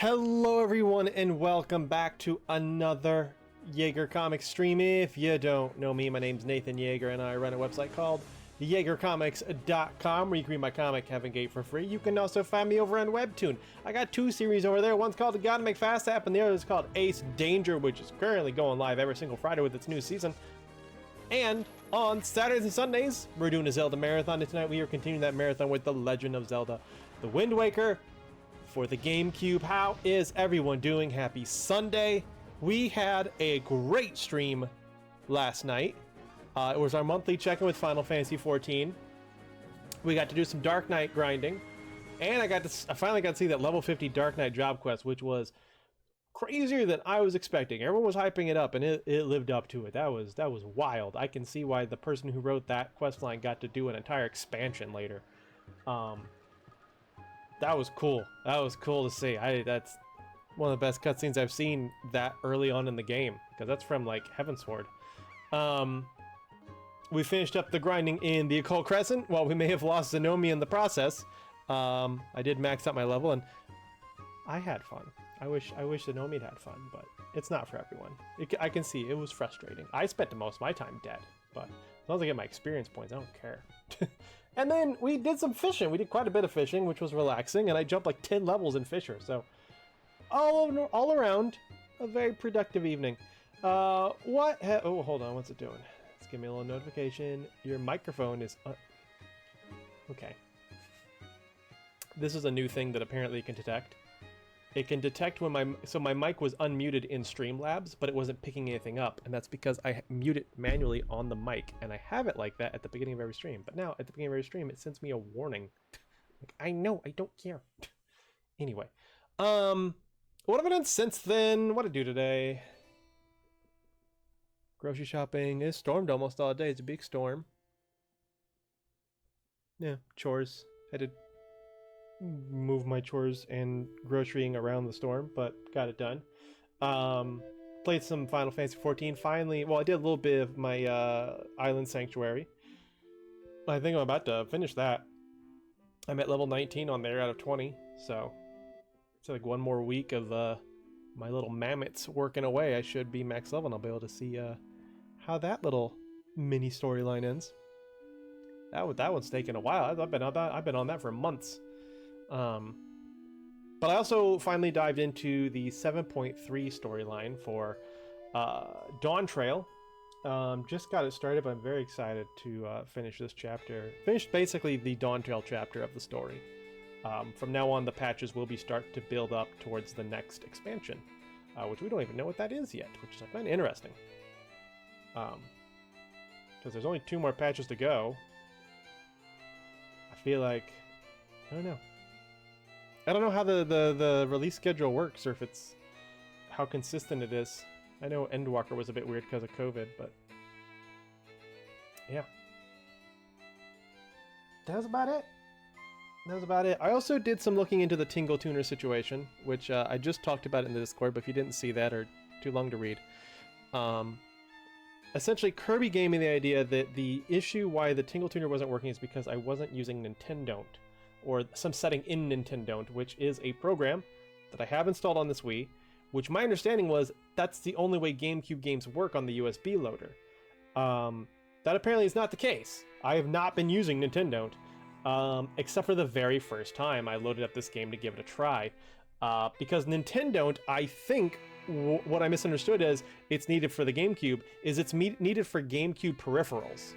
Hello everyone and welcome back to another Jaeger Comics stream. If you don't know me, my name's Nathan Jaeger and I run a website called JaegerComics.com where you can read my comic Heaven Gate for free. You can also find me over on Webtoon. I got two series over there. One's called the Gotta Make Fast app and the other is called Ace Danger, which is currently going live every single Friday with its new season. And on Saturdays and Sundays, we're doing a Zelda marathon, and tonight we are continuing that marathon with The Legend of Zelda, The Wind Waker, for the GameCube. How is everyone doing? Happy Sunday. We had a great stream last night. It was our monthly check-in with Final Fantasy XIV. We got to do some Dark Knight grinding, and I finally got to see that level 50 Dark Knight job quest, which was crazier than I was expecting. Everyone was hyping it up, and it lived up to it. That was wild. I can see why the person who wrote that quest line got to do an entire expansion later. That was cool. That was cool to see. That's one of the best cutscenes I've seen that early on in the game, because that's from like Heavensward. We finished up the grinding in the Occult Crescent. While we may have lost Zenomi in the process, I did max out my level and I had fun. I wish Zenomi had fun, but it's not for everyone. I can see it was frustrating. I spent the most of my time dead, but as long as I get my experience points, I don't care. And then we did some fishing. We did quite a bit of fishing, which was relaxing, and I jumped like 10 levels in Fisher. So all around, a very productive evening. Oh, hold on, what's it doing? Let's give me a little notification. Your microphone is okay. This is a new thing that apparently it can detect. It can detect when my mic was unmuted in Streamlabs, but it wasn't picking anything up, and that's because I mute it manually on the mic, and I have it like that at the beginning of every stream. But now at the beginning of every stream, it sends me a warning. Like, I know, I don't care. Anyway, what have I done since then? What did I do today? Grocery shopping. It stormed almost all day. It's a big storm. Yeah, chores. I did move my chores and grocerying around the storm, but got it done. Played some Final Fantasy XIV. Finally, well, I did a little bit of my Island Sanctuary. I think I'm about to finish that. I'm at level 19 on there out of 20, so it's like one more week of my little mammoths working away. I should be max level and I'll be able to see how that little mini storyline ends. That one's taken a while. I've been on that for months. But I also finally dived into the 7.3 storyline for Dawn Trail. Just got it started, but I'm very excited to finish this chapter. Finished basically the Dawn Trail chapter of the story. From now on, the patches will start to build up towards the next expansion, which we don't even know what that is yet, which is kind of interesting. Because there's only 2 more patches to go. I feel like, I don't know. I don't know how the release schedule works, or if it's how consistent it is. I know Endwalker was a bit weird because of COVID, but yeah. That was about it. I also did some looking into the Tingle Tuner situation, which I just talked about in the Discord, but if you didn't see that or too long to read. Essentially, Kirby gave me the idea that the issue why the Tingle Tuner wasn't working is because I wasn't using Nintendo, or some setting in Nintendo, which is a program that I have installed on this Wii, which my understanding was that's the only way GameCube games work on the USB loader. That apparently is not the case. I have not been using Nintendo, except for the very first time I loaded up this game to give it a try. Because Nintendo, I think, what I misunderstood is it's needed for the GameCube, is it's needed for GameCube peripherals.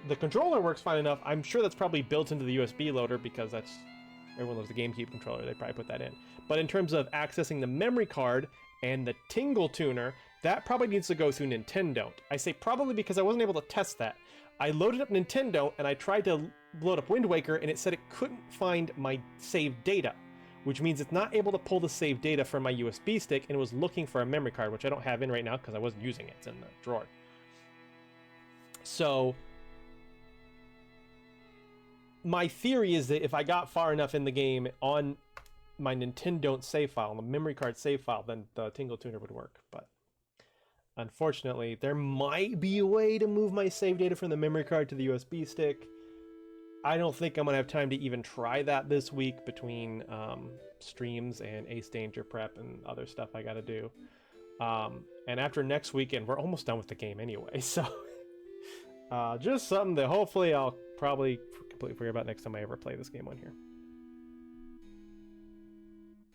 The controller works fine enough. I'm sure that's probably built into the USB loader because everyone loves the GameCube controller. They probably put that in. But in terms of accessing the memory card and the Tingle Tuner, that probably needs to go through Nintendo. I say probably because I wasn't able to test that. I loaded up Nintendo and I tried to load up Wind Waker and it said it couldn't find my saved data, which means it's not able to pull the saved data from my USB stick, and it was looking for a memory card, which I don't have in right now because I wasn't using it. It's in the drawer. So my theory is that if I got far enough in the game on my Nintendo save file, on the memory card save file, then the Tingle Tuner would work. But unfortunately, there might be a way to move my save data from the memory card to the USB stick. I don't think I'm gonna have time to even try that this week between streams and Ace Danger prep and other stuff I gotta do. And after next weekend, we're almost done with the game anyway, so just something that hopefully I'll probably completely forget about next time I ever play this game on here.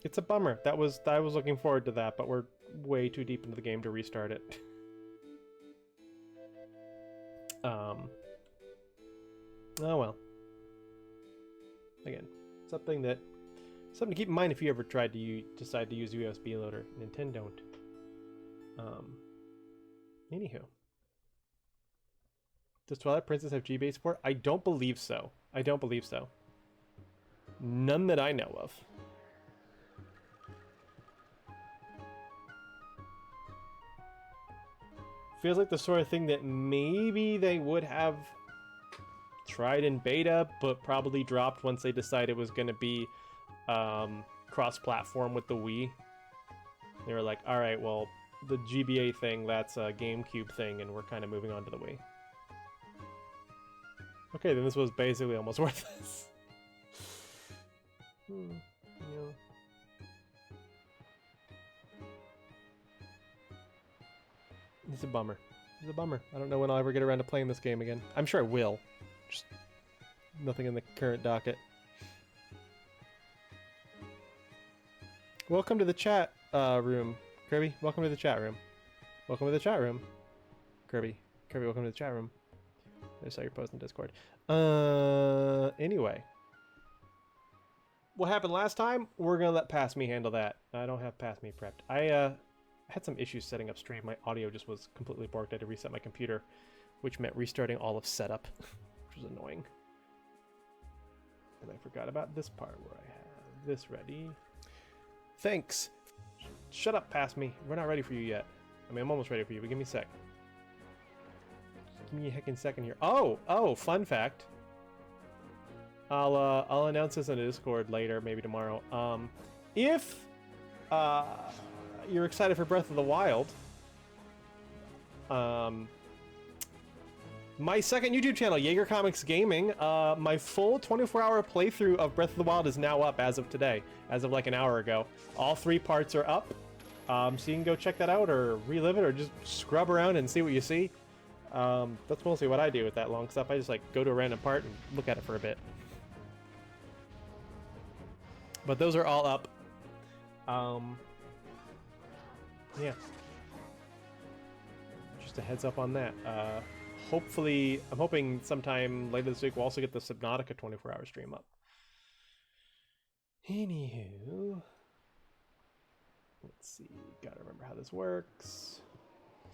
It's a bummer. I was looking forward to that, but we're way too deep into the game to restart it. Oh well. Again, something to keep in mind if you ever tried to decide to use USB loader. Nintendo don't. Anywho. Does Twilight Princess have GBA support? I don't believe so. I don't believe so. None that I know of. Feels like the sort of thing that maybe they would have tried in beta, but probably dropped once they decided it was going to be cross-platform with the Wii. They were like, all right, well, the GBA thing, that's a GameCube thing, and we're kind of moving on to the Wii. Okay, then this was basically almost worthless. Yeah. It's a bummer. It's a bummer. I don't know when I'll ever get around to playing this game again. I'm sure I will. Just nothing in the current docket. Welcome to the chat room, Kirby. Welcome to the chat room. Welcome to the chat room, Kirby. Kirby, welcome to the chat room. I saw your post in Discord. Anyway. What happened last time? We're gonna let Pass Me handle that. I don't have Pass Me prepped. I had some issues setting up stream. My audio just was completely borked. I had to reset my computer, which meant restarting all of setup, which was annoying. And I forgot about this part where I have this ready. Thanks. Shut up, Pass Me. We're not ready for you yet. I mean, I'm almost ready for you, but give me a sec. Give me a heckin' second here. Oh, fun fact. I'll announce this in the Discord later, maybe tomorrow. If you're excited for Breath of the Wild, my second YouTube channel, Jaeger Comics Gaming, my full 24-hour playthrough of Breath of the Wild is now up as of today, as of like an hour ago. All 3 parts are up, so you can go check that out or relive it or just scrub around and see what you see. That's mostly what I do with that long stuff. I just like go to a random part and look at it for a bit. But those are all up. Yeah. Just a heads up on that. Hopefully, I'm hoping sometime later this week we'll also get the Subnautica 24-hour stream up. Anywho. Let's see. Gotta remember how this works.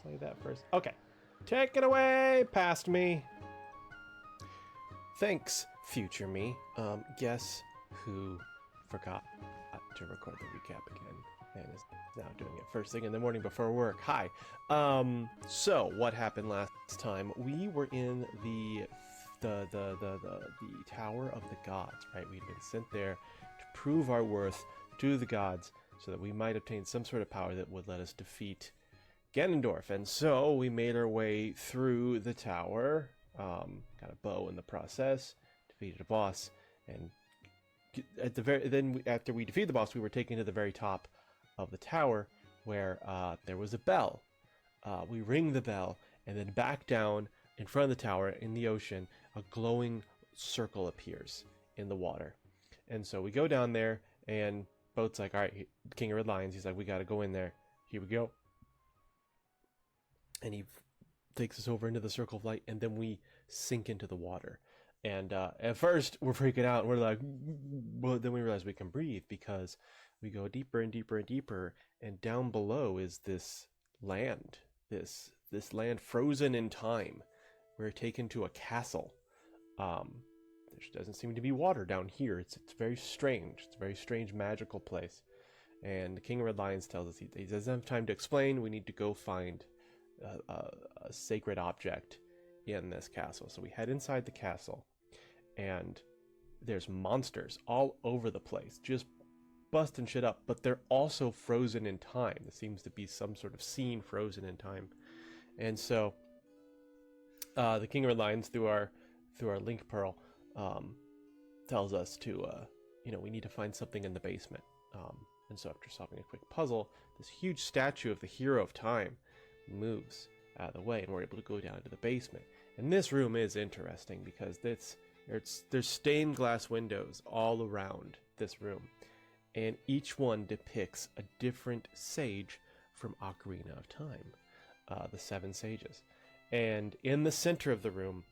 Play that first. Okay. Take it away, past me. Thanks, future me. Guess who forgot to record the recap again and is now doing it first thing in the morning before work. Hi. So what happened last time? We were in the Tower of the Gods, right? We'd been sent there to prove our worth to the gods so that we might obtain some sort of power that would let us defeat Ganondorf. And so we made our way through the tower, got a bow in the process, defeated a boss, and at the after we defeated the boss, we were taken to the very top of the tower where there was a bell. We ring the bell, and then back down in front of the tower in the ocean, a glowing circle appears in the water. And so we go down there, and Boat's like, all right, King of Red Lions, he's like, we got to go in there. Here we go. And he takes us over into the circle of light, and then we sink into the water. And at first, we're freaking out, and we're like, well, then we realize we can breathe because we go deeper and deeper and deeper, and down below is this land, this land frozen in time. We're taken to a castle. There doesn't seem to be water down here. It's very strange. It's a very strange, magical place. And the King of Red Lions tells us he doesn't have time to explain. We need to go find a sacred object in this castle. So we head inside the castle, and there's monsters all over the place, just busting shit up, but they're also frozen in time. There seems to be some sort of scene frozen in time. And so the King of Red Lions, through our link pearl, tells us to, we need to find something in the basement. And so after solving a quick puzzle, this huge statue of the hero of time moves out of the way, and we're able to go down into the basement. And this room is interesting because there's stained glass windows all around this room, and each one depicts a different sage from Ocarina of Time, the 7 sages. And in the center of the room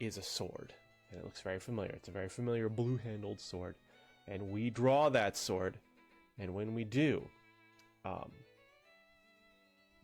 is a sword, and it looks very familiar. It's a very familiar blue-handled sword, and we draw that sword, and when we do,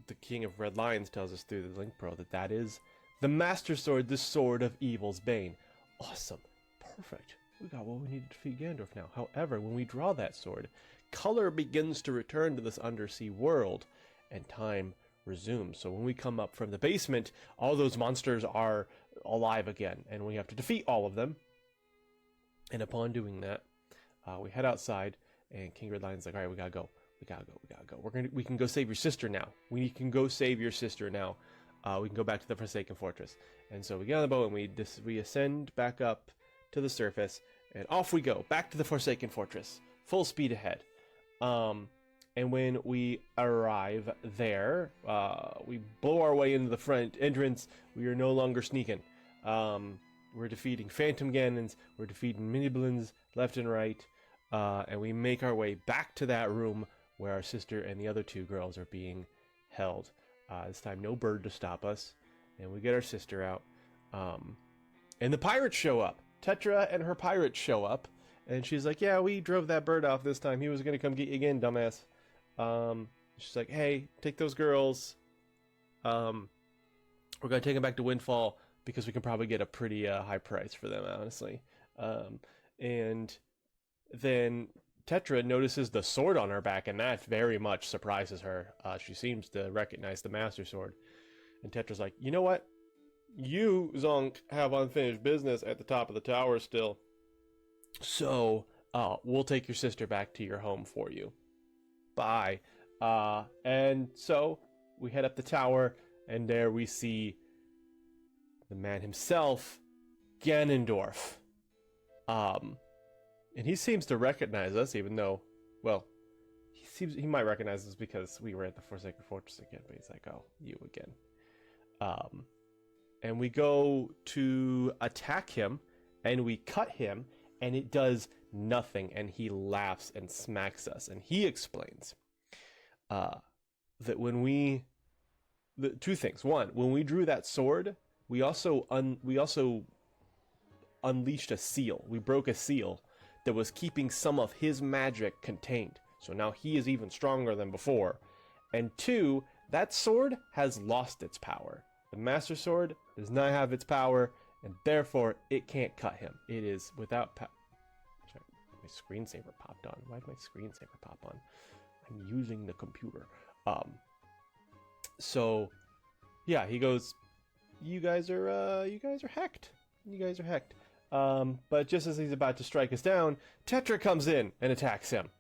the King of Red Lions tells us through the Link Pro that is the Master Sword, the Sword of Evil's Bane. Awesome. Perfect. We got what we need to defeat Ganondorf now. However, when we draw that sword, color begins to return to this undersea world, and time resumes. So when we come up from the basement, all those monsters are alive again, and we have to defeat all of them. And upon doing that, we head outside, and King Red Lion's like, all right, we gotta go. We gotta go. We can go save your sister now. We can go save your sister now. We can go back to the Forsaken Fortress. And so we get on the boat, and we ascend back up to the surface, and off we go, back to the Forsaken Fortress, full speed ahead. And when we arrive there, we blow our way into the front entrance. We are no longer sneaking. We're defeating Phantom Ganons, we're defeating Miniblins left and right, and we make our way back to that room where our sister and the other 2 girls are being held. This time no bird to stop us, and we get our sister out. And the pirates show up. Tetra and her pirates show up, and she's like, yeah, we drove that bird off this time. He was going to come get you again, dumbass. She's like, hey, take those girls. We're going to take them back to Windfall because we can probably get a pretty high price for them, honestly. And then Tetra notices the sword on her back, and that very much surprises her. She seems to recognize the Master Sword. And Tetra's like, you know what? You, Zonk, have unfinished business at the top of the tower still. So, we'll take your sister back to your home for you. Bye. And so, we head up the tower, and there we see the man himself, Ganondorf. And he seems to recognize us, even though, well, he might recognize us because we were at the Forsaken Fortress again, but he's like, oh, you again. And we go to attack him, and we cut him, and it does nothing, and he laughs and smacks us. And he explains that when two things. One, when we drew that sword, we also unleashed a seal. We broke a seal that was keeping some of his magic contained. So now he is even stronger than before. And 2, that sword has lost its power. The Master Sword does not have its power, and therefore it can't cut him. It is without power. Sorry, my screensaver popped on. Why did my screensaver pop on? I'm using the computer. So yeah, he goes, you guys are hacked. You guys are hacked. But just as he's about to strike us down, Tetra comes in and attacks him.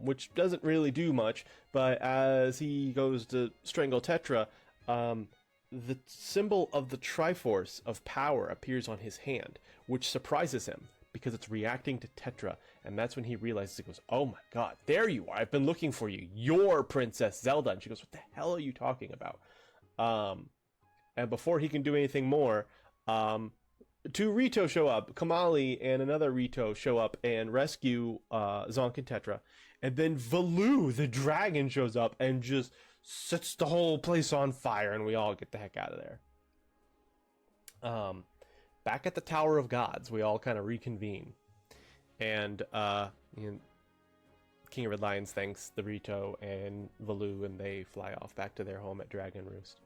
Which doesn't really do much, but as he goes to strangle Tetra, the symbol of the Triforce of power appears on his hand, which surprises him because it's reacting to Tetra, and that's when he realizes, he goes, oh my god, there you are, I've been looking for you, you're Princess Zelda. And she goes, what the hell are you talking about? And before he can do anything more, 2 Rito show up. Kamali and another Rito show up and rescue Zonk and Tetra. And then Valoo, the dragon, shows up and just sets the whole place on fire, and we all get the heck out of there. Back at the Tower of Gods, we all kind of reconvene. And King of Red Lions thanks the Rito and Valoo, and they fly off back to their home at Dragon Roost.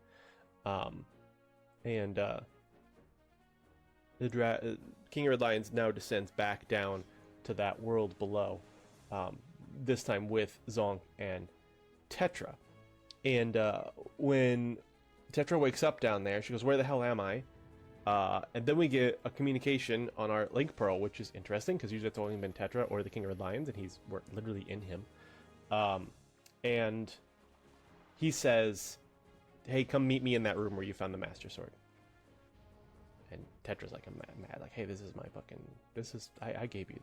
King of Red Lions now descends back down to that world below, this time with Zonk and Tetra. And when Tetra wakes up down there, she goes, where the hell am I? And then we get a communication on our Link Pearl, which is interesting, because usually it's only been Tetra or the King of Red Lions, and we're literally in him. And he says, hey, come meet me in that room where you found the Master Sword. And Tetra's like, I'm mad, like, hey, this is my fucking, I gave you,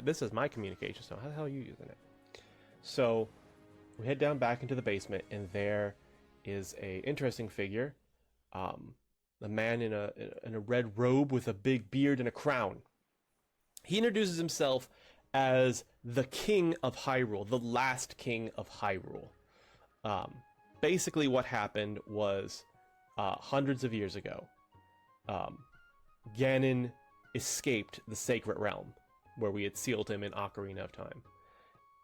this is my communication, so how the hell are you using it? So we head down back into the basement, and there is a interesting figure, a man in a red robe with a big beard and a crown. He introduces himself as the King of Hyrule, the last King of Hyrule. Basically what happened was, hundreds of years ago, Ganon escaped the Sacred Realm, where we had sealed him in Ocarina of Time.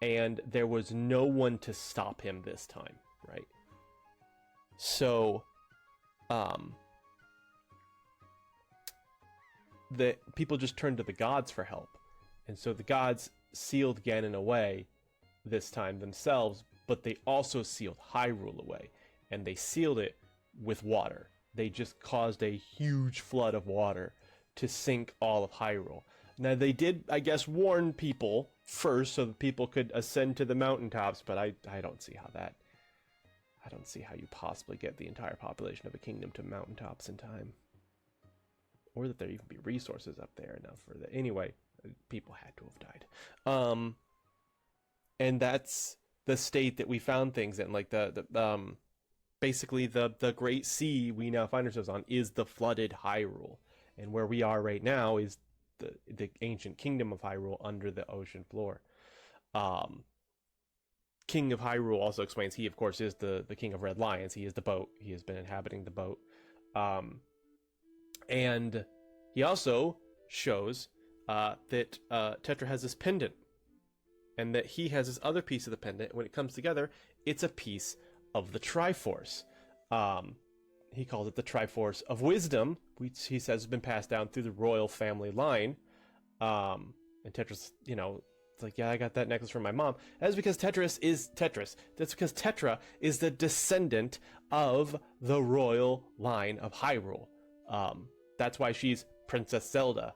And there was no one to stop him this time, right? So, the people just turned to the gods for help. And so the gods sealed Ganon away this time themselves, but they also sealed Hyrule away. And they sealed it with water. They just caused a huge flood of water to sink all of Hyrule. Now they did, I guess, warn people first so that people could ascend to the mountaintops, but I don't see how that... I don't see how you possibly get the entire population of a kingdom to mountaintops in time. Or that there even be resources up there enough for that. Anyway, people had to have died. And that's the state that we found things in. Like basically the Great Sea we now find ourselves on is the flooded Hyrule. And where we are right now is the ancient kingdom of Hyrule under the ocean floor. King of Hyrule also explains he, of course, is the King of Red Lions. He is the boat. He has been inhabiting the boat. And he also shows that Tetra has this pendant. And that he has this other piece of the pendant. When it comes together, it's a piece of the Triforce. He calls it the Triforce of Wisdom, which he says has been passed down through the royal family line. And Tetra's, it's like, yeah, I got that necklace from my mom. That's because Tetris is Tetris. That's because Tetra is the descendant of the royal line of Hyrule. That's why she's Princess Zelda.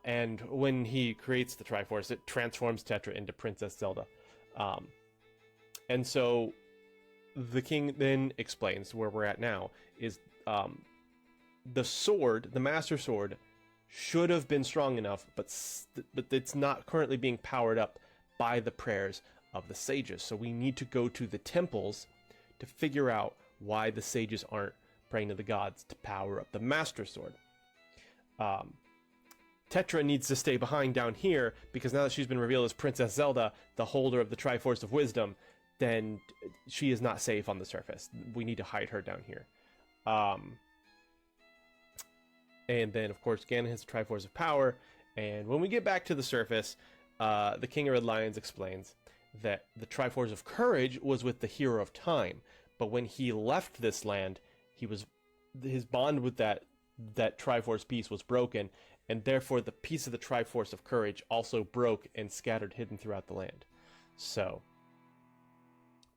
And when he creates the Triforce, it transforms Tetra into Princess Zelda. And so the king then explains where we're at now is the sword, the Master Sword, should have been strong enough, but it's not currently being powered up by the prayers of the sages. So we need to go to the temples to figure out why the sages aren't praying to the gods to power up the Master Sword. Tetra needs to stay behind down here because now that she's been revealed as Princess Zelda, the holder of the Triforce of Wisdom, then she is not safe on the surface. We need to hide her down here. And then, of course, Ganon has the Triforce of Power. And when we get back to the surface, the King of Red Lions explains that the Triforce of Courage was with the Hero of Time. But when he left this land, his bond with that Triforce piece was broken. And therefore, the piece of the Triforce of Courage also broke and scattered hidden throughout the land. So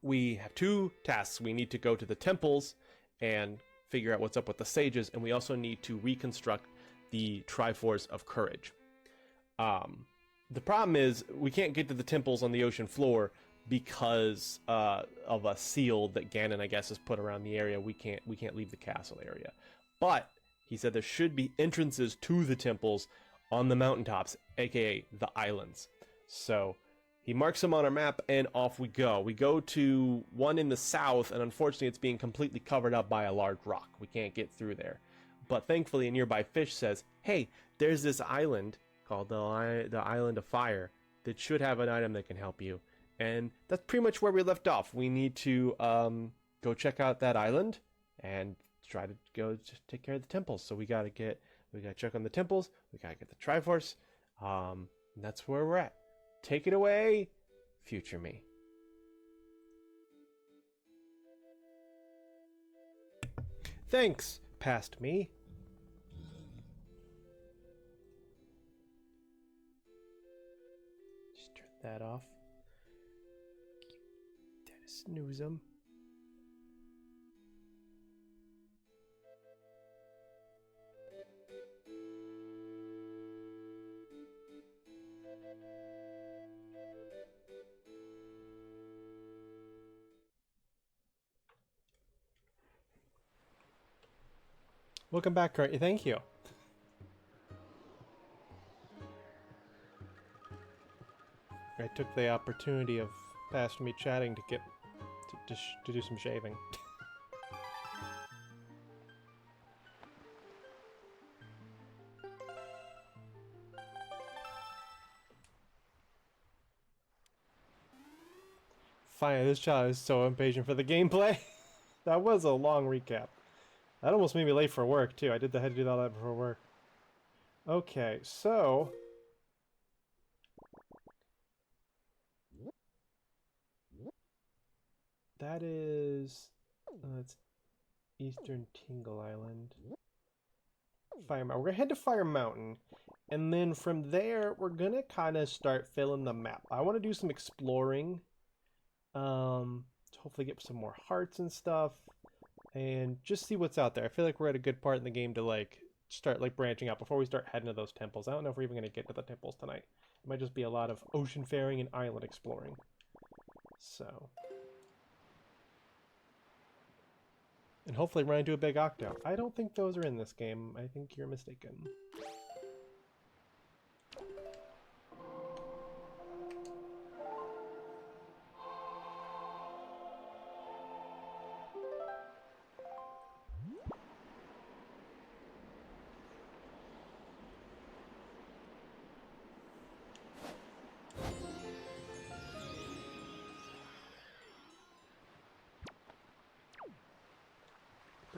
we have two tasks. We need to go to the temples and figure out what's up with the sages, and we also need to reconstruct the Triforce of Courage. The problem is we can't get to the temples on the ocean floor because of a seal that Ganon, I guess, has put around the area. We can't leave the castle area. But he said there should be entrances to the temples on the mountaintops, aka the islands. So he marks them on our map, and off we go. We go to one in the south, and unfortunately it's being completely covered up by a large rock. We can't get through there. But thankfully a nearby fish says, hey, there's this island called the Island of Fire that should have an item that can help you. And that's pretty much where we left off. We need to go check out that island and try to go take care of the temples. So we gotta check on the temples. We gotta get the Triforce. And that's where we're at. Take it away, future me. Thanks, past me. Just turn that off. Snooze 'em. Welcome back, Courtney. Thank you. I took the opportunity of past me chatting to get to do some shaving. Finally, this child is so impatient for the gameplay. That was a long recap. That almost made me late for work, too. I had to do all that before work. Okay, so... that is... that's Eastern Tingle Island. Fire Mountain. We're gonna head to Fire Mountain. And then from there, we're gonna kind of start filling the map. I want to do some exploring. To hopefully get some more hearts and stuff. And just see what's out there. I feel like we're at a good part in the game to like start like branching out before we start heading to those temples. I don't know if we're even going to get to the temples tonight. It might just be a lot of ocean faring and island exploring. So. And hopefully run into a big octo. I don't think those are in this game. I think you're mistaken.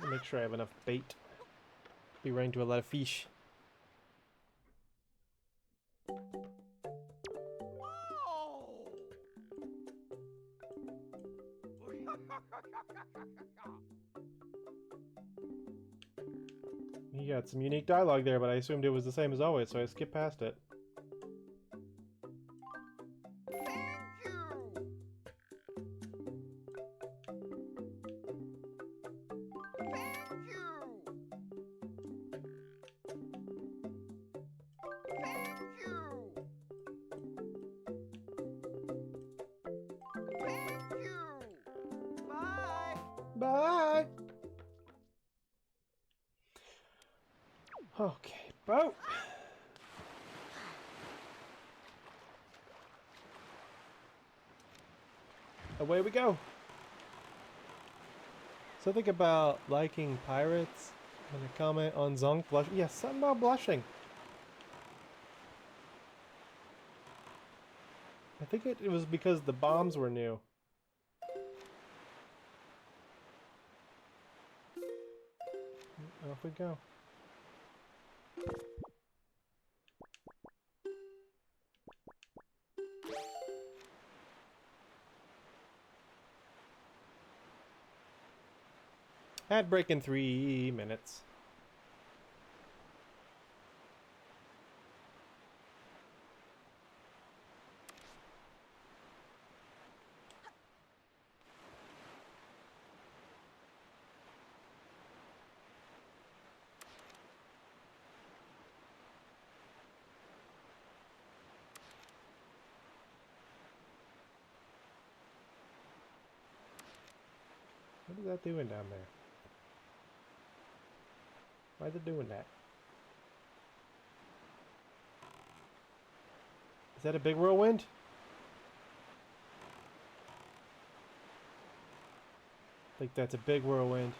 Make sure I have enough bait. Be running to a lot of fish. You got some unique dialogue there, but I assumed it was the same as always, so I skipped past it. Bye! Okay, boat! Away we go! Something about liking pirates and a comment on Zonk blushing. Yes, something about blushing. I think it was because the bombs were new. Off we go. Ad break in 3 minutes. What is that doing down there? Why is it doing that? Is that a big whirlwind? I think that's a big whirlwind.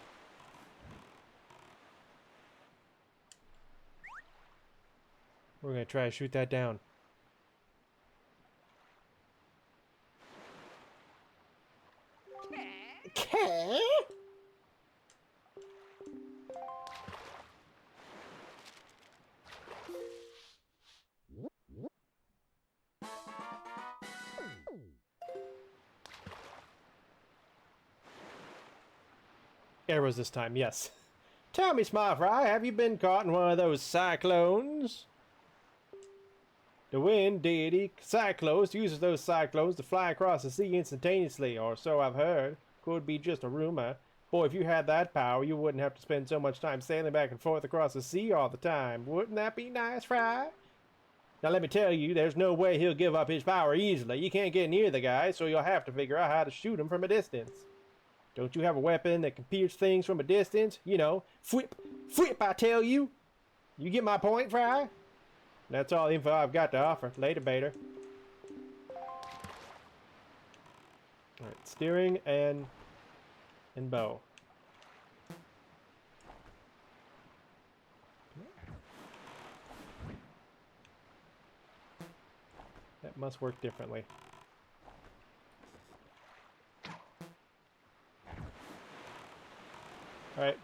We're gonna try to shoot that down. Okay. Arrows this time, yes. Tell me, Smart Fry, have you been caught in one of those cyclones? The wind deity, Cyclones, uses those cyclones to fly across the sea instantaneously, or so I've heard. Could be just a rumor. Boy, if you had that power, you wouldn't have to spend so much time sailing back and forth across the sea all the time. Wouldn't that be nice, Fry? Now let me tell you, there's no way he'll give up his power easily. You can't get near the guy, so you'll have to figure out how to shoot him from a distance. Don't you have a weapon that can pierce things from a distance? You know, flip, I tell you. You get my point, Fry? That's all the info I've got to offer. Later, Bader. All right, steering and bow. That must work differently. All right,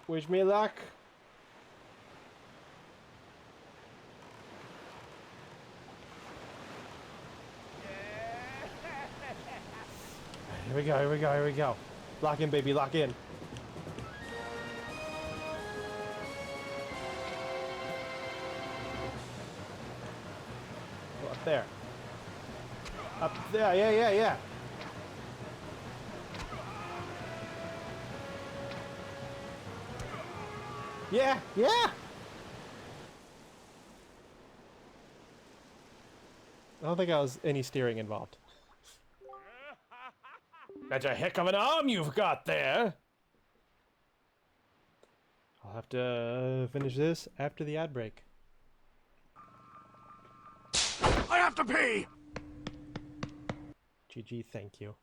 wish me luck. Here we go, here we go, here we go. Lock in, baby, lock in. Oh, up there. Up there, yeah, yeah, yeah. Yeah, yeah! I don't think I was any steering involved. That's a heck of an arm you've got there! I'll have to finish this after the ad break. I have to pee! GG, thank you.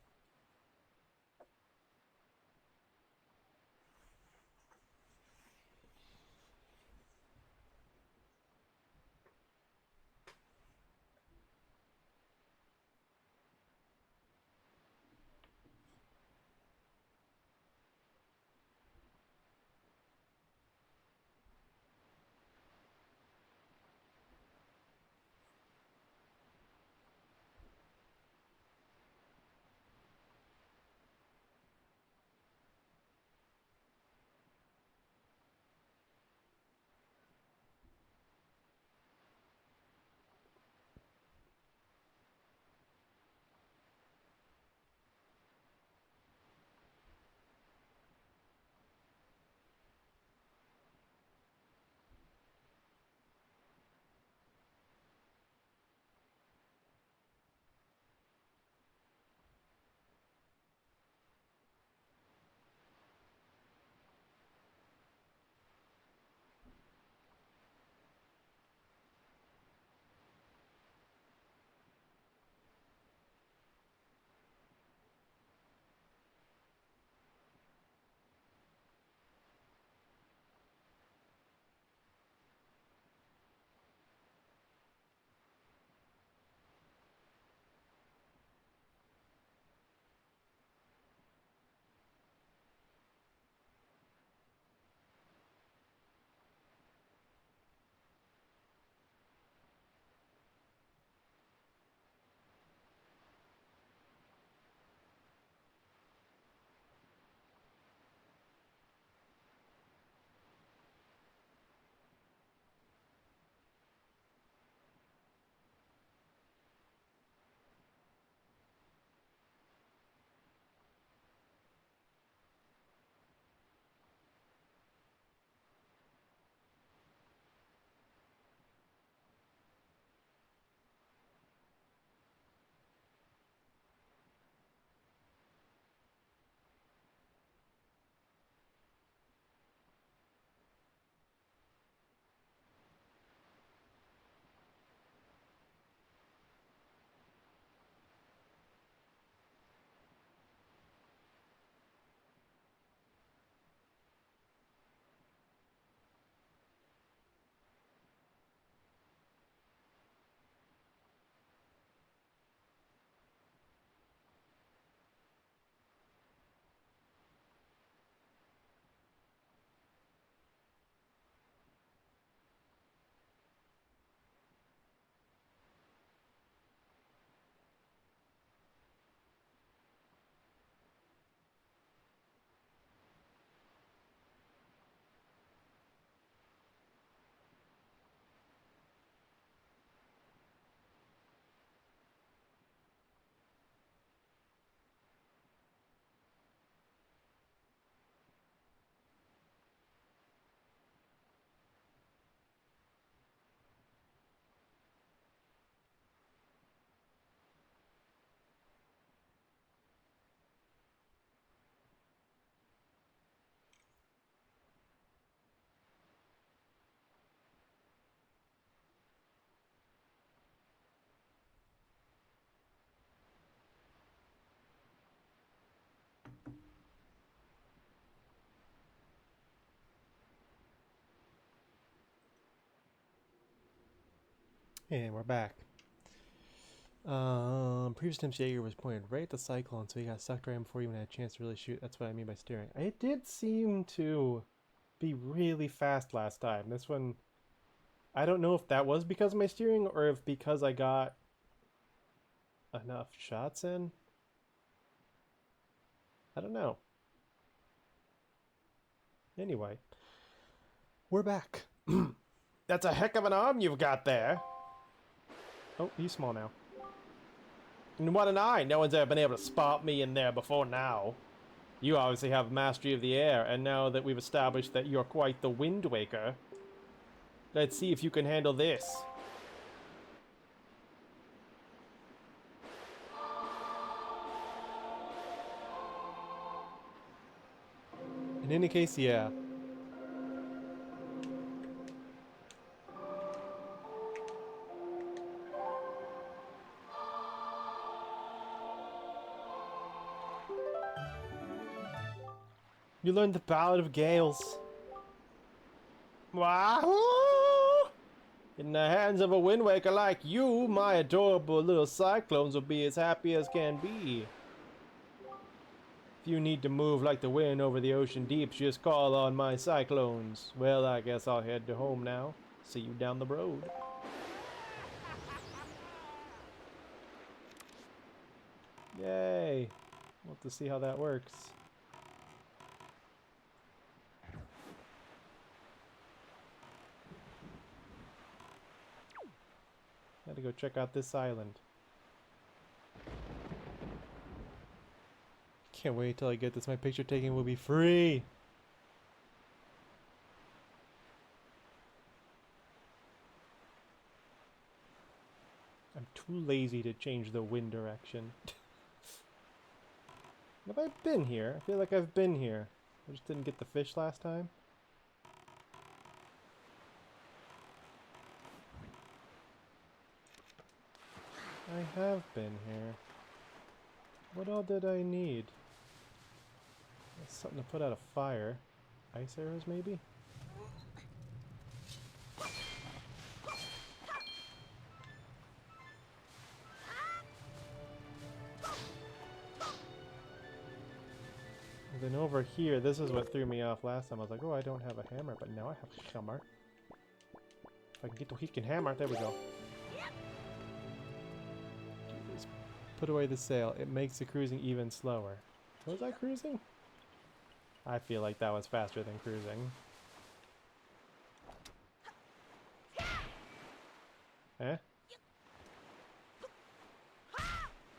And we're back. Previous attempts Jaeger was pointed right at the cyclone, so he got sucked right in before he even had a chance to really shoot. That's what I mean by steering. It did seem to be really fast last time. This one, I don't know if that was because of my steering or if because I got enough shots in. I don't know. Anyway, we're back. That's a heck of an arm you've got there. Oh, he's small now. And what an eye! No one's ever been able to spot me in there before now. You obviously have mastery of the air, and now that we've established that you're quite the Wind Waker, let's see if you can handle this. In any case, yeah. You learned the Ballad of Gales. Wahoo! In the hands of a Wind Waker like you, my adorable little cyclones will be as happy as can be. If you need to move like the wind over the ocean deeps, just call on my cyclones. Well, I guess I'll head to home now. See you down the road. Yay! We'll have to see how that works. Had to go check out this island. Can't wait till I get this. My picture taking will be free. I'm too lazy to change the wind direction. Have I been here? I feel like I've been here. I just didn't get the fish last time. I have been here. What all did I need? Something to put out a fire. Ice arrows, maybe? And then over here, this is what threw me off last time. I was like, oh, I don't have a hammer, but now I have a hammer. If I can get the Heekin hammer, there we go. Just put away the sail. It makes the cruising even slower. Was I cruising? I feel like that was faster than cruising. Eh?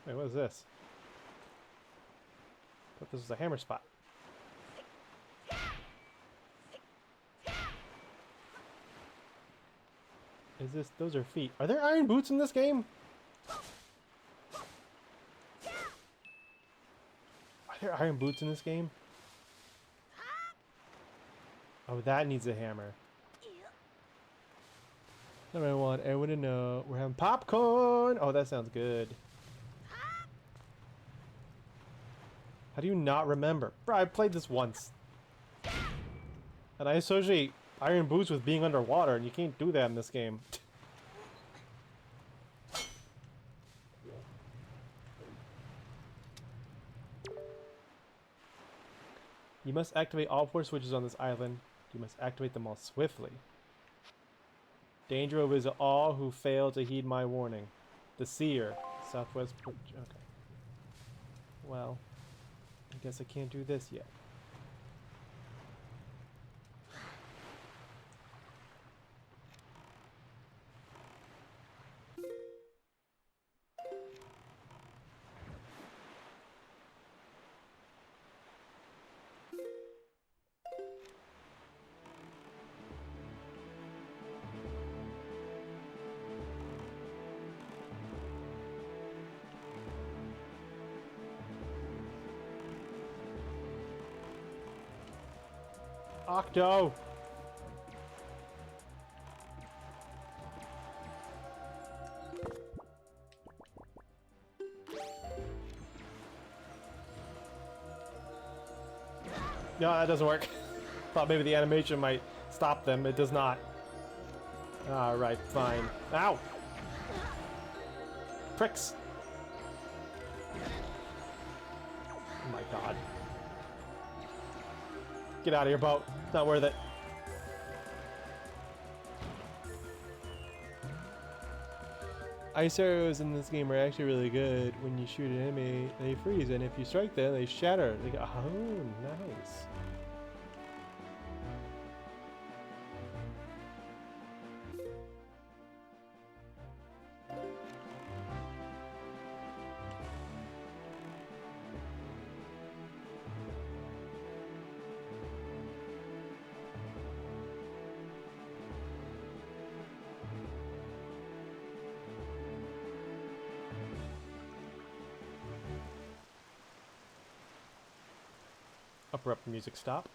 Wait, what is this? I thought this was a hammer spot. Is this... those are feet. Are there iron boots in this game? Are there iron boots in this game? Oh, that needs a hammer. Then I want everyone to know we're having popcorn. Oh, that sounds good. How do you not remember? Bro, I played this once. And I associate iron boots with being underwater, and you can't do that in this game. You must activate all 4 switches on this island. You must activate them all swiftly. Danger will visit all who fail to heed my warning. The Seer, Southwest... Okay. Well, I guess I can't do this yet. Octo! No, that doesn't work. Thought maybe the animation might stop them. It does not. Alright, fine. Ow! pricks. Oh my god. Get out of your boat. It's not worth it. Ice arrows in this game are actually really good. When you shoot an enemy, they freeze, and if you strike them, they shatter. They go, oh, nice. Abrupt music stop.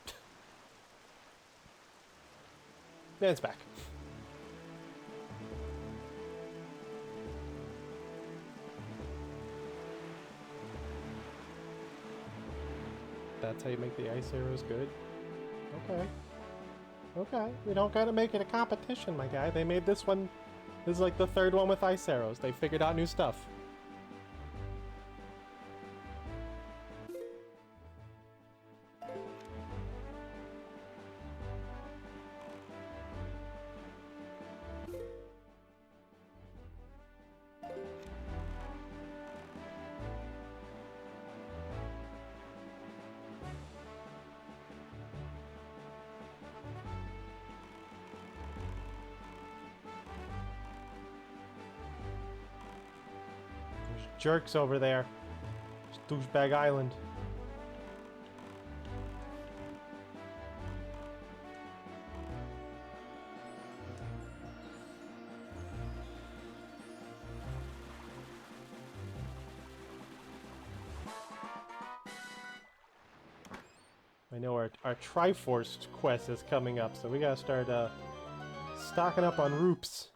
And it's back. That's how you make the ice arrows good? Okay. Okay. We don't gotta make it a competition, my guy. They made this one. This is like the third one with ice arrows. They figured out new stuff. Jerks over there. It's Douchebag Island. I know our Triforce quest is coming up, so we gotta start stocking up on roops.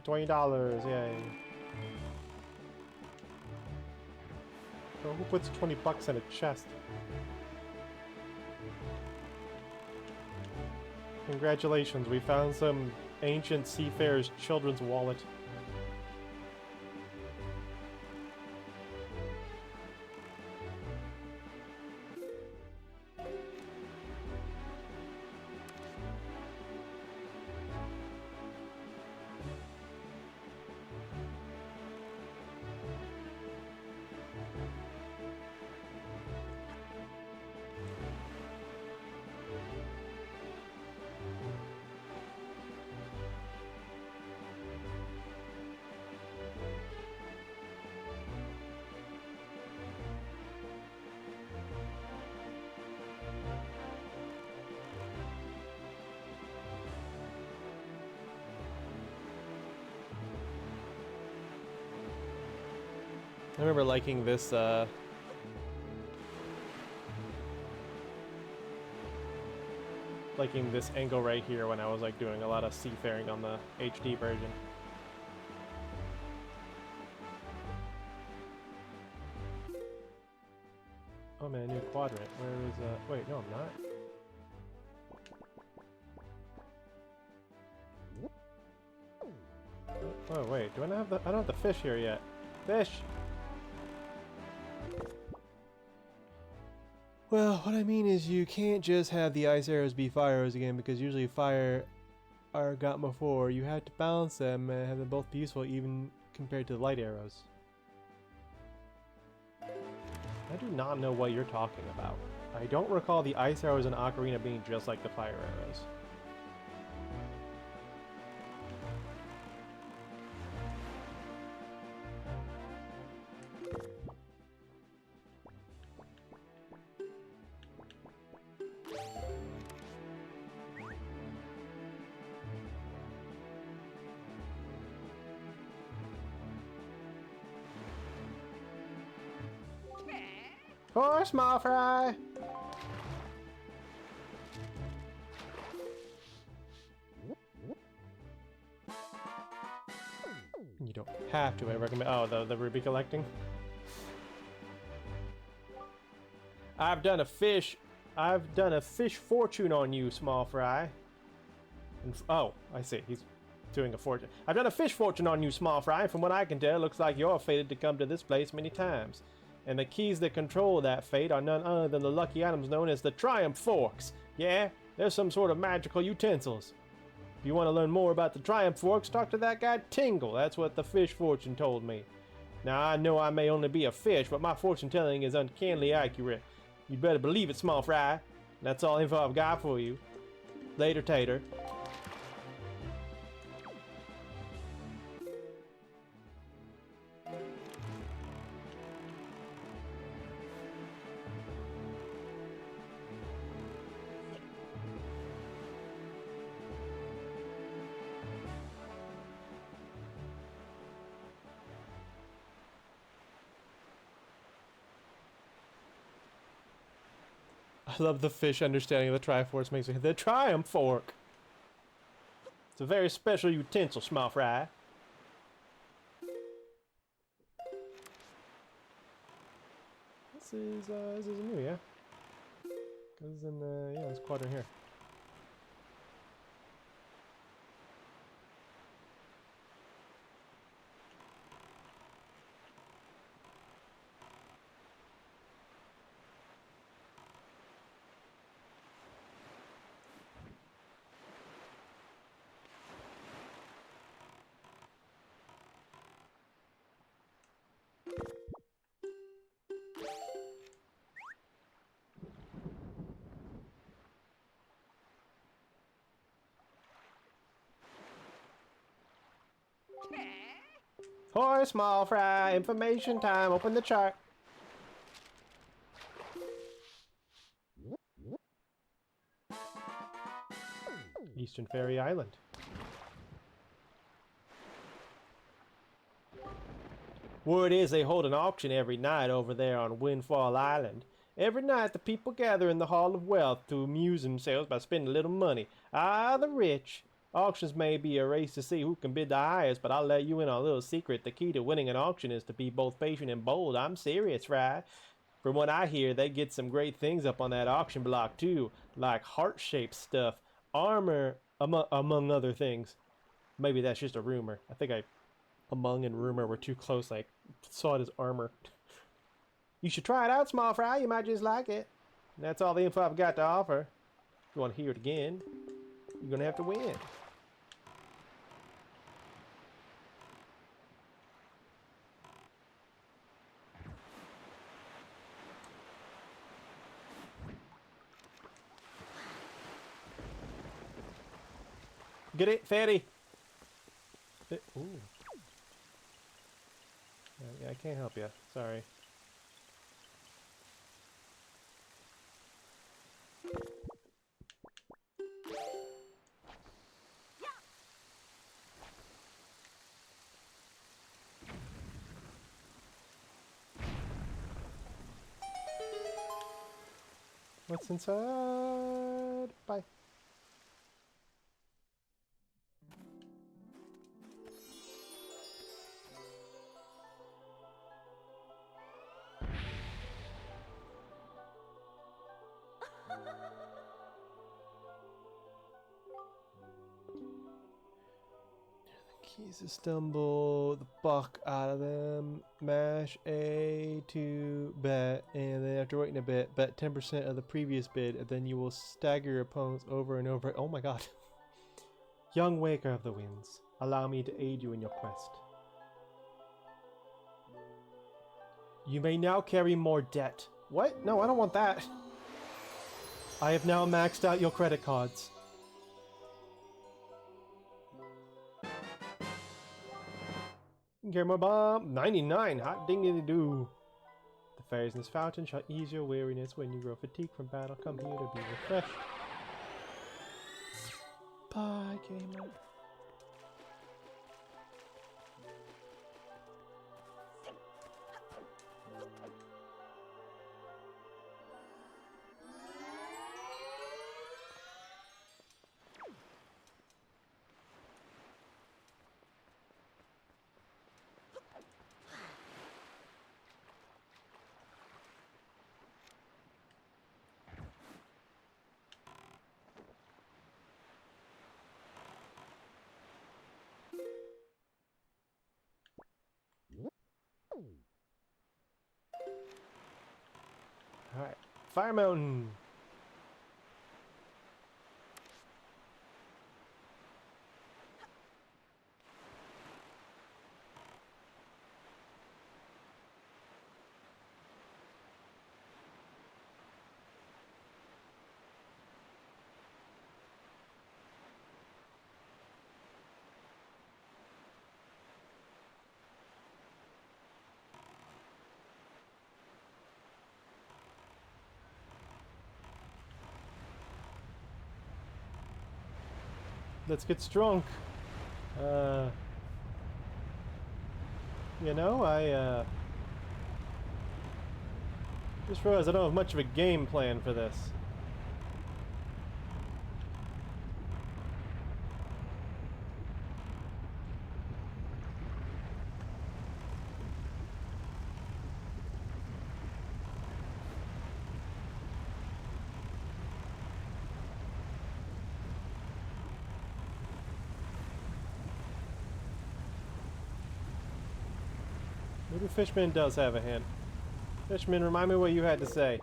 $20, yay. Oh, who puts 20 bucks in a chest? Congratulations, we found some ancient seafarer's children's wallet. I remember liking this, liking this angle right here when I was like doing a lot of seafaring on the HD version. Oh man, new quadrant. Where is, wait, no, I'm not. Oh wait, do I not have the, I don't have the fish here yet. Fish! Well, what I mean is you can't just have the ice arrows be fire arrows again, because usually fire are gotten before. You have to balance them and have them both be useful even compared to the light arrows. I do not know what you're talking about. I don't recall the ice arrows in Ocarina being just like the fire arrows. Poor small fry! You don't have to, I recommend. Oh, the ruby collecting? I've done a fish fortune on you, small fry. And oh, I see. He's doing a fortune. I've done a fish fortune on you, small fry. From what I can tell, it looks like you're fated to come to this place many times. And the keys that control that fate are none other than the lucky items known as the Triumph Forks. Yeah, they're some sort of magical utensils. If you want to learn more about the Triumph Forks, talk to that guy Tingle. That's what the fish fortune told me. Now, I know I may only be a fish, but my fortune telling is uncannily accurate. You'd better believe it, small fry. That's all info I've got for you. Later, Tater. I love the fish understanding of the Triforce makes me the Triumph Fork. It's a very special utensil, small fry. This is new, yeah. Goes in yeah, this quadrant here. Hoi, small fry, information time, open the chart. Eastern Fairy Island. Word is they hold an auction every night over there on Windfall Island. Every night the people gather in the Hall of Wealth to amuse themselves by spending a little money. Ah, the rich. Auctions may be a race to see who can bid the highest, but I'll let you in on a little secret. The key to winning an auction is to be both patient and bold. I'm serious, right? From what I hear, they get some great things up on that auction block too, like heart-shaped stuff, armor, among other things. Maybe that's just a rumor. I think among and rumor were too close. I saw it as armor. You should try it out, small fry. You might just like it. And that's all the info I've got to offer. If you want to hear it again, you're going to have to win. Get it, fatty? Ooh. Yeah, I can't help you. Sorry. What's inside? Bye. Keys to stumble the buck out of them. Mash A to bet, and then after waiting a bit, bet 10% of the previous bid, and then you will stagger your opponents over and over. Oh my god. Young Waker of the Winds, allow me to aid you in your quest. You may now carry more debt. What? No, I don't want that. I have now maxed out your credit cards. Get more bomb. 99. Hot diggity do. The fairies in this fountain shall ease your weariness when you grow fatigued from battle. Come here to be refreshed. Bye, gamer. Fire Mountain. Let's get strong. You know, I just realized I don't have much of a game plan for this. Maybe Fishman does have a hint. Fishman, remind me what you had to say.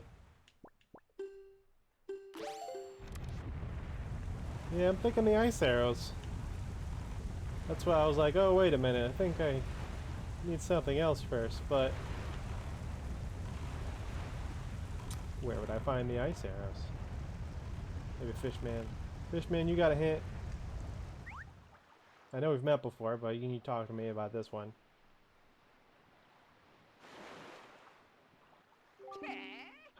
Yeah, I'm thinking the ice arrows. That's why I was like, oh, wait a minute. I think I need something else first, but... where would I find the ice arrows? Maybe Fishman. Fishman, you got a hint? I know we've met before, but you need to talk to me about this one.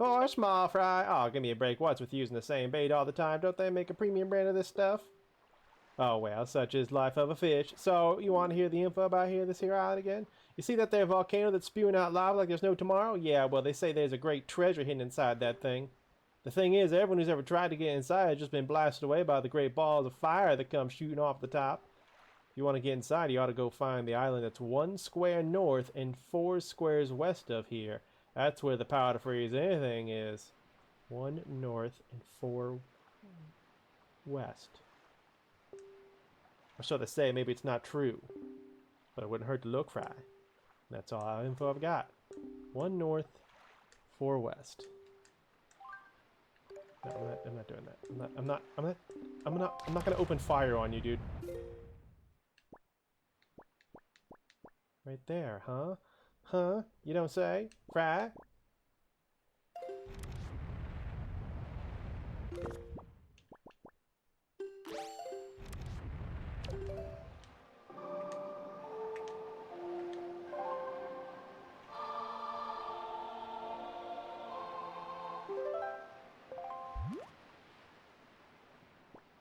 Oh, small fry. Oh, give me a break. What's with using the same bait all the time? Don't they make a premium brand of this stuff? Oh, well, such is life of a fish. So, you want to hear the info about this here island again? You see that there volcano that's spewing out lava like there's no tomorrow? Yeah, well, they say there's a great treasure hidden inside that thing. The thing is, everyone who's ever tried to get inside has just been blasted away by the great balls of fire that come shooting off the top. If you want to get inside, you ought to go find the island that's 1 square north and 4 squares west of here. That's where the power to freeze anything is. 1 north and 4 west. Or so they say. Maybe it's not true. But it wouldn't hurt to look, Fry. That's all the info I've got. 1 north, 4 west. No, I'm not doing that. I'm not gonna open fire on you, dude. Right there, huh? Huh? You don't say? Fry?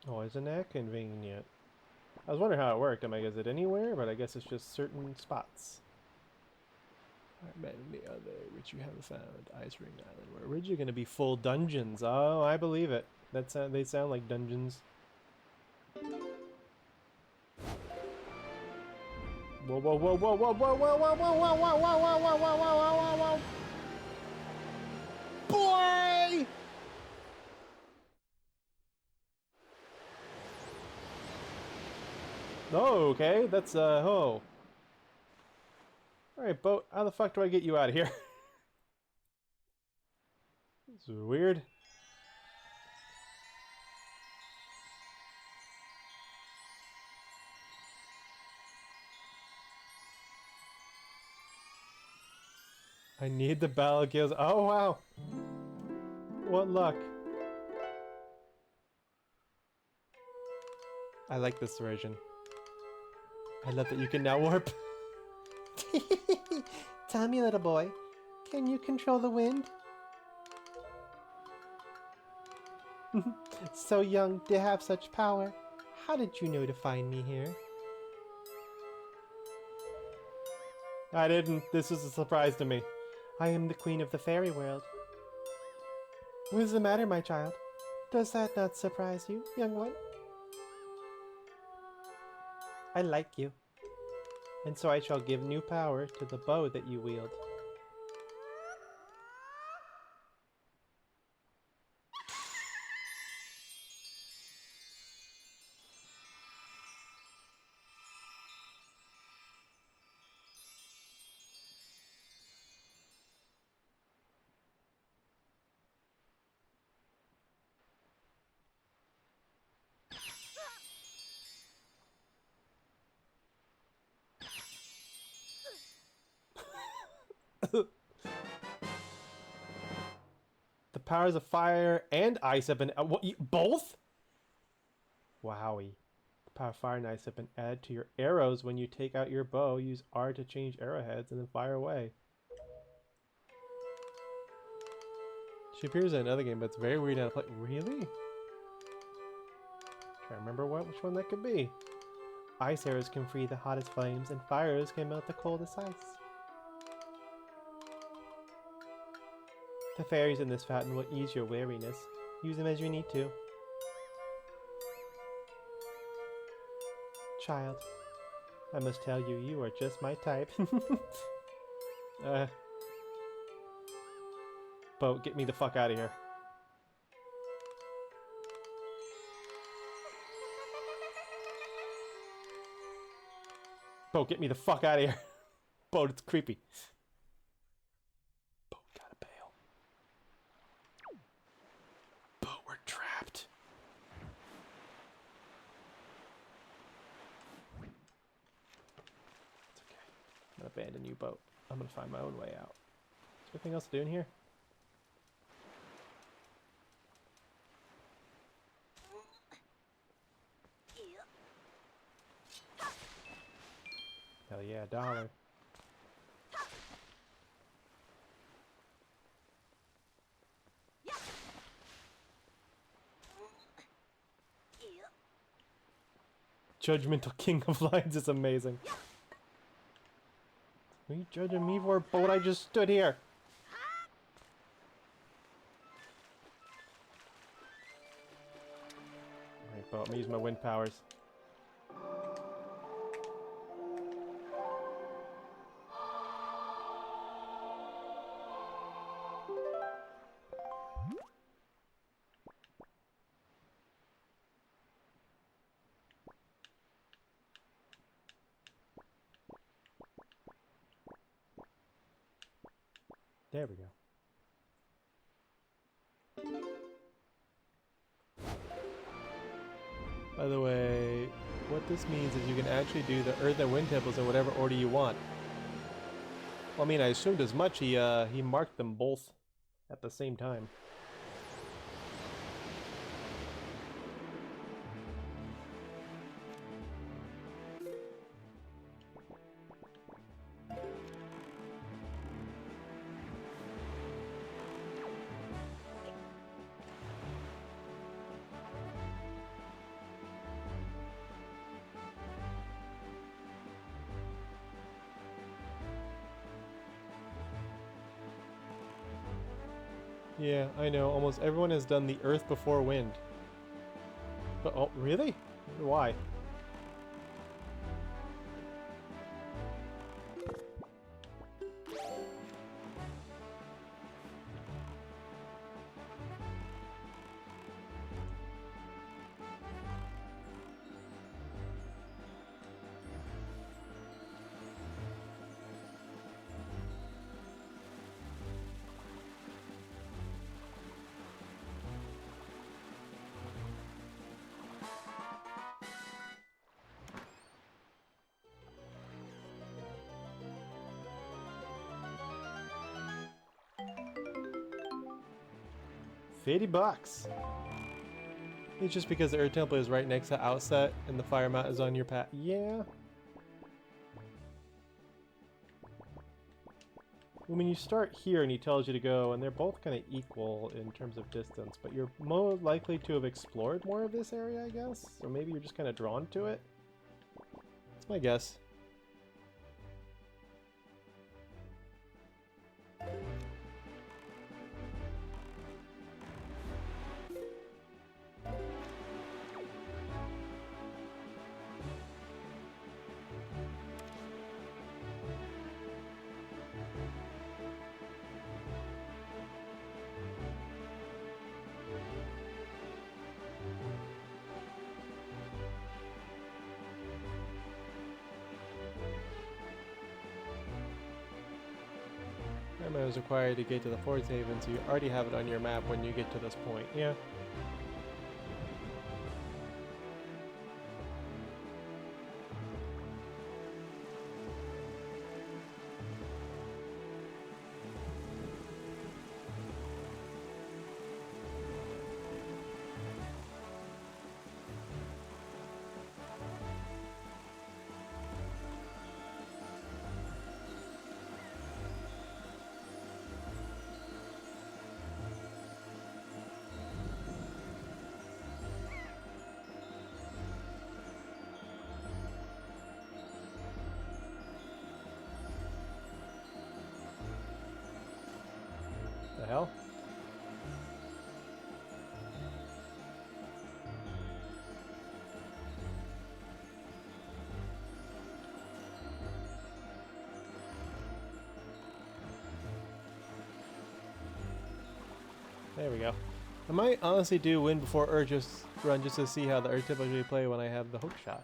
Oh, isn't that convenient? I was wondering how it worked. I'm like, is it anywhere? But I guess it's just certain spots. I met in the other, which you haven't found. Ice Ring Island. We're originally going to be full dungeons. Oh, I believe it. They sound like dungeons. Whoa, whoa, whoa, whoa, whoa, whoa, whoa, whoa, whoa, whoa, whoa, whoa, whoa, whoa, whoa, whoa, whoa, whoa, boy! Oh, okay, that's oh. Alright, boat, how the fuck do I get you out of here? This is weird. I need the battle kills. Oh, wow. What luck. I like this version. I love that you can now warp. Tell me, little boy, can you control the wind? So young to have such power. How did you know to find me here? I didn't. This is a surprise to me. I am the queen of the fairy world. What is the matter, my child? Does that not surprise you, young one? I like you. And so I shall give new power to the bow that you wield. powers of fire and ice have been... what, both? Wowie. The power of fire and ice have been added to your arrows when you take out your bow. Use R to change arrowheads and then fire away. She appears in another game, but it's very weird how to play. Really? Try to remember which one that could be. Ice arrows can free the hottest flames, and fire arrows can melt the coldest ice. The fairies in this fountain will ease your weariness. Use them as you need to. Child, I must tell you, you are just my type. Boat, get me the fuck out of here. Boat, get me the fuck out of here. Boat, it's creepy. Boat, gotta bail. Boat, we're trapped. It's okay. I'm gonna abandon you, Boat. I'm gonna find my own way out. Is there anything else to do in here? Hell yeah, $1. Judgmental King of Lions is amazing. What are you judging me for, Boat? I just stood here. Alright, Boat, I'm gonna use my wind powers. There we go. By the way, what this means is you can actually do the Earth and Wind Temples in whatever order you want. Well, I mean, I assumed as much. He marked them both at the same time. Yeah, I know. Almost everyone has done the Earth before Wind. But, oh, really? Why? $50. It's just because the Earth Temple is right next to Outset and the Fire Mount is on your path. Yeah. I mean, you start here and he tells you to go, and they're both kind of equal in terms of distance, but you're more likely to have explored more of this area, I guess? Or maybe you're just kind of drawn to it? That's my guess. It was required to get to the Forest Haven, so you already have it on your map when you get to this point. Yeah. hell? There we go. I might honestly do win before Urgus run just to see how the typically play when I have the hook shot.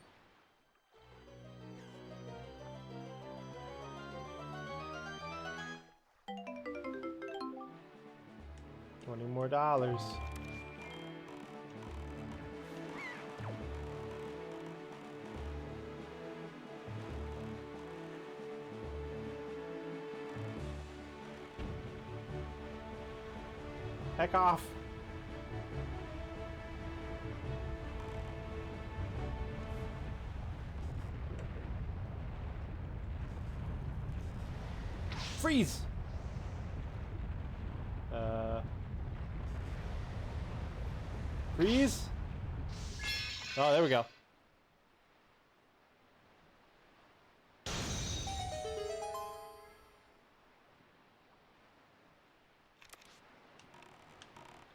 $20 more. Heck off! Freeze! Freeze? Oh, there we go.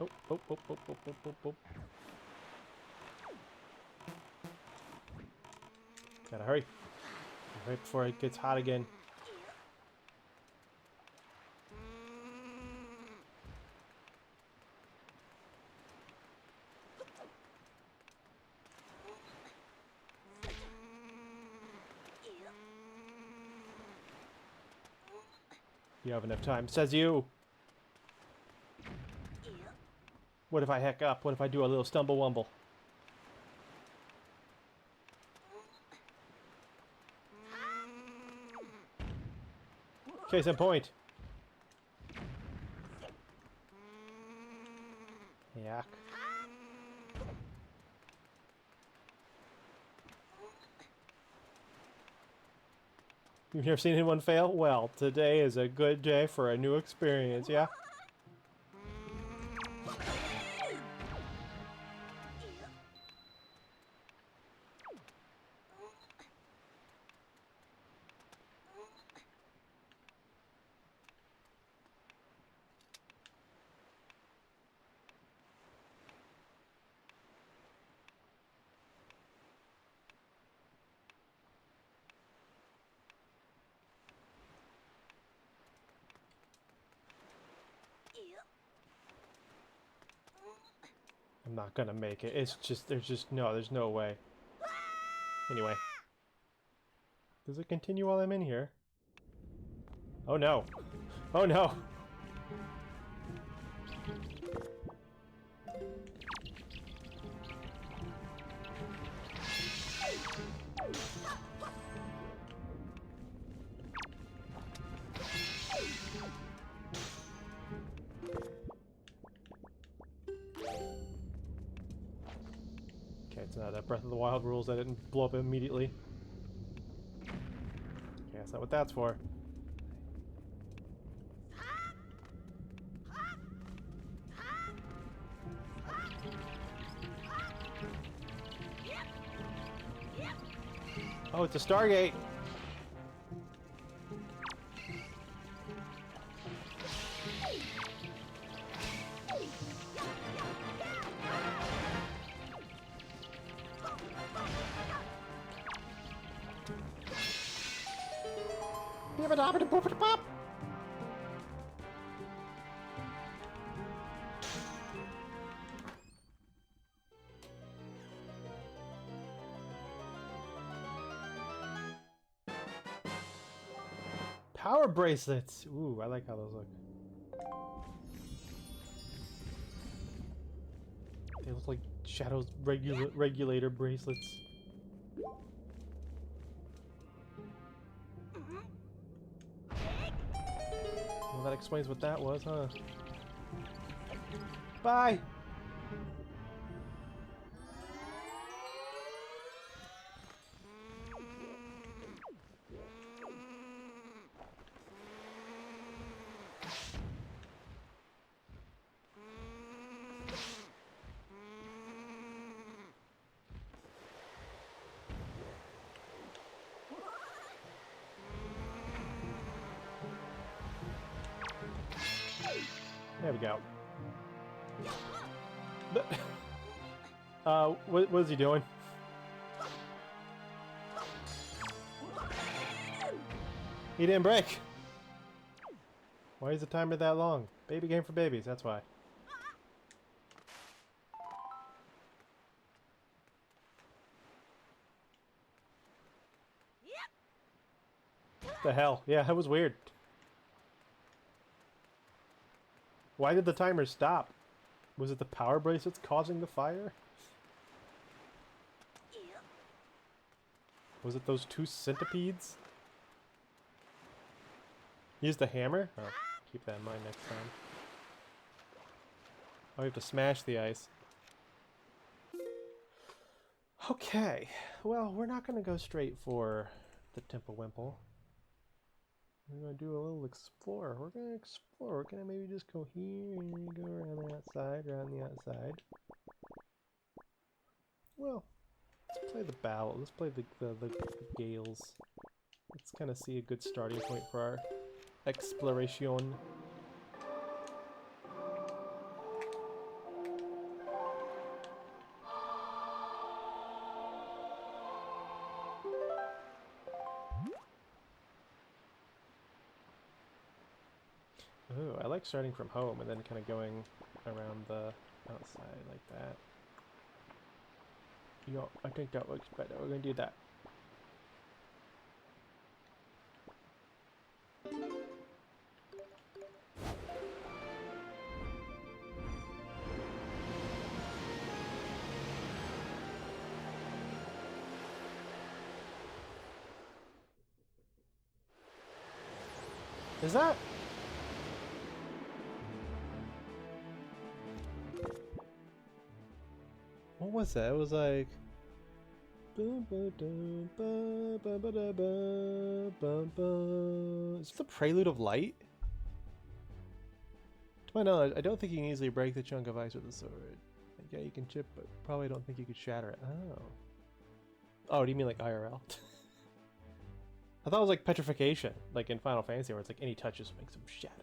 Oh. Gotta hurry. Right before it gets hot again. You have enough time. Says you. What if I heck up? What if I do a little stumble wumble? Case in point. Yuck. You've never seen anyone fail? Well, today is a good day for a new experience, yeah? I'm not gonna make it. It's just, there's no way. Anyway. Does it continue while I'm in here? Oh no. Oh no! Okay, it's not a Breath of the Wild rules. I didn't blow up immediately. Okay, that's not what that's for. Oh, it's a Stargate! Pop! Power bracelets! Ooh, I like how those look. They look like Shadow's regulator bracelets. Well, that explains what that was, huh? Bye! There we go. What is he doing? He didn't break! Why is the timer that long? Baby game for babies, that's why. What the hell? Yeah, that was weird. Why did the timer stop? Was it the power bracelets causing the fire? Was it those two centipedes? Use the hammer? Oh, keep that in mind next time. Oh, we have to smash the ice. Okay, well, we're not going to go straight for the Temple Wimple. We're going to do a little explore. We're going to explore. We're going to maybe just go here and go around the outside, around the outside. Well, let's play the battle. Let's play the gales. Let's kind of see a good starting point for our exploration. Ooh, I like starting from home and then kind of going around the outside like that. Yo, I think that looks better. We're gonna do that. Is that? What was that? It was like... Is it the Prelude of Light? To my knowledge, I don't think you can easily break the chunk of ice with a sword. Like, yeah, you can chip, but probably don't think you could shatter it. Oh. Oh, do you mean like IRL? I thought it was like petrification, like in Final Fantasy, where it's like any touch just makes them shatter.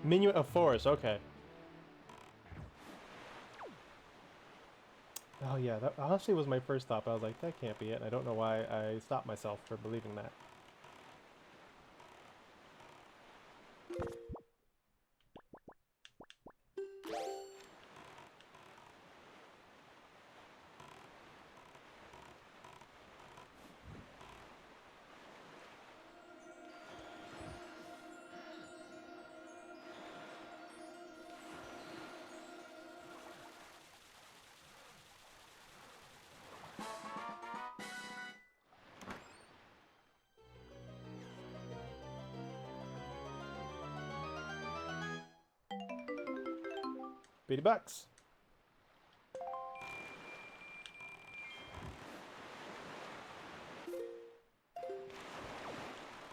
Minuet of Force, okay. Oh yeah, that honestly was my first thought, but I was like, that can't be it. I don't know why I stopped myself for believing that. $80.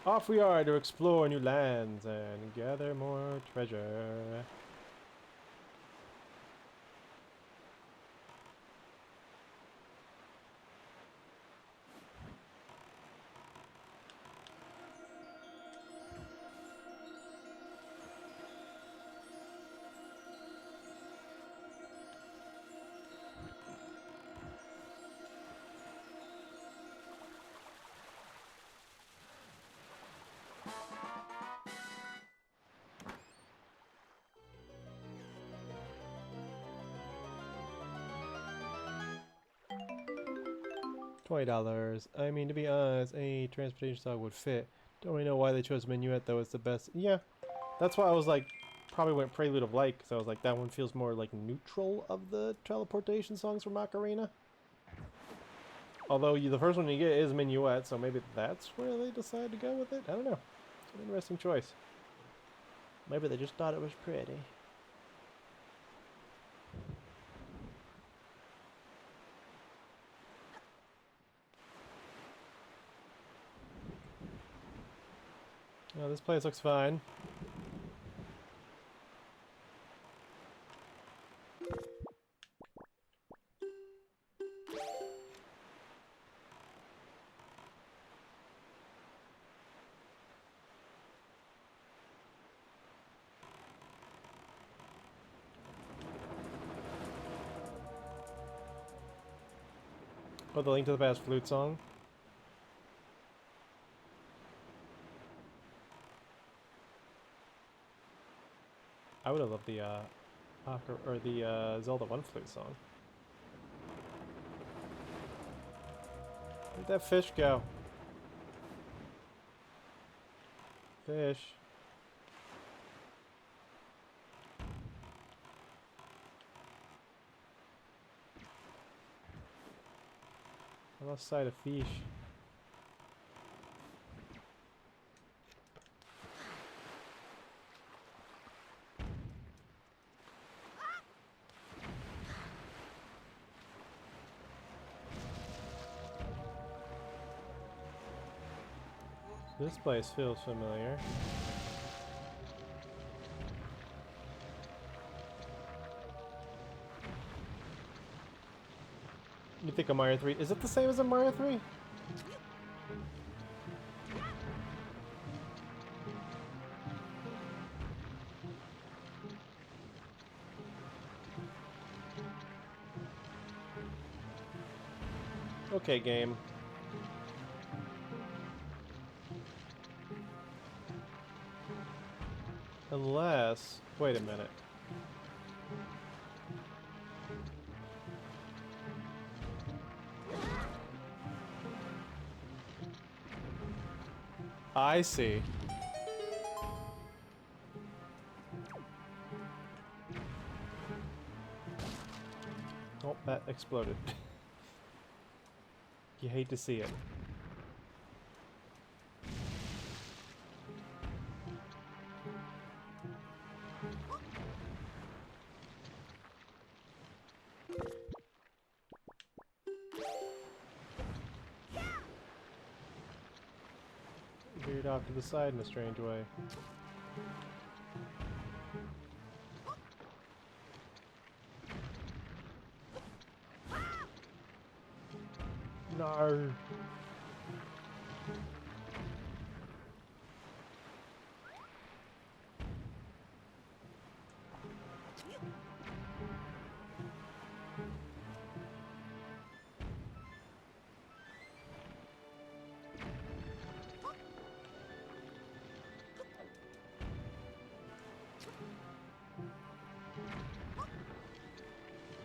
Off we are to explore new lands and gather more treasure. $20. I mean, to be honest, any transportation style would fit. Don't really know why they chose Minuet, though. It's the best. Yeah, that's why I was like, probably went Prelude of Light, because I was like, that one feels more like neutral of the teleportation songs from Ocarina. Although the first one you get is Minuet, so maybe that's where they decide to go with it? I don't know. It's an interesting choice. Maybe they just thought it was pretty. Oh, this place looks fine. Oh, the Link to the Past flute song. I would have loved the Zelda 1 flute song. Where'd that fish go? Fish. I lost sight of fish. This place feels familiar. You think of Mario 3? Is it the same as in Mario 3? Okay, game. Unless... Wait a minute. I see. Oh, that exploded. You hate to see it. Veered off to the side in a strange way. No.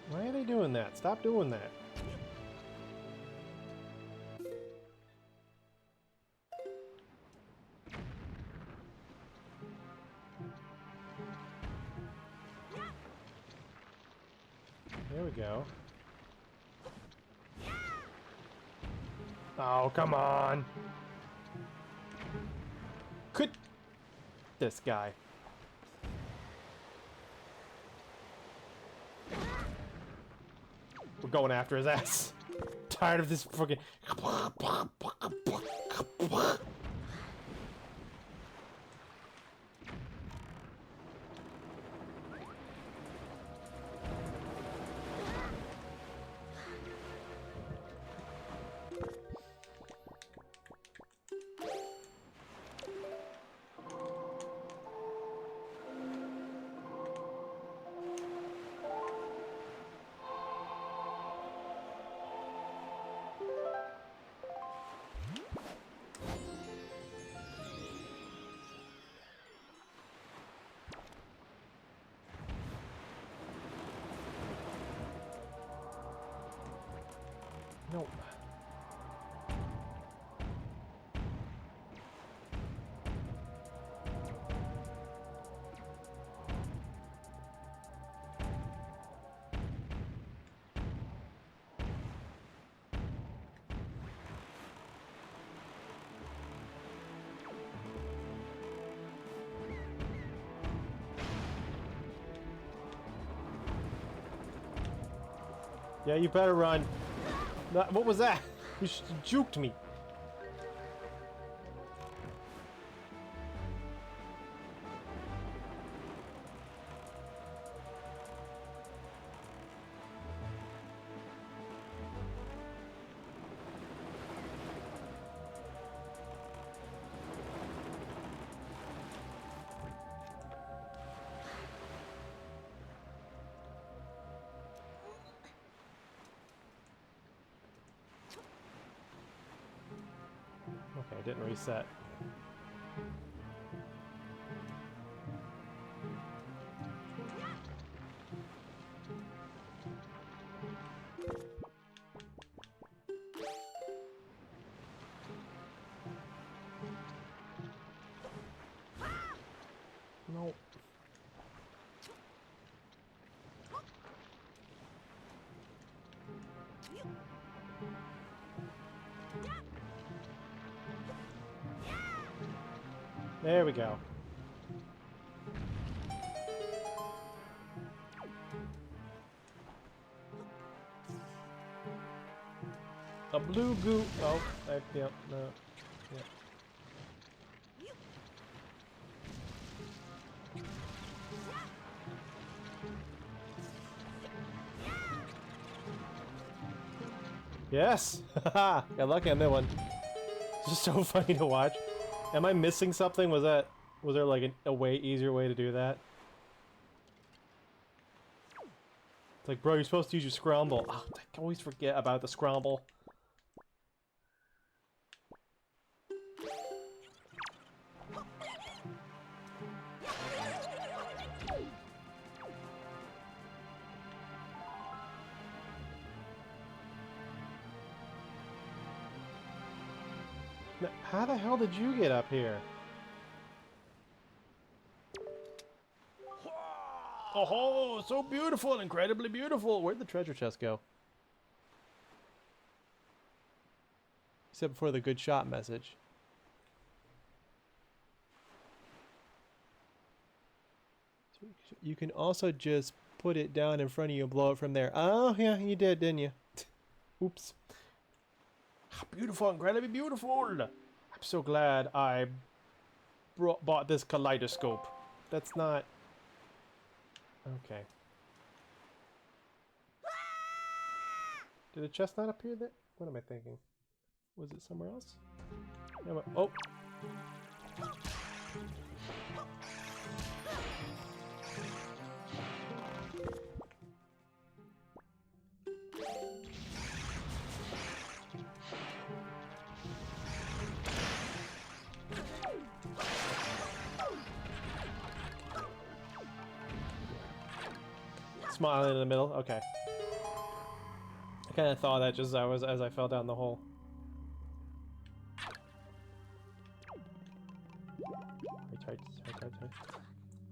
Why are they doing that? Stop doing that. There we go. Oh, come on. Quit this guy. We're going after his ass. Tired of this fucking... No. Yeah, you better run. What was that? You juked me. Okay, it didn't reset. No. There we go. A blue goo. Oh, yeah, no. Yeah. Yes! Haha! Got lucky on that one. It's just so funny to watch. Am I missing something? Was there like a easier way to do that? It's like, bro, you're supposed to use your scramble. Oh, I always forget about the scramble. Now, how the hell did you get up here? Oh, so beautiful and incredibly beautiful. Where'd the treasure chest go? Except for the good shot message. You can also just put it down in front of you and blow it from there. Oh, yeah, you did, didn't you? Oops. Beautiful, incredibly beautiful. I'm so glad I bought this kaleidoscope. That's not... Okay. Did a chest not appear there? What am I thinking? Was it somewhere else? No, oh! Smiling in the middle. Okay. I kind of thought that just as I fell down the hole.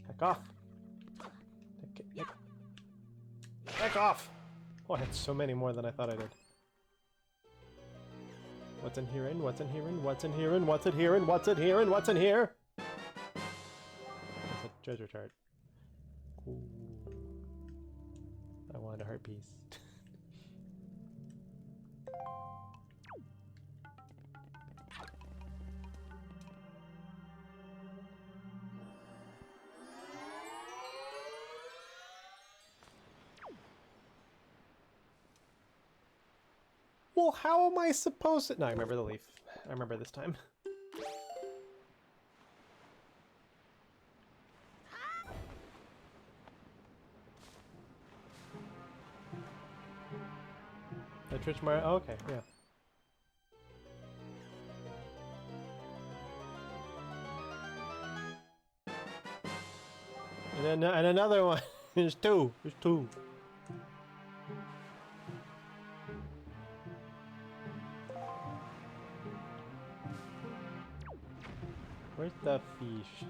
Heck off! Heck off! Oh, I had so many more than I thought I did. What's in here? What's in here? What's in here? What's in here? What's in here? What's in here? That's a treasure chart. Ooh. I wanted a heart piece. Well, how am I supposed to... No, I remember the leaf. I remember this time. The Twitch Mario... Oh, okay, yeah. And another one. There's two. There's two. Where's the fish?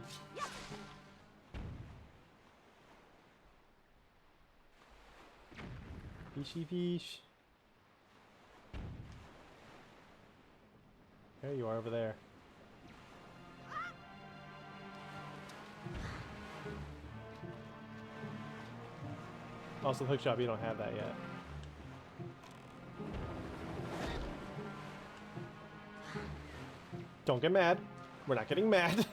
Fishy fish. There you are over there. Also, the hook shop, you don't have that yet. Don't get mad. We're not getting mad.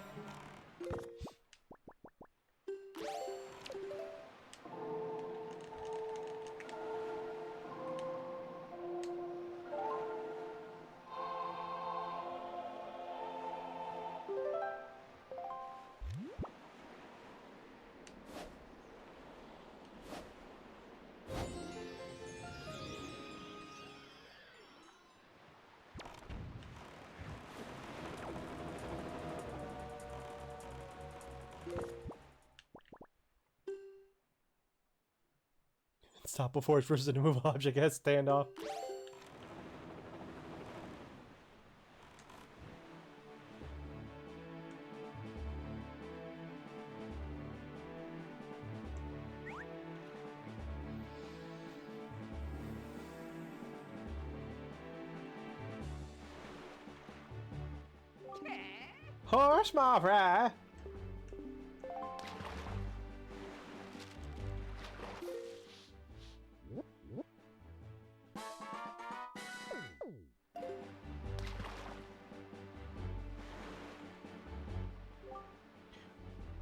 Stop before it versus an immovable object has standoff. Horse my fry.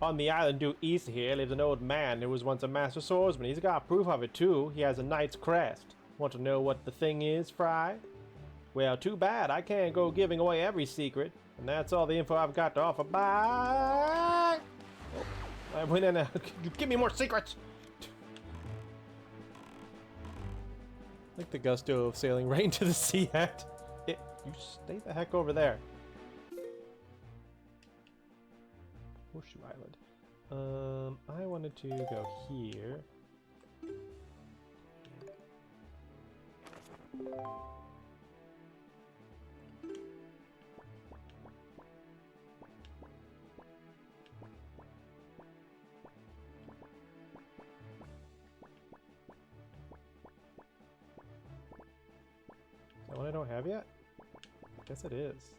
On the island due east here lives an old man who was once a master swordsman. He's got proof of it too. He has a knight's crest. Want to know what the thing is, Fry? Well, too bad. I can't go giving away every secret. And that's all the info I've got to offer. Bye! Oh, I went in. Give me more secrets! Like the gusto of sailing right into the sea act. You stay the heck over there. Horseshoe Island. I wanted to go here. Is that one I don't have yet? I guess it is.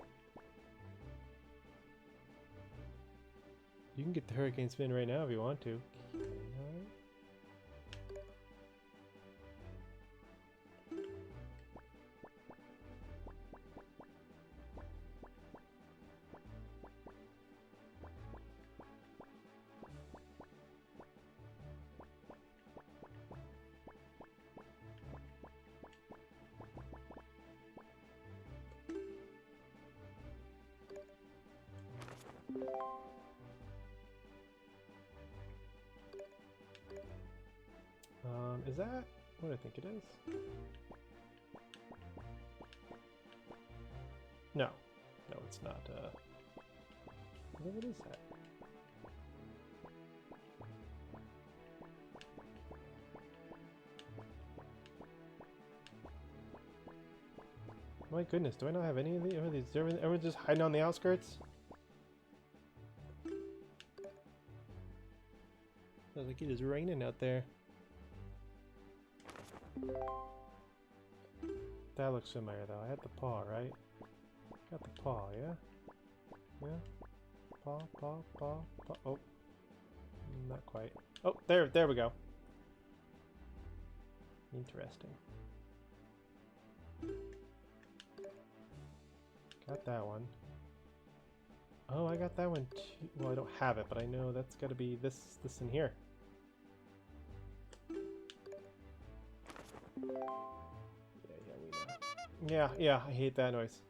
You can get the hurricane spin right now if you want to. Is that what I think it is? No. No, it's not, what is that? My goodness, do I not have any of these? Is everyone just hiding on the outskirts? Sounds like it is raining out there. That looks familiar though. I had the paw, right? Got the paw, yeah? Yeah? Paw. Oh. Not quite. Oh, there we go. Interesting. Got that one. Oh, I got that one too. Well, I don't have it, but I know that's gotta be this in here. Yeah, I hate that noise.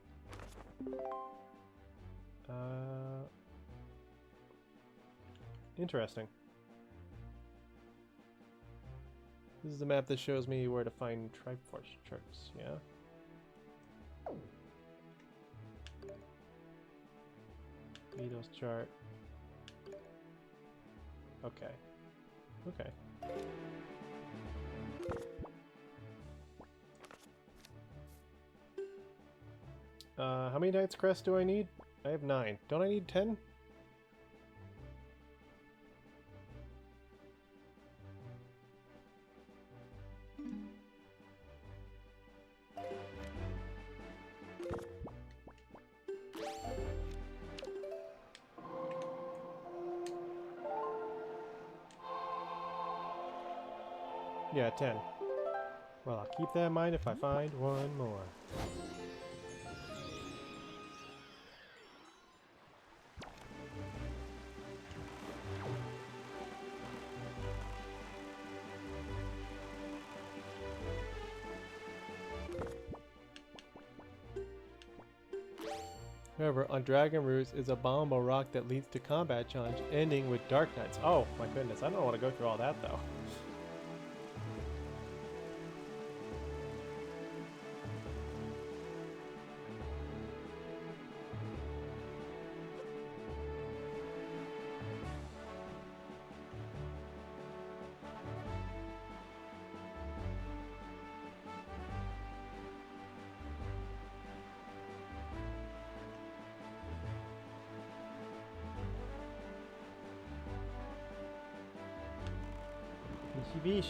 Interesting. This is the map that shows me where to find Triforce charts, yeah? Beatles chart. Okay. Okay. How many Knight's Crest do I need? I have 9. Don't I need 10? Yeah, 10. Well, I'll keep that in mind if I find one more. However, on Dragon Roots is a bomb rock that leads to combat challenge, ending with Dark Knights. Oh my goodness, I don't want to go through all that though. Bish.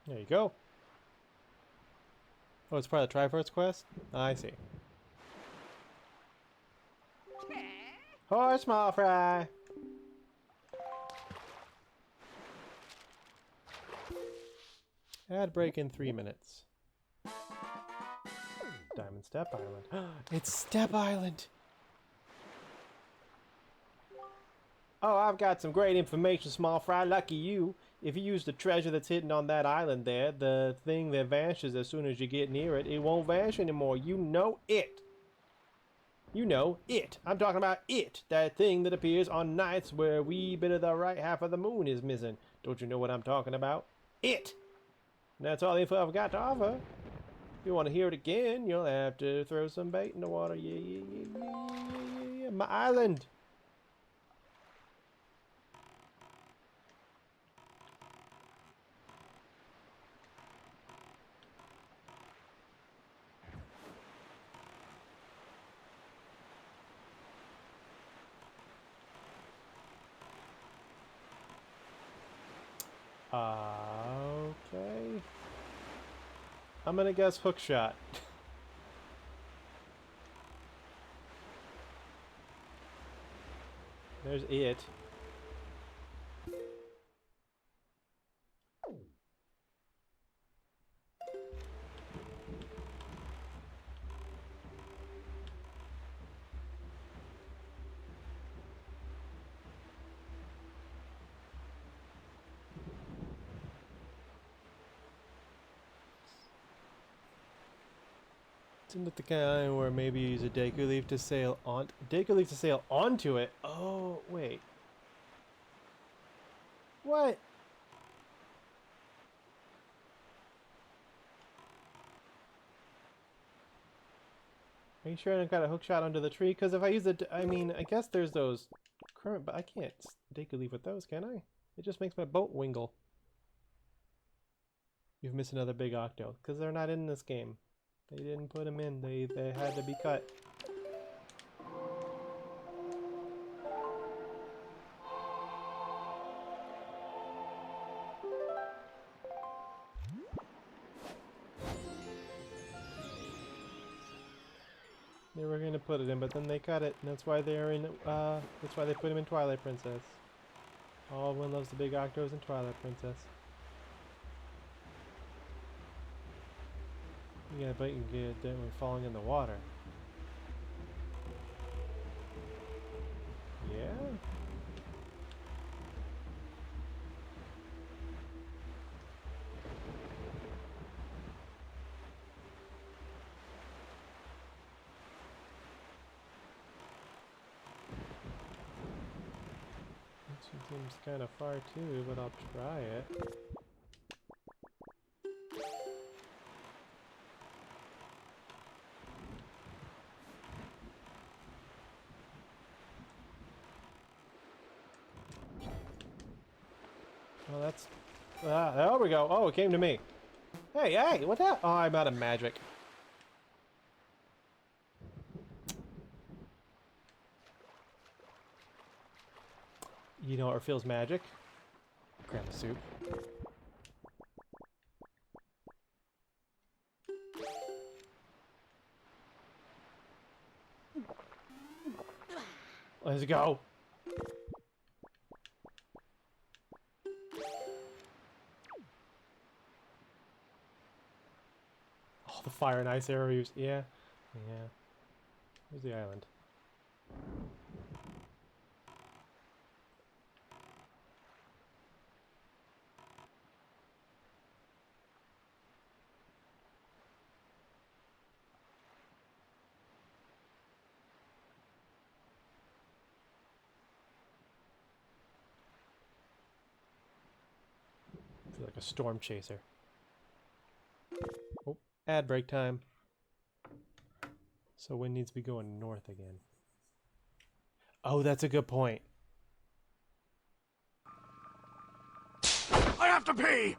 There you go. Oh, it's part of the Triforce quest? I see. Horse small fry! Ad break in 3 minutes. Diamond Step Island. It's Step Island! Oh, I've got some great information, small fry. Lucky you. If you use the treasure that's hidden on that island there, the thing that vanishes as soon as you get near it, it won't vanish anymore. You know it. You know it. I'm talking about it. That thing that appears on nights where a wee bit of the right half of the moon is missing. Don't you know what I'm talking about? It. And that's all the info I've got to offer. If you want to hear it again, you'll have to throw some bait in the water. Yeah. My island. Okay. I'm gonna guess hook shot. There's it. Isn't it the kind where maybe you use a Deku Leaf to sail on onto it? Oh, wait. What? Are you sure I don't got a hook shot under the tree? Because if I use it, I mean, I guess there's those current, but I can't Deku Leaf with those, can I? It just makes my boat wingle. You've missed another big Octo, because they're not in this game. They didn't put them in. They had to be cut. They were gonna put it in, but then they cut it, and that's why they're in. That's why they put him in Twilight Princess. Everyone loves the big Octos in Twilight Princess. Yeah, but you can get them falling in the water. Yeah. Seems kind of far too, but I'll try it. Well, that's... there we go. Oh, it came to me. Hey, what the... Oh, I'm out of magic. You know what feels magic? Grandma soup. Let's go. The fire and ice arrow use. Yeah. Yeah. Where's the island? I feel like a storm chaser. Oh, ad break time. So wind needs to be going north again. Oh, that's a good point. I have to pee!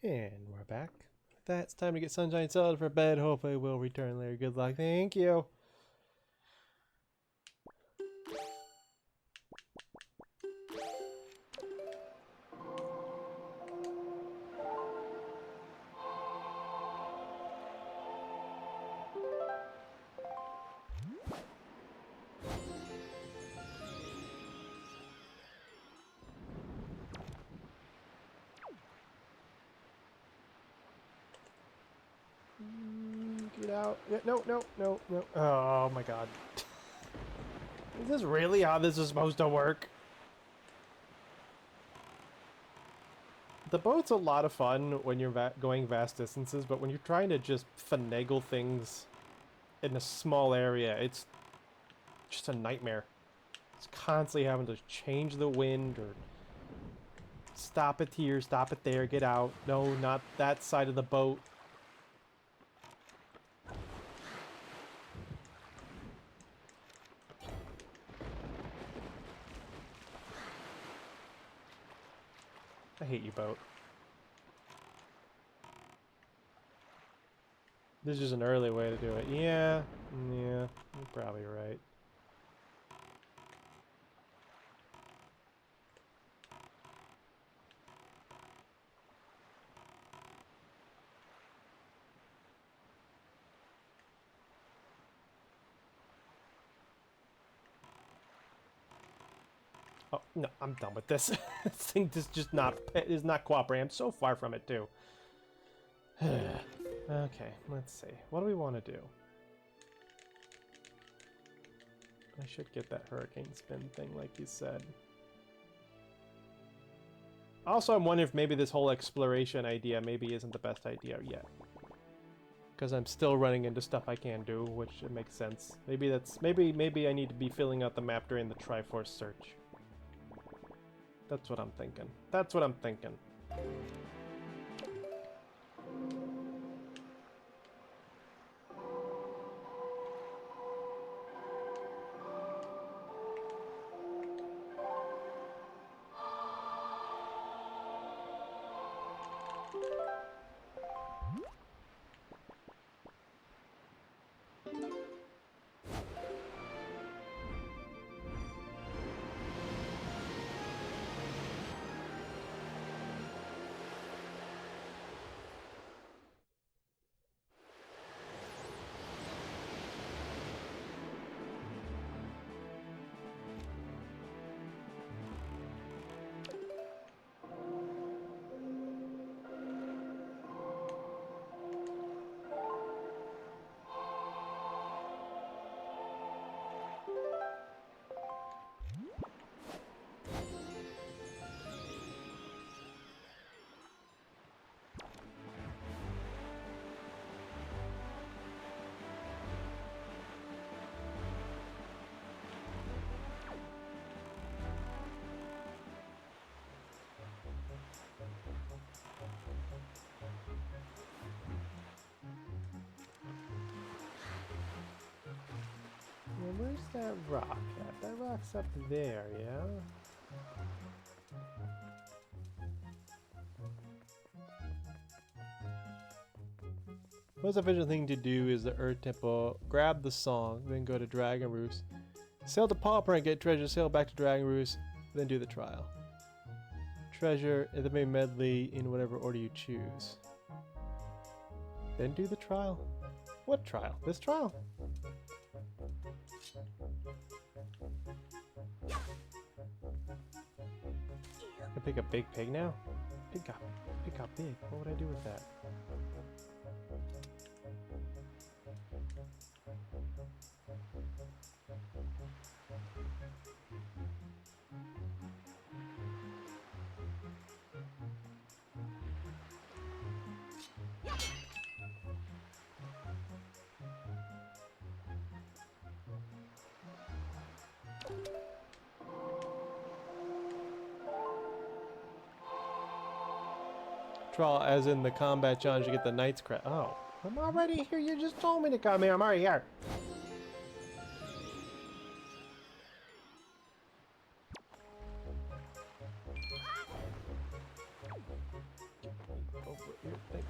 And we're back. That's time to get Sunshine settled for bed. Hopefully we'll return later. Good luck. Thank you. Get out. Yeah, no, no, no, no. Oh my god. Is this really how this is supposed to work? The boat's a lot of fun when you're going vast distances, but when you're trying to just finagle things in a small area, it's just a nightmare. It's constantly having to change the wind or stop it here, stop it there, get out. No, not that side of the boat. I hate you, boat. This is an early way to do it. Yeah, you're probably right. Oh, no, I'm done with this. This thing is not cooperating. I'm so far from it, too. Okay, let's see. What do we want to do? I should get that hurricane spin thing like you said. Also, I'm wondering if maybe this whole exploration idea maybe isn't the best idea yet. Because I'm still running into stuff I can do, which it makes sense. Maybe I need to be filling out the map during the Triforce search. That's what I'm thinking. That's what I'm thinking. Well, where's that rock at? That rock's up there, yeah? Most efficient thing to do is the Earth Temple, grab the song, then go to Dragon Roost, sail to Pauper and get treasure, sail back to Dragon Roost, then do the trial. Treasure, and then maybe medley in whatever order you choose. Then do the trial. What trial? This trial? I pick a big pig now? Pig got big. What would I do with that? Trial, as in the combat challenge, you get the Knight's Crest. Oh, I'm already here. You just told me to come here. I'm already here.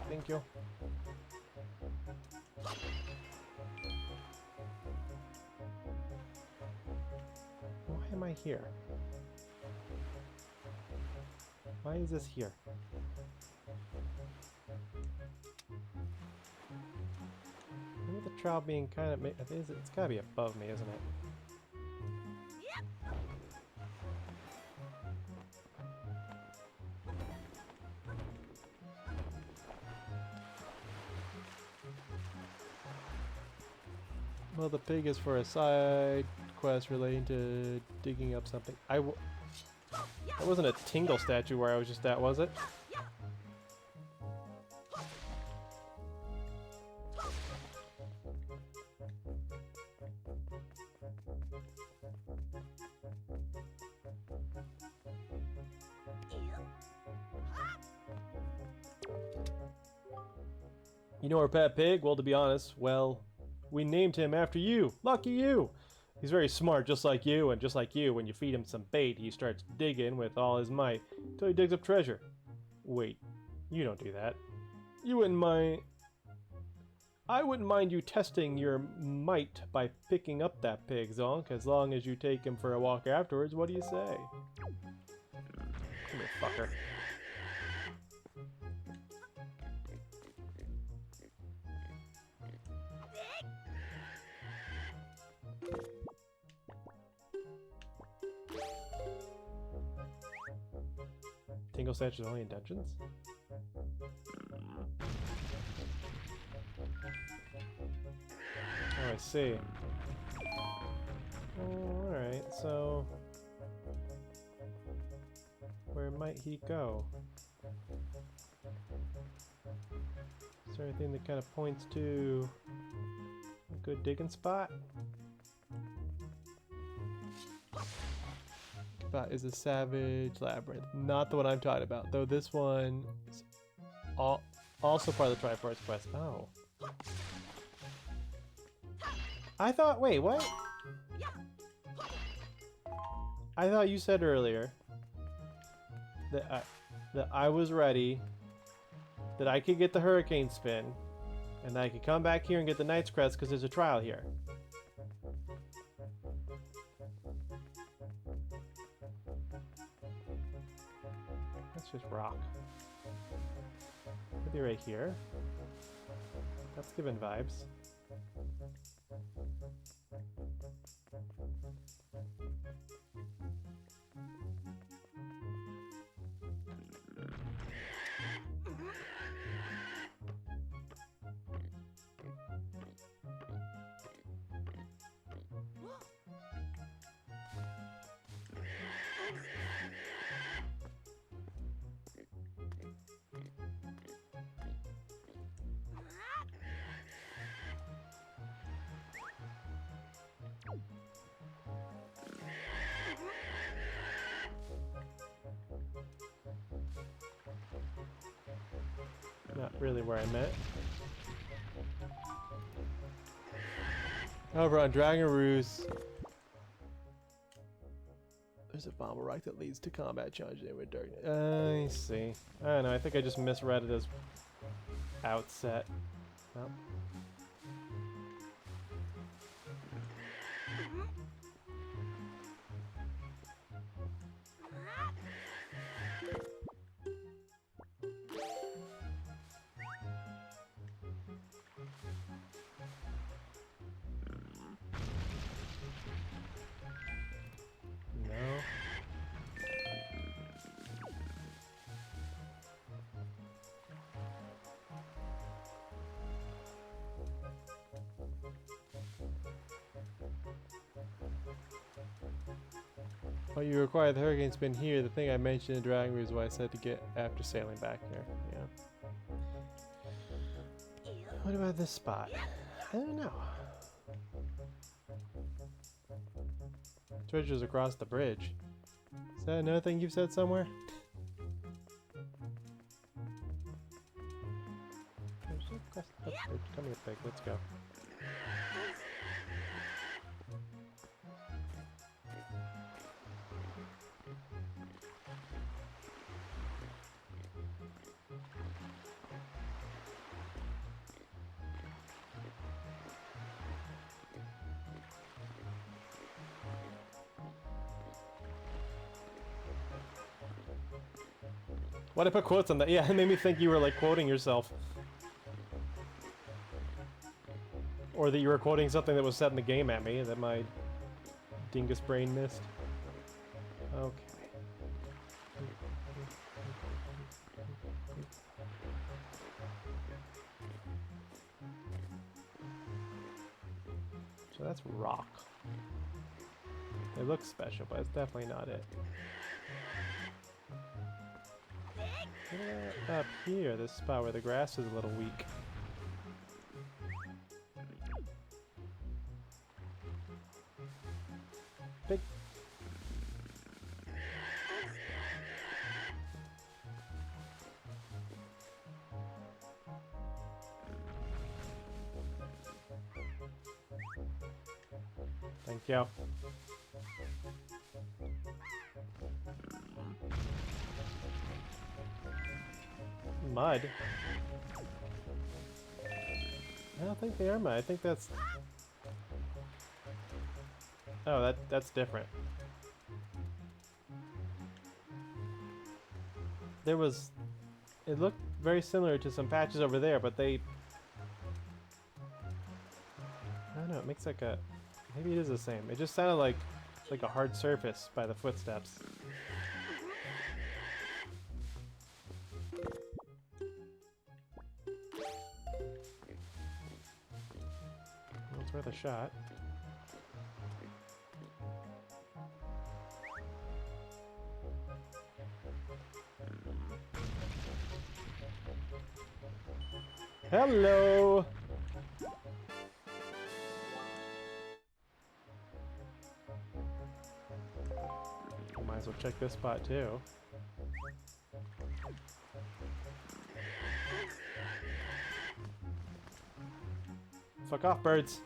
Thank you. Why am I here? Why is this here? Remember the trowel being kind of... It's gotta be above me, isn't it? Well, the pig is for a side quest relating to digging up something. That wasn't a Tingle statue where I was just at, was it? You know our pet pig? Well, to be honest, well, we named him after you. Lucky you! He's very smart, just like you, and just like you, when you feed him some bait, he starts digging with all his might until he digs up treasure. Wait, you don't do that. You wouldn't mind... I wouldn't mind you testing your might by picking up that pig, Zonk, as long as you take him for a walk afterwards. What do you say? Come here, fucker. Tingle statues only in dungeons? Oh, I see. Oh, alright, so... where might he go? Is there anything that kind of points to a good digging spot? Spot is a Savage Labyrinth. Not the one I'm talking about, though this one is also part of the Triforce quest. Oh. I thought, wait, what? I thought you said earlier that I was ready, that I could get the Hurricane Spin, and I could come back here and get the Knight's Crest because there's a trial here. That's just rock. Could be right here. That's giving vibes. Not really where I meant. Over on Dragon Roost, there's a bomb rock that leads to combat challenge with darkness. I see. I don't know. I think I just misread it as outset. Well. Well, you require the Hurricane Spin here. The thing I mentioned in Dragon Roost is what I said to get after sailing back here. Yeah. What about this spot? I don't know. Treasures across the bridge. Is that another thing you've said somewhere? Come here, pig. Let's go. Why'd I put quotes on that? Yeah, it made me think you were like quoting yourself. Or that you were quoting something that was said in the game at me that my dingus brain missed. Okay. So that's rock. It looks special, but it's definitely not it. Up here, this spot where the grass is a little weak. Big. Thank you. Mud? I don't think they are mud. I think that's... Oh, that's different. There was... It looked very similar to some patches over there, but they... I don't know, it makes like a... Maybe it is the same. It just sounded like a hard surface by the footsteps. Well, it's worth a shot. Hello! Might as well check this spot too. Fuck off, birds!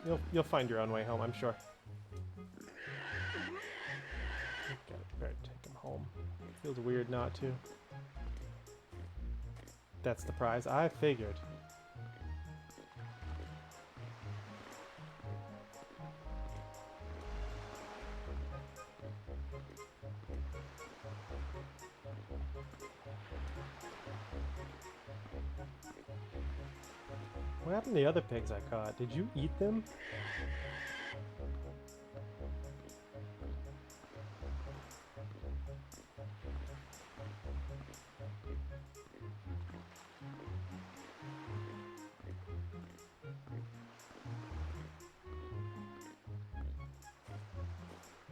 Yeah, you'll find your own way home, I'm sure. Okay, better take him home. Feels weird not to. That's the prize. I figured. What happened to the other pigs I caught? Did you eat them?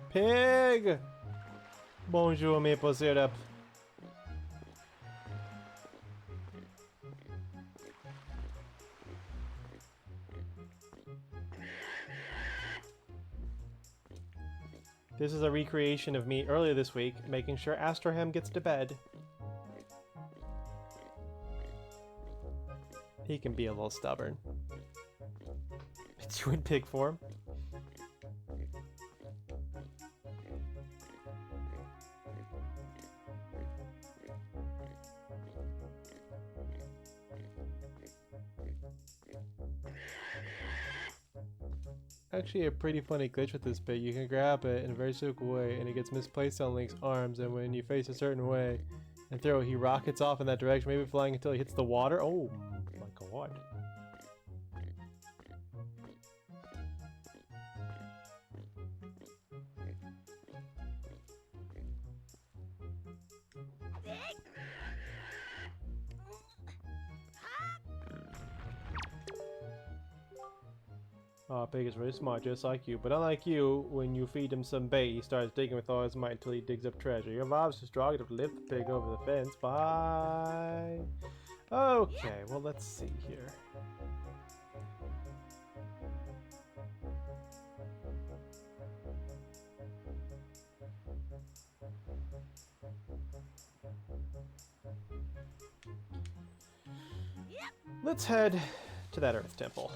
Pig! Bonjour, maple syrup. This is a recreation of me earlier this week, making sure Astraham gets to bed. He can be a little stubborn. It's you in pig form. Actually, a pretty funny glitch with this bit. You can grab it in a very circular way, and it gets misplaced on Link's arms, and when you face a certain way and throw it, he rockets off in that direction, maybe flying until he hits the water. Oh my god. Oh, pig is really smart, just like you. But unlike you, when you feed him some bait, he starts digging with all his might until he digs up treasure. Your vibes are strong enough to lift the pig over the fence. Bye. Okay, well, let's see here. Let's head to that Earth Temple.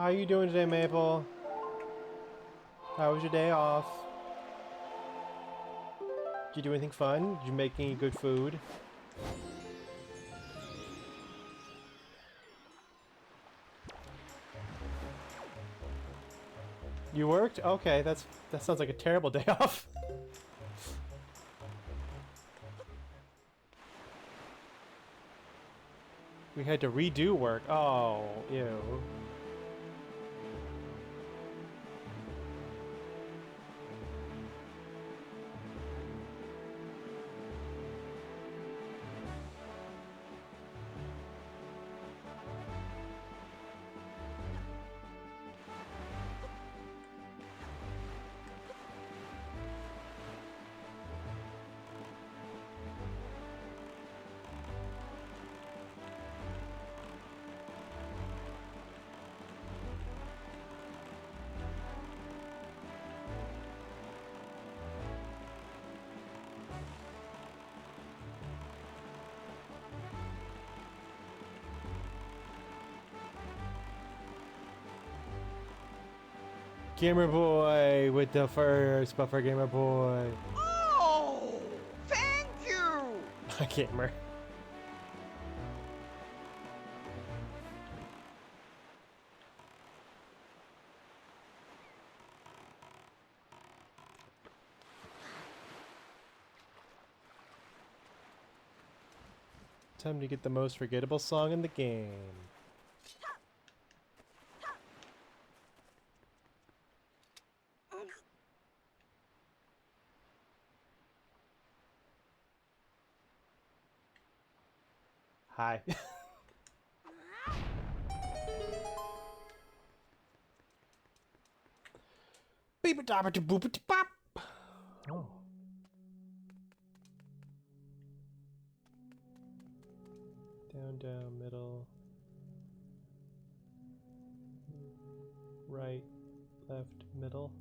How you doing today, Maple? How was your day off? Did you do anything fun? Did you make any good food? You worked? Okay, that sounds like a terrible day off. We had to redo work. Oh, ew. Gamer Boy with the first buffer Gamer Boy. Oh, thank you. Gamer. Time to get the most forgettable song in the game. Hi. Beep dabba da boop bop. Oh. Down, down, middle. Right, left, middle.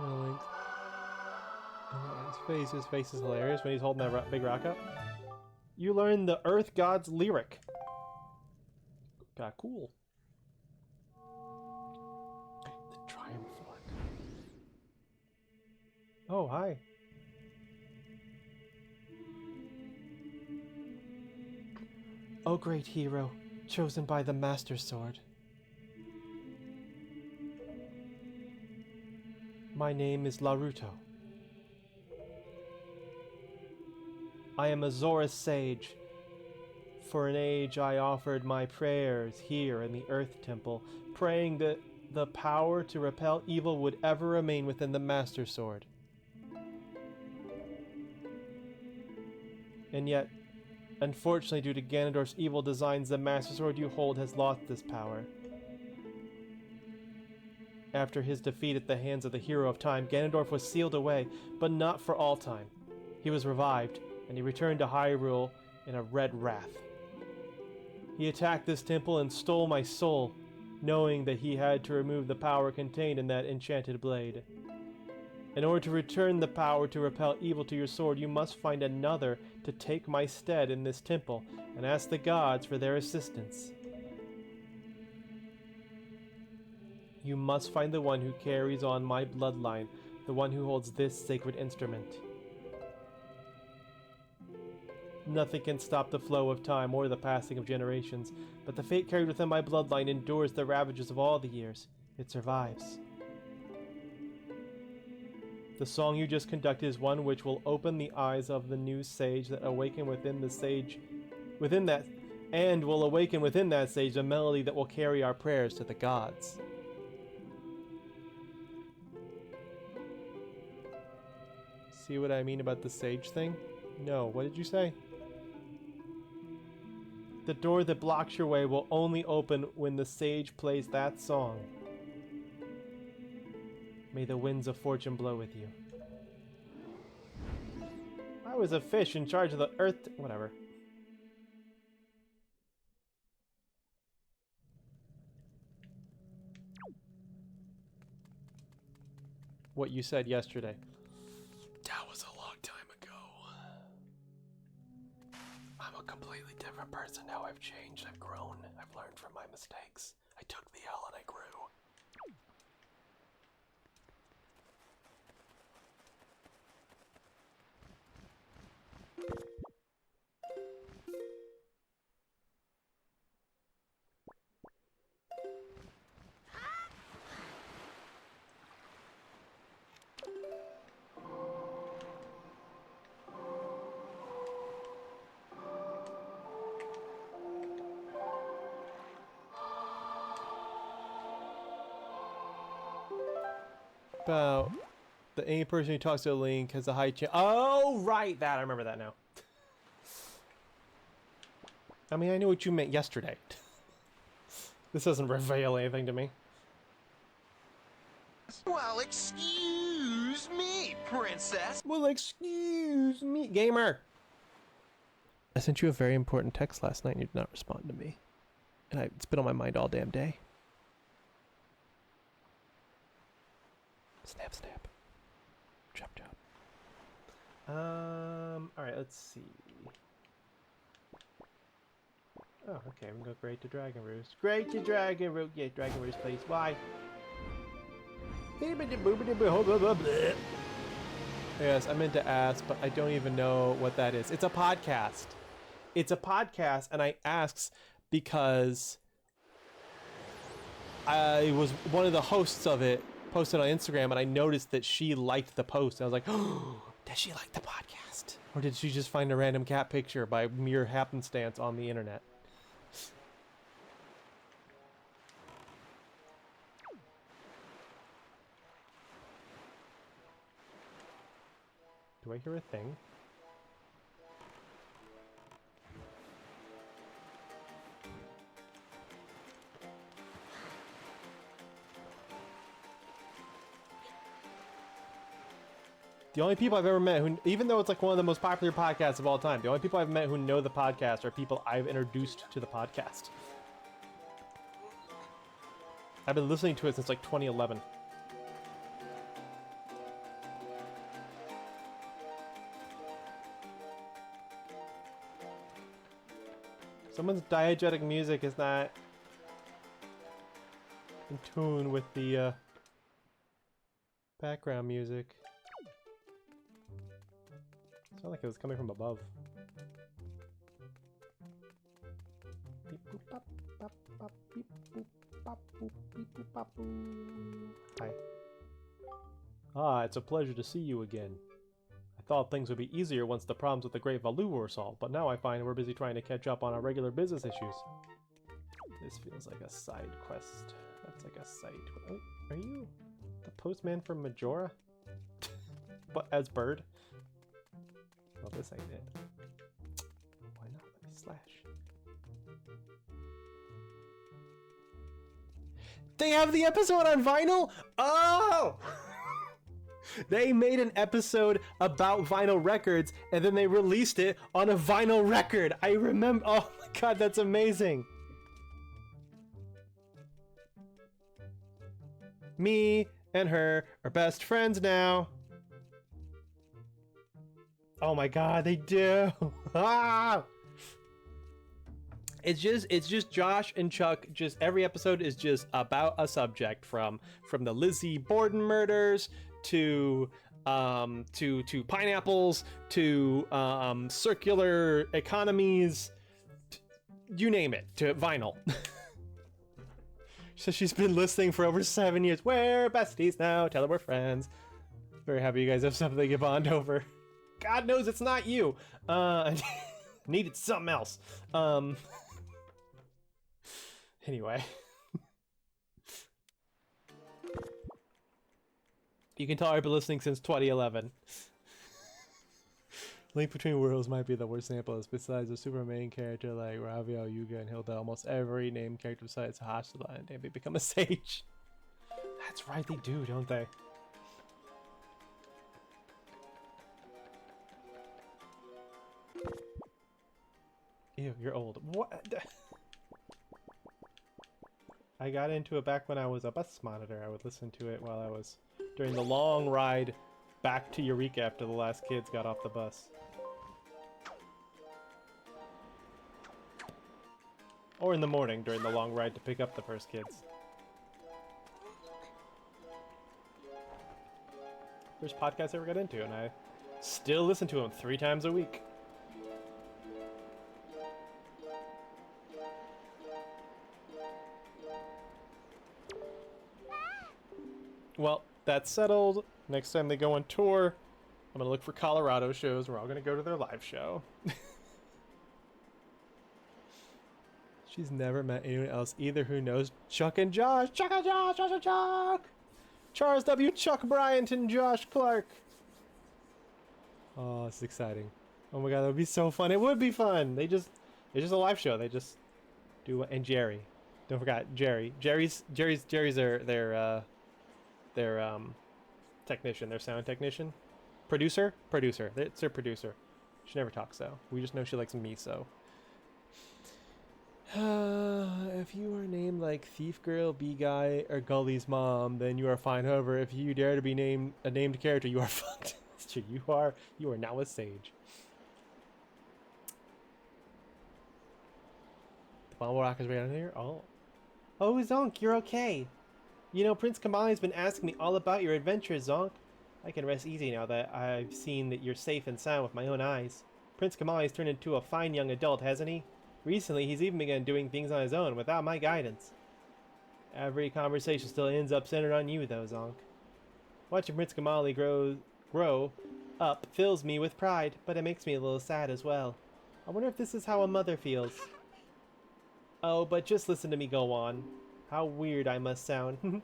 Link. His face is hilarious when he's holding that big rock up. You learn the Earth God's lyric. Got cool. The Triumph Fork. Oh, hi. Oh, great hero, chosen by the Master Sword. My name is Laruto. I am a Zorus sage. For an age I offered my prayers here in the Earth Temple, praying that the power to repel evil would ever remain within the Master Sword. And yet, unfortunately due to Ganondorf's evil designs, the Master Sword you hold has lost this power. After his defeat at the hands of the Hero of Time, Ganondorf was sealed away, but not for all time. He was revived, and he returned to Hyrule in a red wrath. He attacked this temple and stole my soul, knowing that he had to remove the power contained in that enchanted blade. In order to return the power to repel evil to your sword, you must find another to take my stead in this temple, and ask the gods for their assistance. You must find the one who carries on my bloodline, the one who holds this sacred instrument. Nothing can stop the flow of time or the passing of generations, but the fate carried within my bloodline endures the ravages of all the years. It survives. The song you just conducted is one which will open the eyes of the new sage that awaken within the sage, and will awaken within that sage a melody that will carry our prayers to the gods. See what I mean about the sage thing? No, what did you say? The door that blocks your way will only open when the sage plays that song. May the winds of fortune blow with you. was a fish in charge of the earth. Whatever. What you said yesterday. That was a long time ago. I'm a completely different person now. I've changed. I've grown. I've learned from my mistakes. I took the L and I grew. About any person who talks to a Link has a high chance. Oh, right, that I remember that now. I mean, I knew what you meant yesterday. This doesn't reveal anything to me. Well, excuse me, princess. Well, excuse me, gamer. I sent you a very important text last night and you did not respond to me. And it's been on my mind all damn day. Snap, snap. Chop, chop. Alright, let's see. Oh, okay, I'm gonna go great to Dragon Roost. Great to Dragon Roost. Yeah, Dragon Roost, please. Why? Yes, I meant to ask, but I don't even know what that is. It's a podcast. It's a podcast, and I asks because I was one of the hosts of it, posted on Instagram, and I noticed that she liked the post. I was like, oh, does she like the podcast? Or did she just find a random cat picture by mere happenstance on the internet? Do I hear a thing? The only people I've ever met who, even though it's like one of the most popular podcasts of all time, the only people I've met who know the podcast are people I've introduced to the podcast. I've been listening to it since like 2011. Someone's diegetic music is not in tune with the background music. It sounded like it was coming from above. Hi. Ah, it's a pleasure to see you again. I thought things would be easier once the problems with the Great Valu were solved, but now I find we're busy trying to catch up on our regular business issues. This feels like a side quest. That's like a side quest. Oh, are you the postman from Majora? But as Bird? Well, this ain't it. Why not? Let me slash. They have the episode on vinyl? Oh! They made an episode about vinyl records and then they released it on a vinyl record. I remember. Oh my god, that's amazing. Me and her are best friends now. Oh my god, they do. Ah! It's just Josh and Chuck. Just every episode is just about a subject from the Lizzie Borden murders to pineapples to circular economies, you name it, to vinyl. So she's been listening for over 7 years. We're besties now. Tell her we're friends. Very happy you guys have something to bond over. God knows it's not you. Needed something else. Anyway. You can tell I've been listening since 2011. Link Between Worlds might be the worst sample, besides a super main character like Ravio, Yuga, and Hilda. Almost every named character besides Hashila and they become a sage. That's right, they do, don't they? Ew, you're old. What? I got into it back when I was a bus monitor. I would listen to it while I was during the long ride back to Eureka after the last kids got off the bus. Or in the morning during the long ride to pick up the first kids. First podcast I ever got into, and I still listen to them 3 times a week. Well, that's settled. Next time they go on tour, I'm gonna look for Colorado shows. We're all gonna go to their live show. She's never met anyone else either who knows Chuck and Josh. Chuck and Josh, Josh and Chuck! Charles W. Chuck Bryant and Josh Clark. Oh, it's exciting. Oh my god, that would be so fun. It would be fun. It's just a live show. They just do, and Jerry. Don't forget Jerry. Jerry's their technician, their sound technician. Producer? Producer. It's their producer. She never talks though. We just know she likes miso. If you are named like Thief Girl, Bee Guy, or Gully's mom, then you are fine. However, if you dare to be named a named character, you are fucked. It's true. You are now a sage. The Bumble Rock is right on here. Oh, Zonk, you're okay. You know, Prince Kamali's been asking me all about your adventures, Zonk. I can rest easy now that I've seen that you're safe and sound with my own eyes. Prince Kamali's turned into a fine young adult, hasn't he? Recently, he's even begun doing things on his own without my guidance. Every conversation still ends up centered on you, though, Zonk. Watching Prince Kamali grow up fills me with pride, but it makes me a little sad as well. I wonder if this is how a mother feels. Oh, but just listen to me go on. How weird I must sound.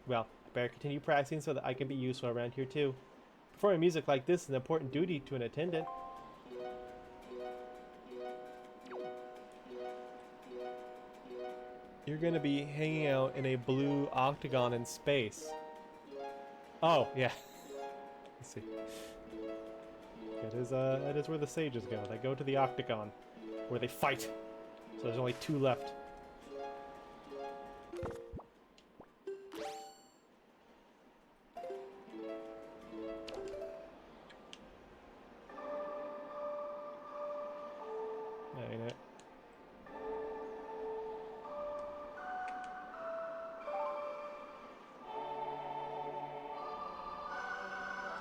Well, I better continue practicing so that I can be useful around here, too. Performing music like this is an important duty to an attendant. You're gonna be hanging out in a blue octagon in space. Oh, yeah. Let's see. That is where the sages go. They go to the octagon, where they fight. So there's only 2 left. That ain't it.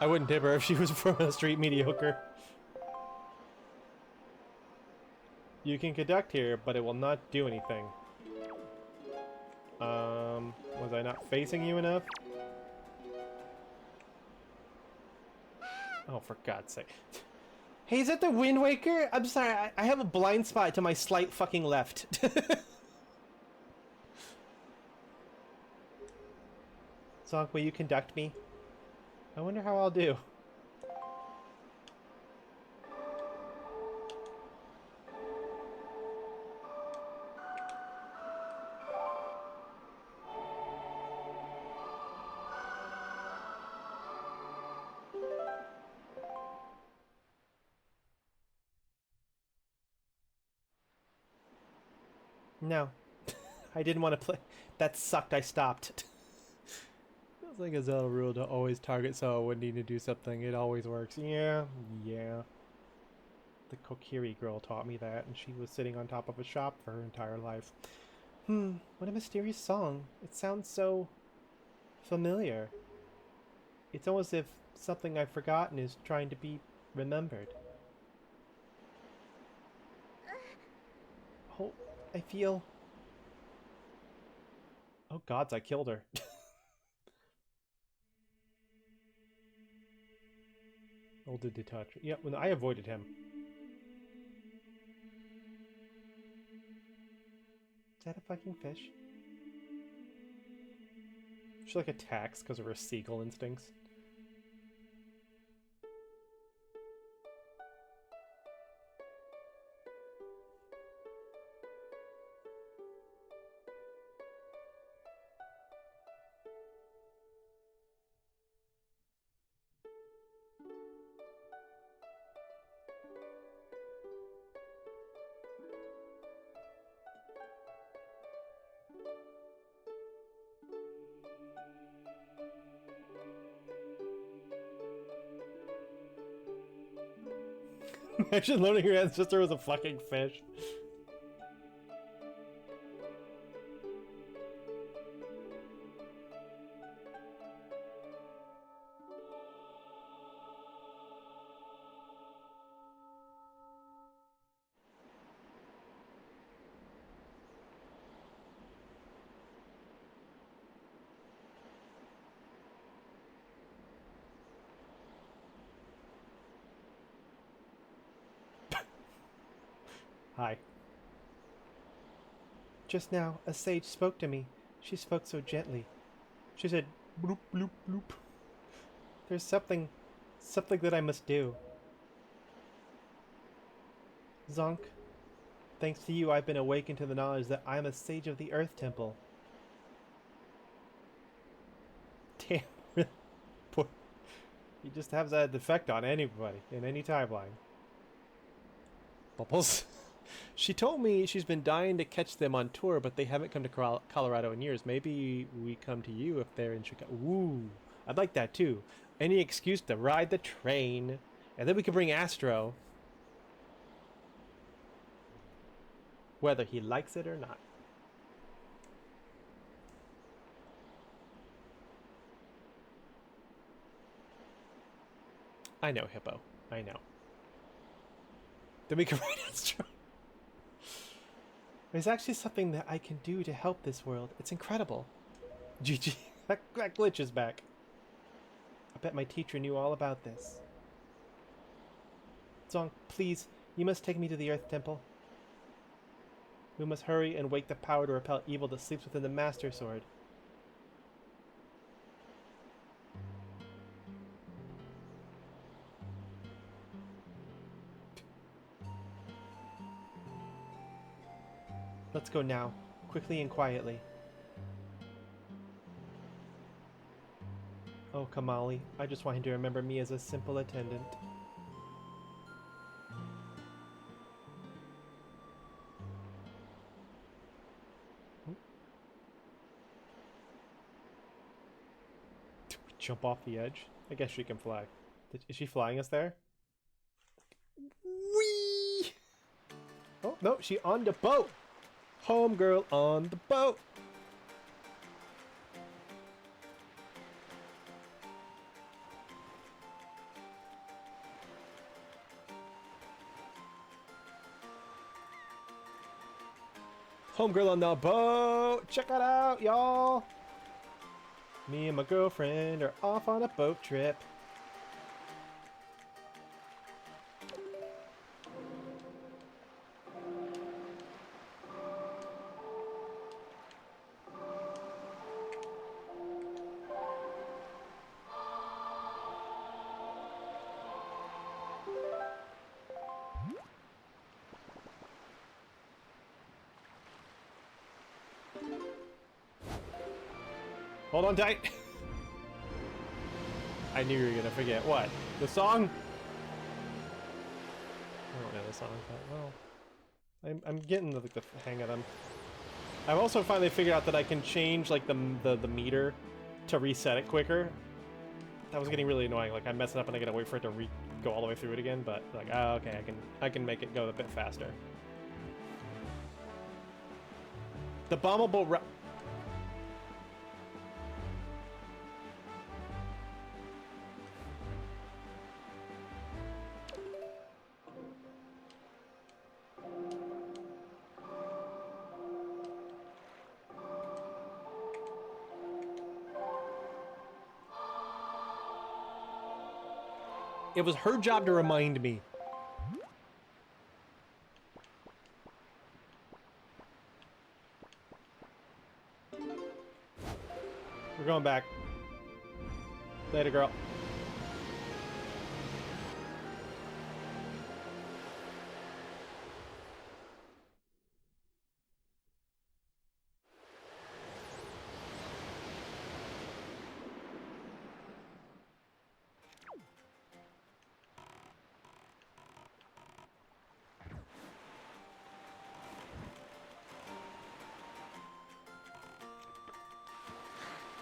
I wouldn't tip her if she was from a street mediocre. You can conduct here, but it will not do anything. Was I not facing you enough? Oh, for God's sake. Hey, is that the Wind Waker? I'm sorry, I have a blind spot to my slight fucking left. Zonk, will you conduct me? I wonder how I'll do. No. I didn't want to play. That sucked, I stopped. Feels like a Zelda rule to always target so when need to do something. It always works. Yeah. The Kokiri girl taught me that, and she was sitting on top of a shop for her entire life. What a mysterious song. It sounds so familiar. It's almost as if something I've forgotten is trying to be remembered. Oh, I feel... Oh gods, I killed her. Hold to touch. Yeah, well, I avoided him. Is that a fucking fish? She like attacks because of her seagull instincts. Imagine learning your ancestor was a fucking fish. Hi. Just now, a sage spoke to me. She spoke so gently. She said, bloop, bloop, bloop. There's something that I must do. Zonk, thanks to you, I've been awakened to the knowledge that I'm a sage of the Earth Temple. Damn, boy, he just has that effect on anybody in any timeline. Bubbles. She told me she's been dying to catch them on tour, but they haven't come to Colorado in years. Maybe we come to you if they're in Chicago. Ooh, I'd like that too. Any excuse to ride the train. And then we can bring Astro. Whether he likes it or not. I know, Hippo. I know. Then we can ride Astro. There's actually something that I can do to help this world. It's incredible. GG. That glitch is back. I bet my teacher knew all about this. Zonk, please, you must take me to the Earth Temple. We must hurry and wake the power to repel evil that sleeps within the Master Sword. Let's go now, quickly and quietly. Oh, Kamali, I just want him to remember me as a simple attendant. Do we jump off the edge? I guess she can fly. Is she flying us there? Whee! Oh, no, she on the boat! Homegirl on the boat! Homegirl on the boat! Check it out, y'all! Me and my girlfriend are off on a boat trip. Hold on tight. I knew you were gonna forget. What? The song? I don't know the song, but well, I'm getting the hang of them. I've also finally figured out that I can change like the meter to reset it quicker. That was getting really annoying. Like I mess it up and I gotta wait for it to go all the way through it again. But like, oh, okay, I can make it go a bit faster. The bombable. It was her job to remind me. We're going back. Later, girl.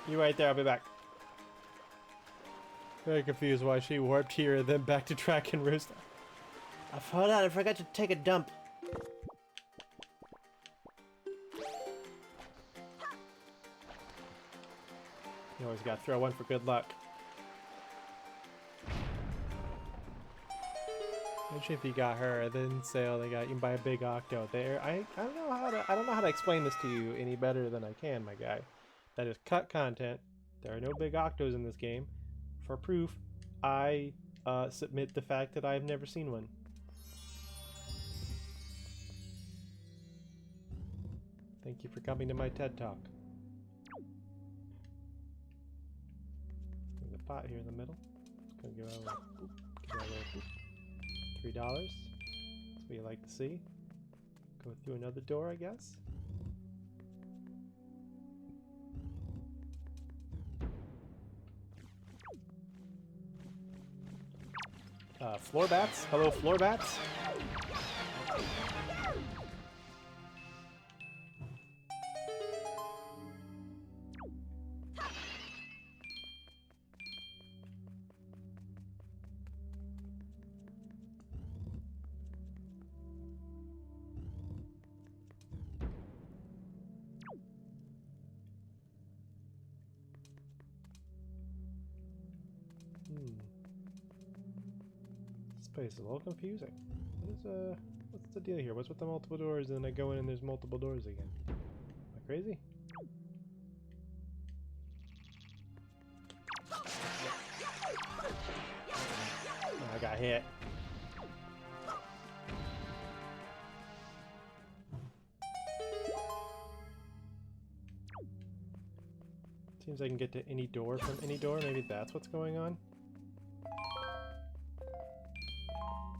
You right there, I'll be back. Very confused why she warped here and then back to track and roost. Hold on, I forgot to take a dump. You always gotta throw one for good luck. Imagine if you got her, then sale they got you can buy a big octo there. I don't know how to explain this to you any better than I can, my guy. That is cut content. There are no big octos in this game. For proof, I submit the fact that I've never seen one. Thank you for coming to my TED Talk. There's a pot here in the middle. It's gonna give out $3. That's what you like to see. Go through another door, I guess. Floor bats. Hello, floor bats. This place is a little confusing. What's the deal here? What's with the multiple doors and then I go in and there's multiple doors again? Am I crazy? Oh, I got hit. Seems I can get to any door from any door. Maybe that's what's going on.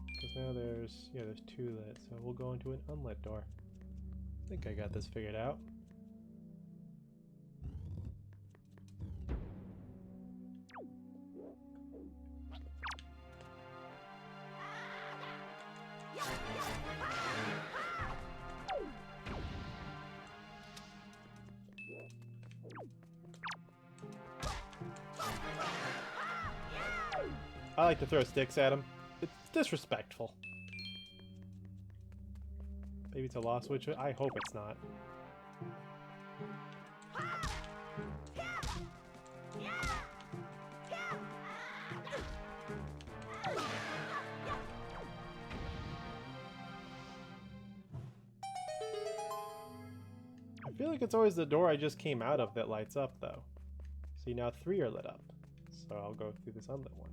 Because now there's two lit, so we'll go into an unlit door. I think I got this figured out. I like to throw sticks at him. It's disrespectful. Maybe it's a lost switch. I hope it's not. I feel like it's always the door I just came out of that lights up, though. See, now 3 are lit up. So I'll go through this unlit one.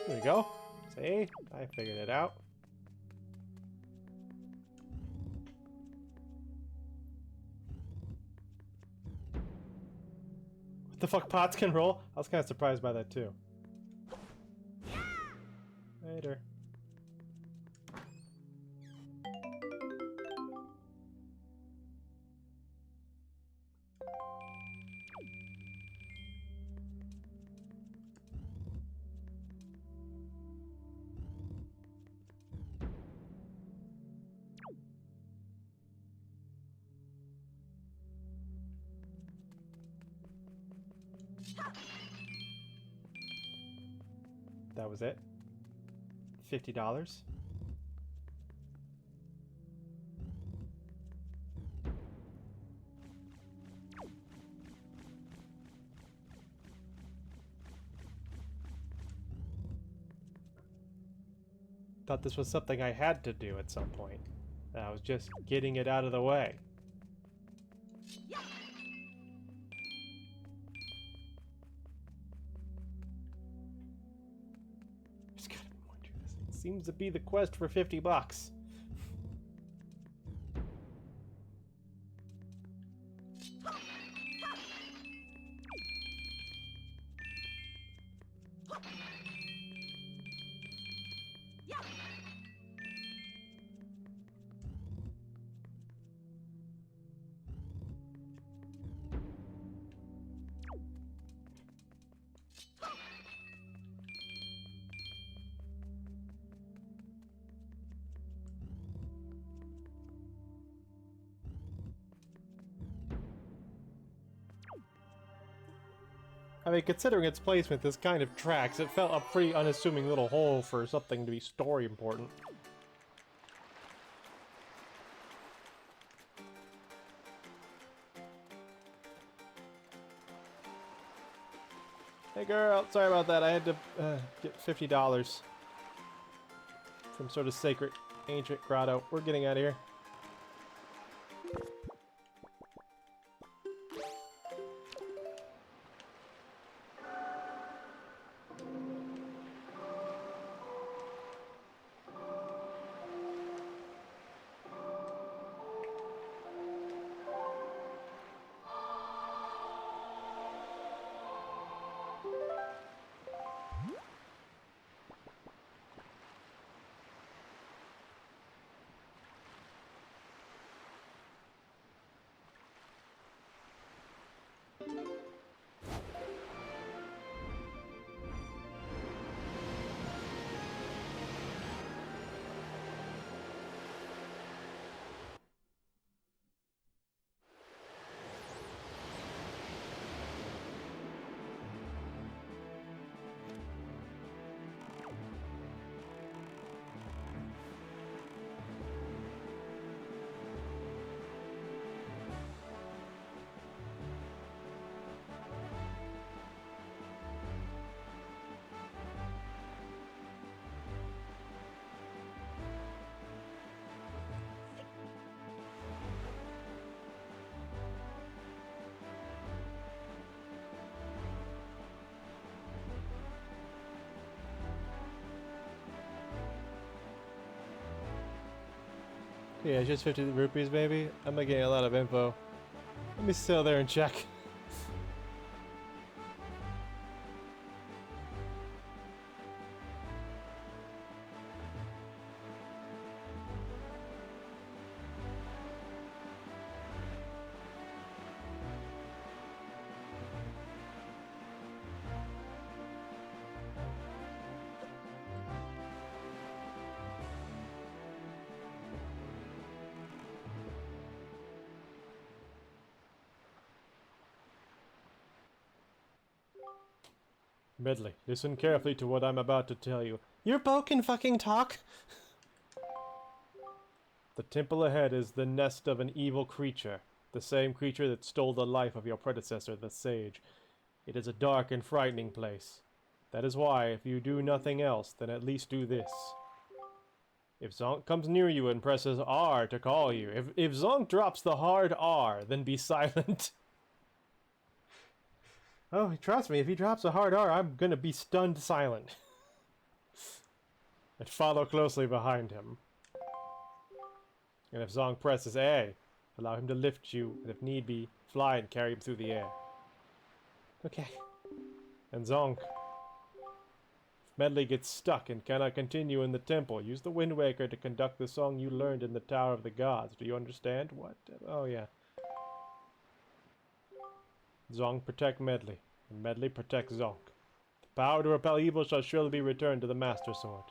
There we go. See? I figured it out. What the fuck, pots can roll? I was kind of surprised by that too. Later. That was it. $50. Thought this was something I had to do at some point. I was just getting it out of the way. There's gotta be more to this. It seems to be the quest for $50. I mean, considering its placement, this kind of tracks. It felt a pretty unassuming little hole for something to be story important. Hey girl, sorry about that. I had to get $50 from sort of sacred ancient grotto. We're getting out of here. Yeah, just 50 rupees, baby. I'm not getting a lot of info. Let me sit there and check. Medley, listen carefully to what I'm about to tell you. Your bow can fucking talk? The temple ahead is the nest of an evil creature. The same creature that stole the life of your predecessor, the sage. It is a dark and frightening place. That is why, if you do nothing else, then at least do this. If Zonk comes near you and presses R to call you, if Zonk drops the hard R, then be silent. Oh, trust me, if he drops a hard R, I'm gonna be stunned silent. And follow closely behind him. And if Zonk presses A, allow him to lift you, and if need be, fly and carry him through the air. Okay. And Zonk. If Medley gets stuck and cannot continue in the temple, use the Wind Waker to conduct the song you learned in the Tower of the Gods. Do you understand? What? Oh, yeah. Zonk protect Medley, and Medley protects Zonk. The power to repel evil shall surely be returned to the Master Sword.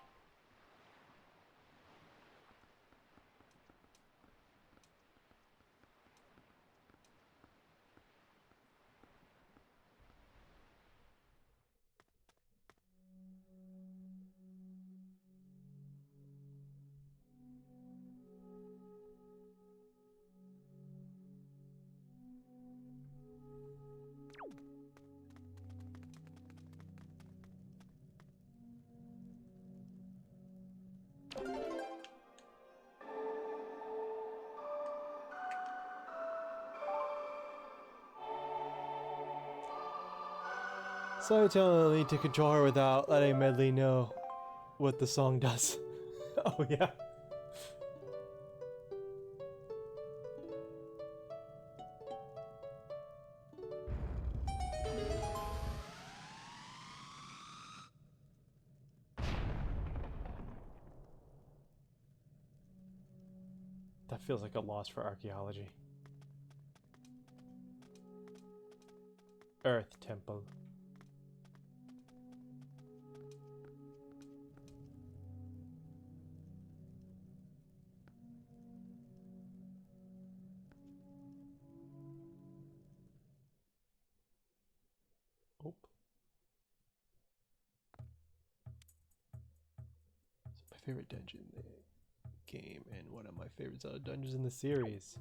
So I tell Lily to control her without letting Medley know what the song does. Oh yeah. That feels like a loss for archaeology. Earth Temple. Oh. favorite dungeon in the game and one of my favorite Zelda dungeons in the series.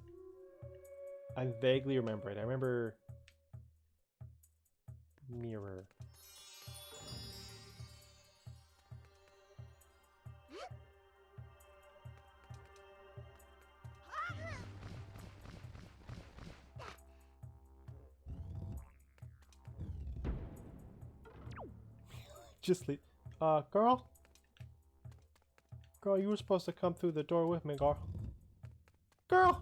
I vaguely remember it. I remember mirror. Just leave. Girl? Girl, you were supposed to come through the door with me, girl. Girl!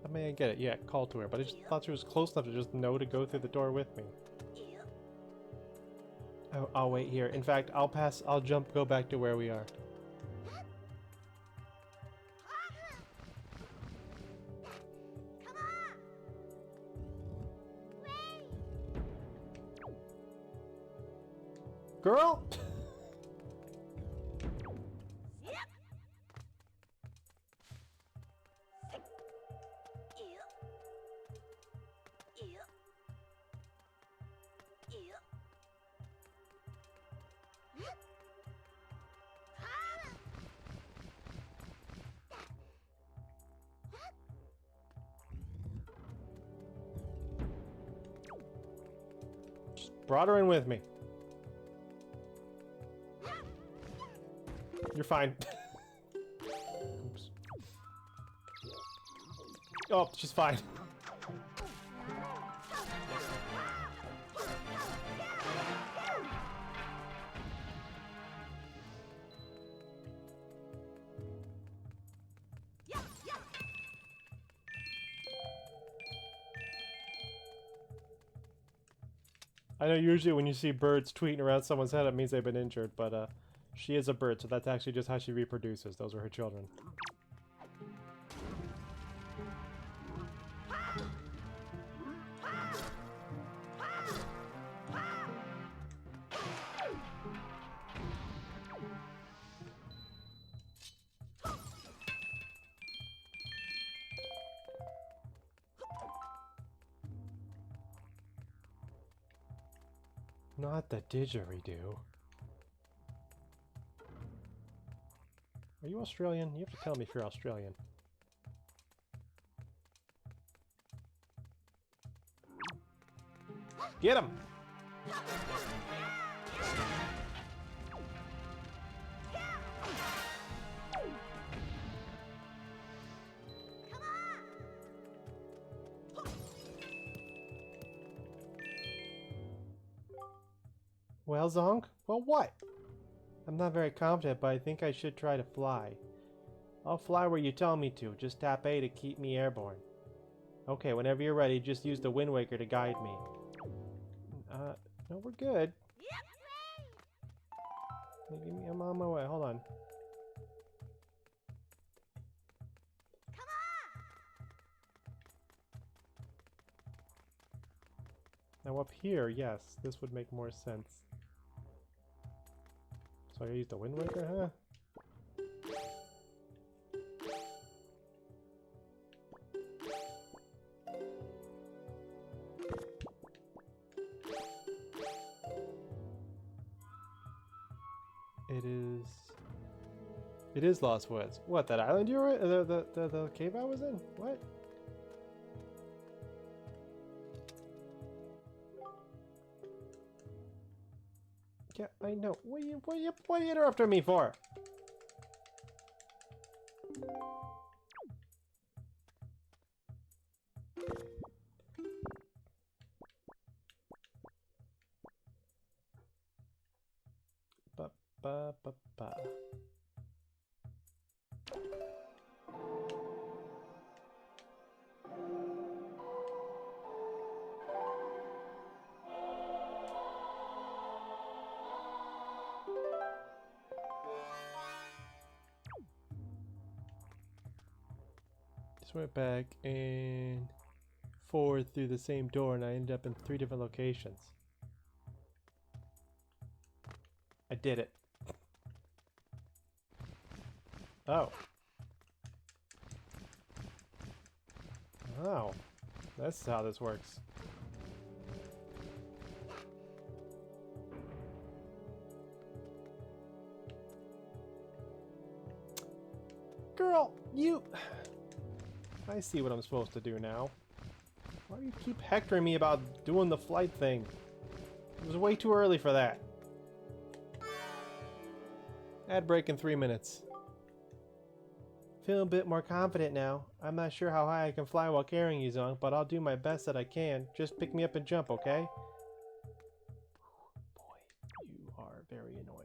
I mean, I get it. Yeah, call to her, but I just thought she was close enough to just know to go through the door with me. Oh, I'll wait here. In fact, I'll go back to where we are. Girl! Just brought her in with me. You're fine. Oops. Oh, she's fine. I know usually when you see birds tweeting around someone's head, it means they've been injured, but she is a bird, so that's actually just how she reproduces. Those are her children. Not the didgeridoo. Are you Australian? You have to tell me if you're Australian. Get him! Well, Zonk? Well, what? I'm not very confident, but I think I should try to fly. I'll fly where you tell me to. Just tap A to keep me airborne. Okay, whenever you're ready, just use the Wind Waker to guide me. No, we're good. I'm on my way. Hold on. Now up here, yes, this would make more sense. So I use the Wind Waker, huh? It is Lost Woods. What, that island you were in? The cave I was in? What? Yeah, I know. What are you interrupting me for? Ba ba ba ba. Just went back and forward through the same door, and I ended up in 3 different locations. I did it. Oh. Oh. That's how this works. You... I see what I'm supposed to do now. Why do you keep hectoring me about doing the flight thing? It was way too early for that. Ad break in 3 minutes. Feeling a bit more confident now. I'm not sure how high I can fly while carrying you, Zong, but I'll do my best that I can. Just pick me up and jump, okay? Boy, you are very annoying.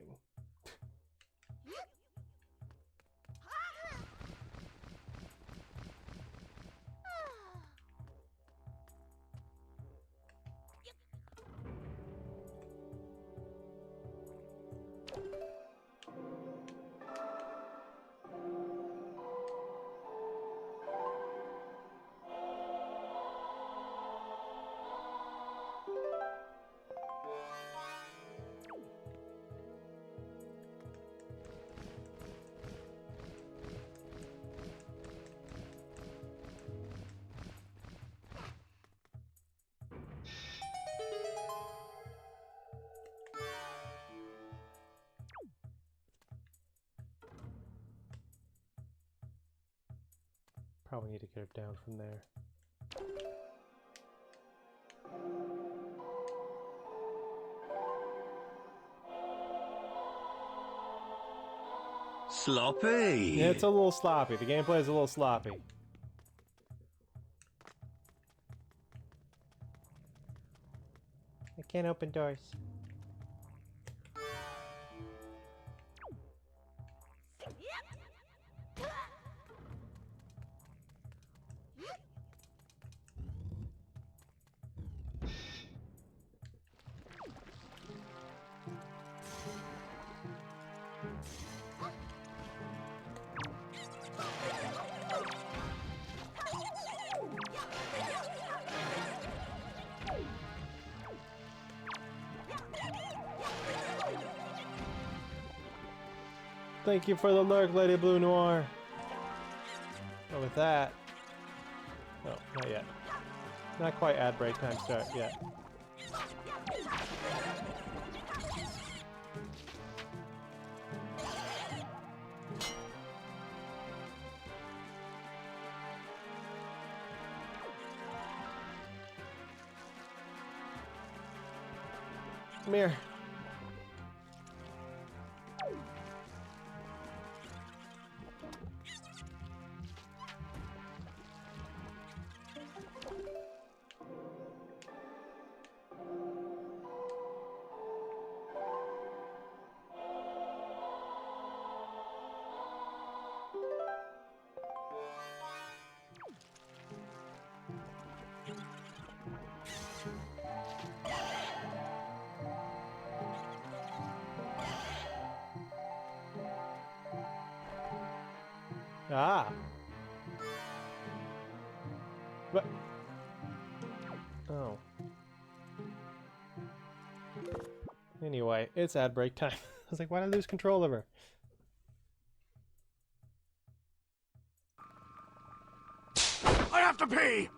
Probably need to get her down from there. Sloppy. Yeah, it's a little sloppy. The gameplay is a little sloppy. I can't open doors. Thank you for the lurk, Lady Blue Noir. Oh, with that... No, not yet. Not quite ad break time start yet. Come here. Ah. What? Oh. Anyway, it's ad break time. I was like, why did I lose control of her? I have to pee!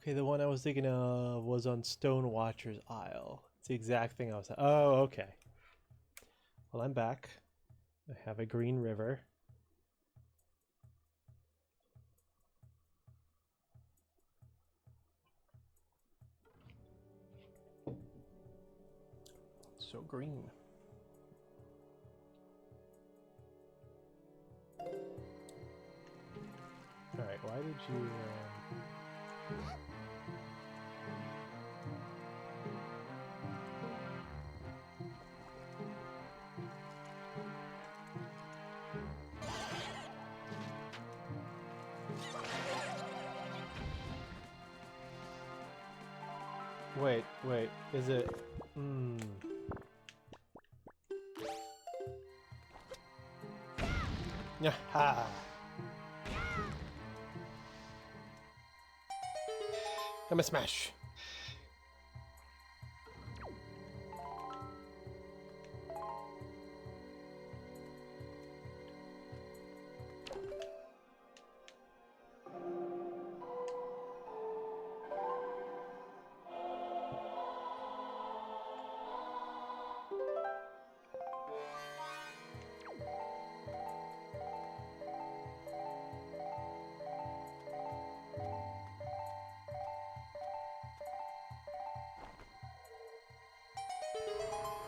Okay, the one I was thinking of was on Stone Watcher's Isle. It's the exact thing I was. Oh, okay. Well, I'm back. I have a green river. So green. Alright, why did you... Wait, is it... Yeah, ha! I'm a smash.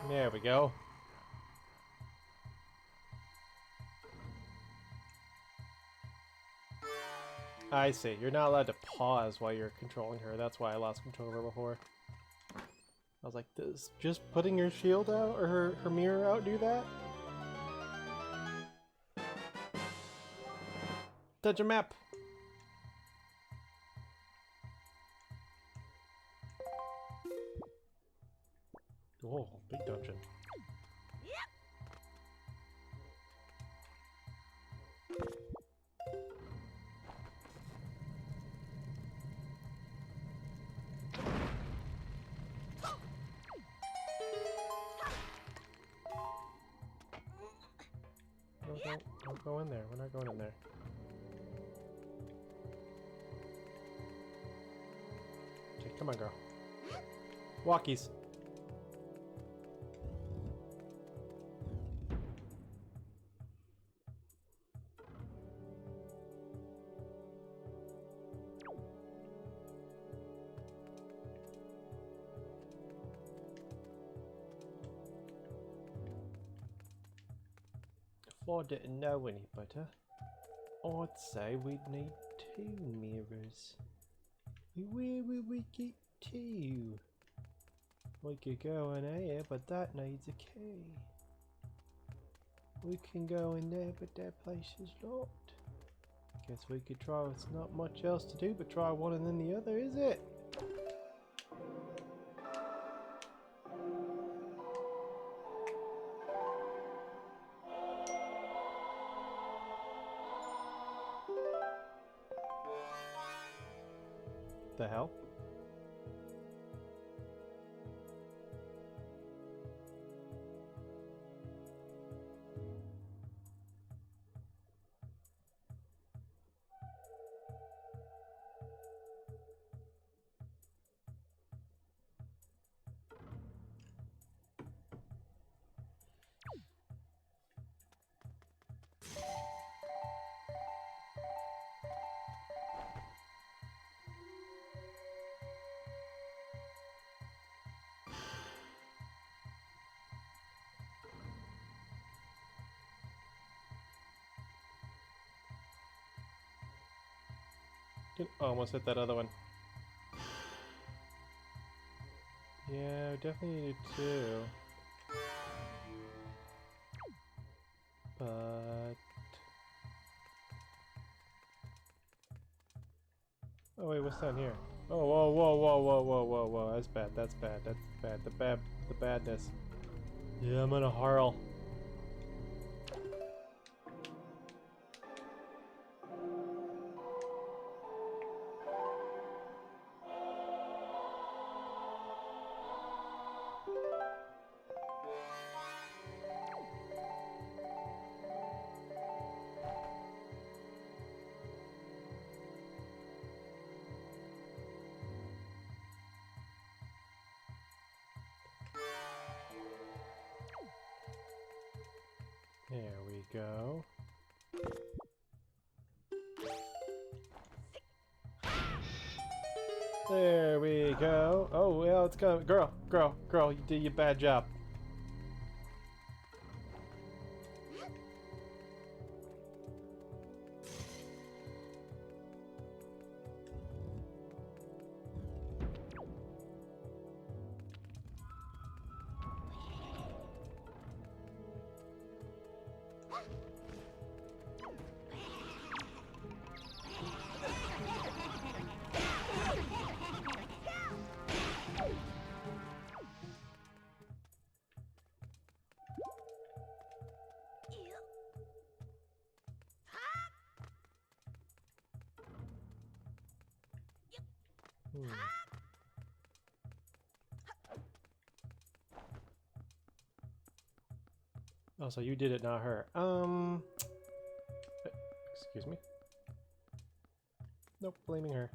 There we go. I see. You're not allowed to pause while you're controlling her. That's why I lost control of her before. I was like, does just putting your shield out or her mirror out do that? Touch a map. Oh, big dungeon. Don't go in there. We're not going in there. Okay, come on, girl. Walkies. If I didn't know any better, I'd say we'd need 2 mirrors. Where would we get 2? We could go in here, but that needs a key. We can go in there, but that place is locked. Guess we could try. It's not much else to do but try one and then the other, is it? The hell? Almost hit that other one. Yeah, definitely needed 2. But... oh wait, what's down here? Oh, whoa. That's bad, that's bad. The badness. Yeah, I'm gonna hurl. There we go. There we go. Oh, well, it's coming. Girl, you did your bad job. Oh, so you did it, not her. Excuse me? Nope, blaming her.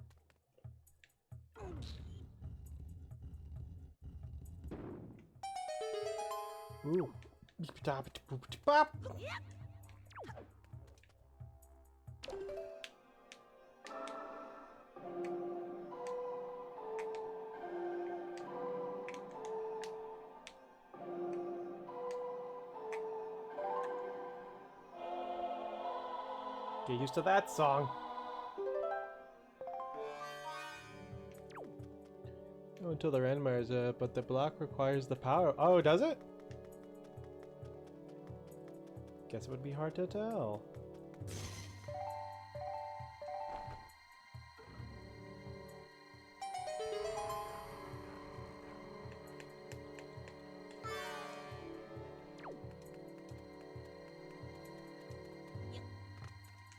Ooh. Bop! Get used to that song. Oh, until the randomizers, but the block requires the power. Oh, does it? Guess it would be hard to tell.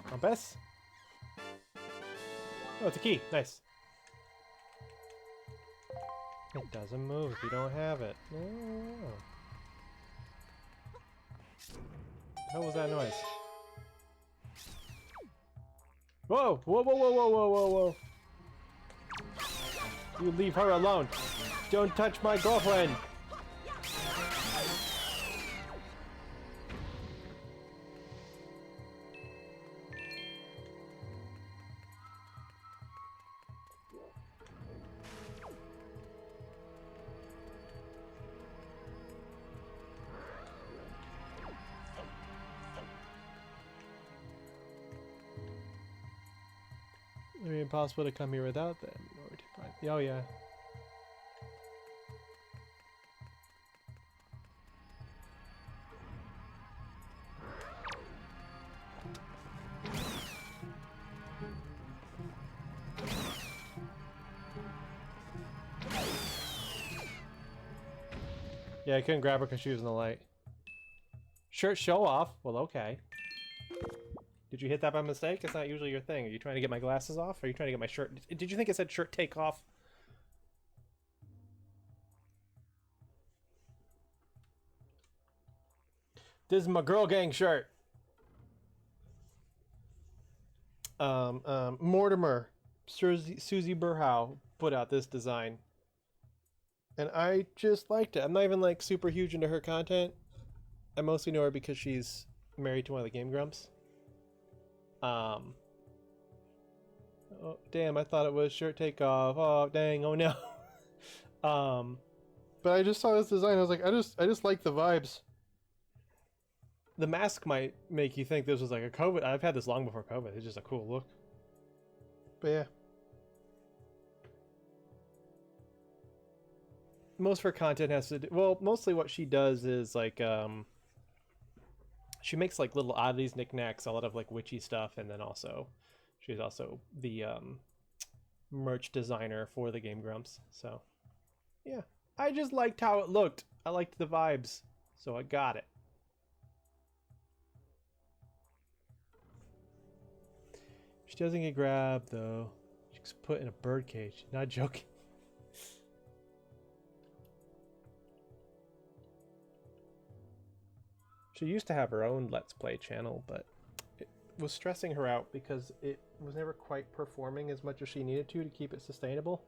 Compass? Oh, it's a key. Nice. It doesn't move if you don't have it. Oh. What was that noise? Whoa! Whoa, whoa, whoa, whoa, whoa, whoa, whoa. You leave her alone. Don't touch my girlfriend. It'd be impossible to come here without them. Oh, yeah. Yeah, I couldn't grab her because she was in the light. Shirt show off? Well, okay. Did you hit that by mistake? It's not usually your thing. Are you trying to get my glasses off? Or are you trying to get my shirt? Did you think it said shirt take off? This is my girl gang shirt. Mortimer, Susie Burhow put out this design. And I just liked it. I'm not even like super huge into her content. I mostly know her because she's married to one of the Game Grumps. Oh, damn, I thought it was shirt takeoff. Oh, dang, oh no. But I just saw this design. I was like, I just like the vibes. The mask might make you think this was like a COVID. I've had this long before COVID. It's just a cool look. But yeah. Most of her content has to do, well, mostly what she does is like, she makes like little oddities, knickknacks, a lot of like witchy stuff, and then also, she's also the merch designer for the Game Grumps. So, yeah. I just liked how it looked. I liked the vibes, so I got it. She doesn't get grabbed though. She's put in a bird cage. Not joking. She used to have her own Let's Play channel, but it was stressing her out because it was never quite performing as much as she needed to keep it sustainable.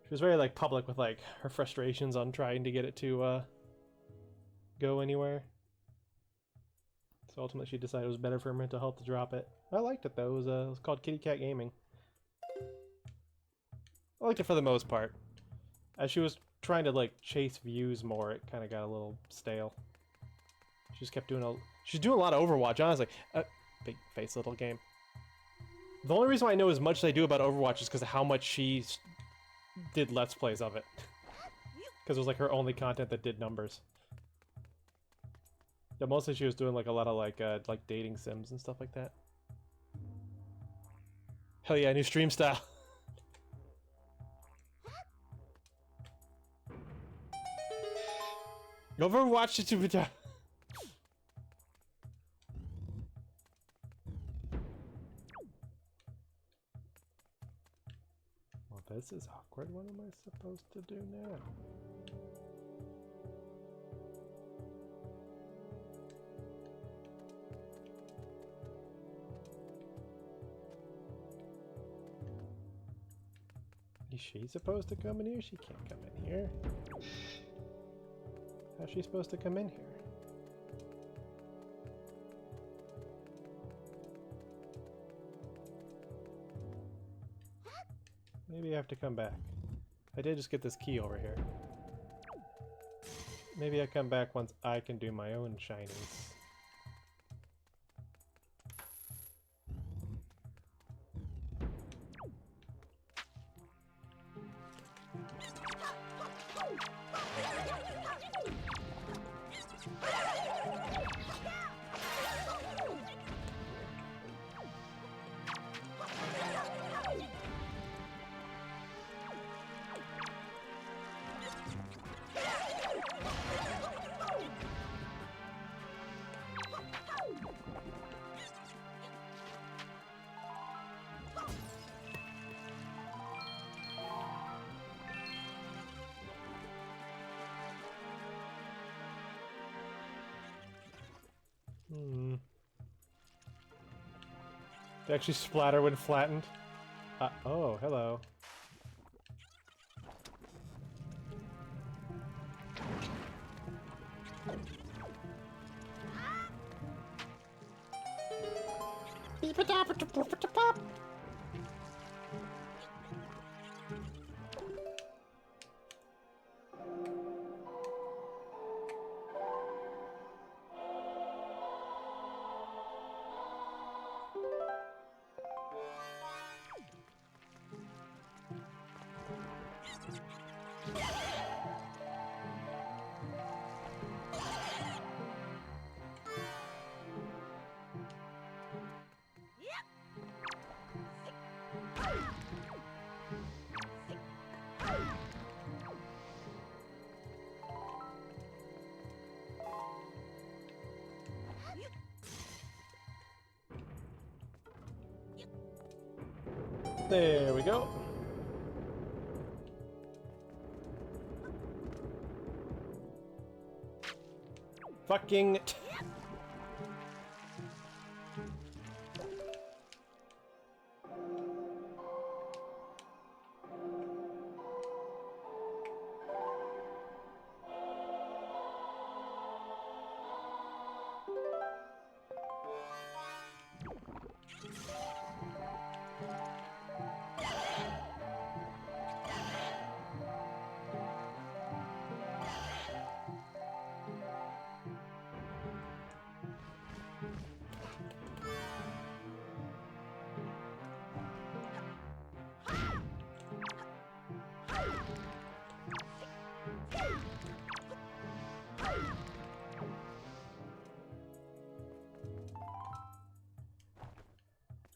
She was very like public with like her frustrations on trying to get it to go anywhere. So ultimately she decided it was better for her mental health to drop it. I liked it though. It was called Kitty Cat Gaming. I liked it for the most part. As she was trying to like chase views more, it kind of got a little stale. She just kept doing she's doing a lot of Overwatch, honestly. Big face little game. The only reason why I know as much as I do about Overwatch is because of how much she did Let's Plays of it. Because it was like her only content that did numbers. Yeah, mostly she was doing like a lot of like dating sims and stuff like that. Hell yeah, new stream style. Overwatch it to Well, this is awkward. What am I supposed to do now? Is she supposed to come in here? She can't come in here. How's she supposed to come in here? Maybe I have to come back. I did just get this key over here. Maybe I come back once I can do my own shinings. They actually splatter when flattened. Oh, hello. Beep-a-dop-a-dop-a-dop-pop. There we go. Fucking...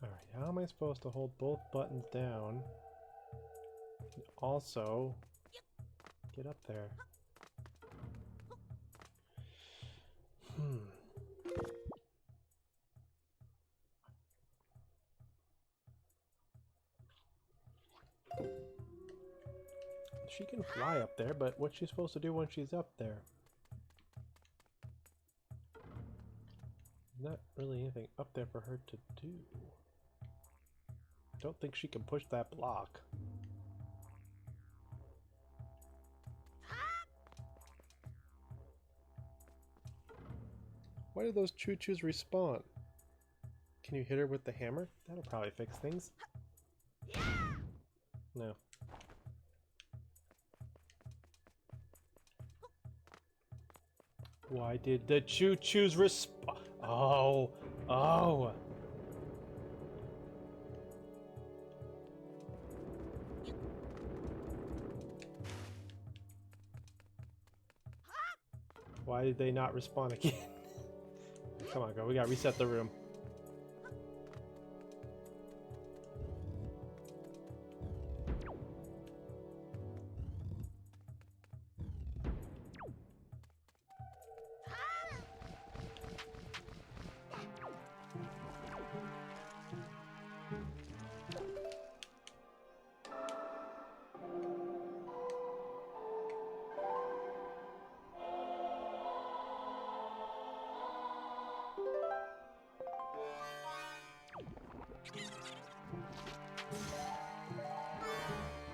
Alright, how am I supposed to hold both buttons down and also get up there? She can fly up there, but what's she supposed to do when she's up there? Not really anything up there for her to do. Don't think she can push that block. Why do those choo-choos respawn? Can you hit her with the hammer? That'll probably fix things. No. Why did the choo-choos respawn? Oh! Oh! Why did they not respawn again? Come on, girl. We gotta reset the room.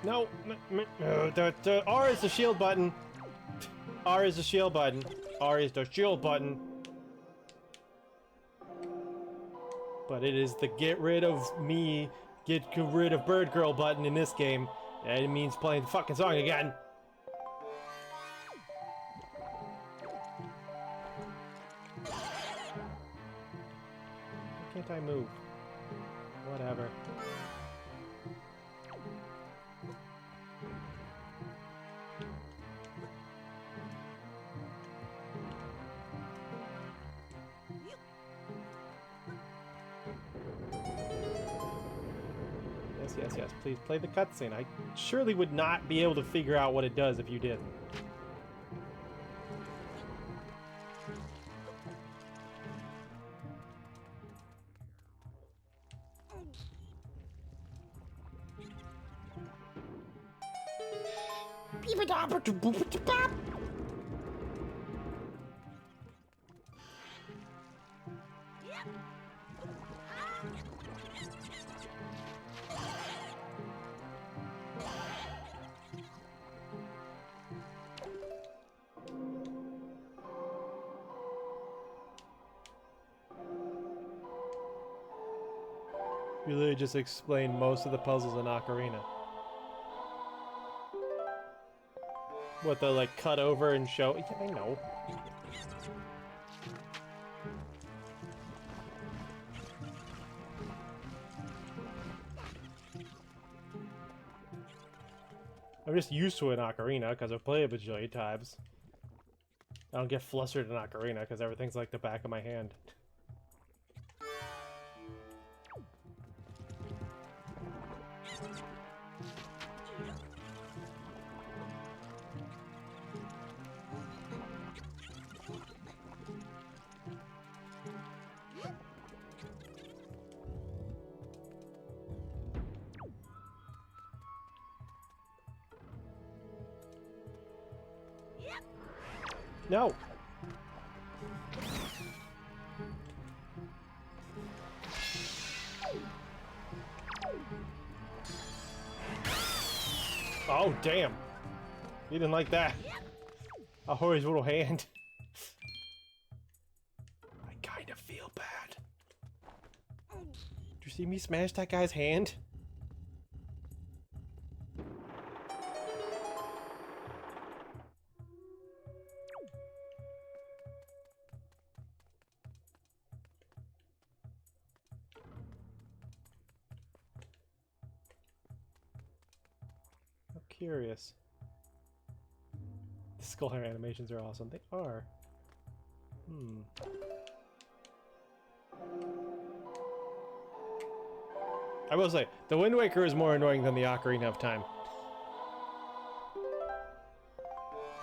No, the R is the shield button. R is the shield button. R is the shield button. But it is the get rid of me, get rid of Bird Girl button in this game. And it means playing the fucking song again. Why can't I move? Whatever. Yes, yes, please play the cutscene. I surely would not be able to figure out what it does if you did. You literally just explained most of the puzzles in Ocarina. What, they'll like cut over and show? Yeah, I know. I'm just used to it in Ocarina because I've played it a bajillion times. I don't get flustered in Ocarina because everything's like the back of my hand. No! Oh, damn! He didn't like that. A horizontal hand. I kinda feel bad. Did you see me smash that guy's hand? Curious. The skull hair animations are awesome. They are. I will say, the Wind Waker is more annoying than the Ocarina of Time.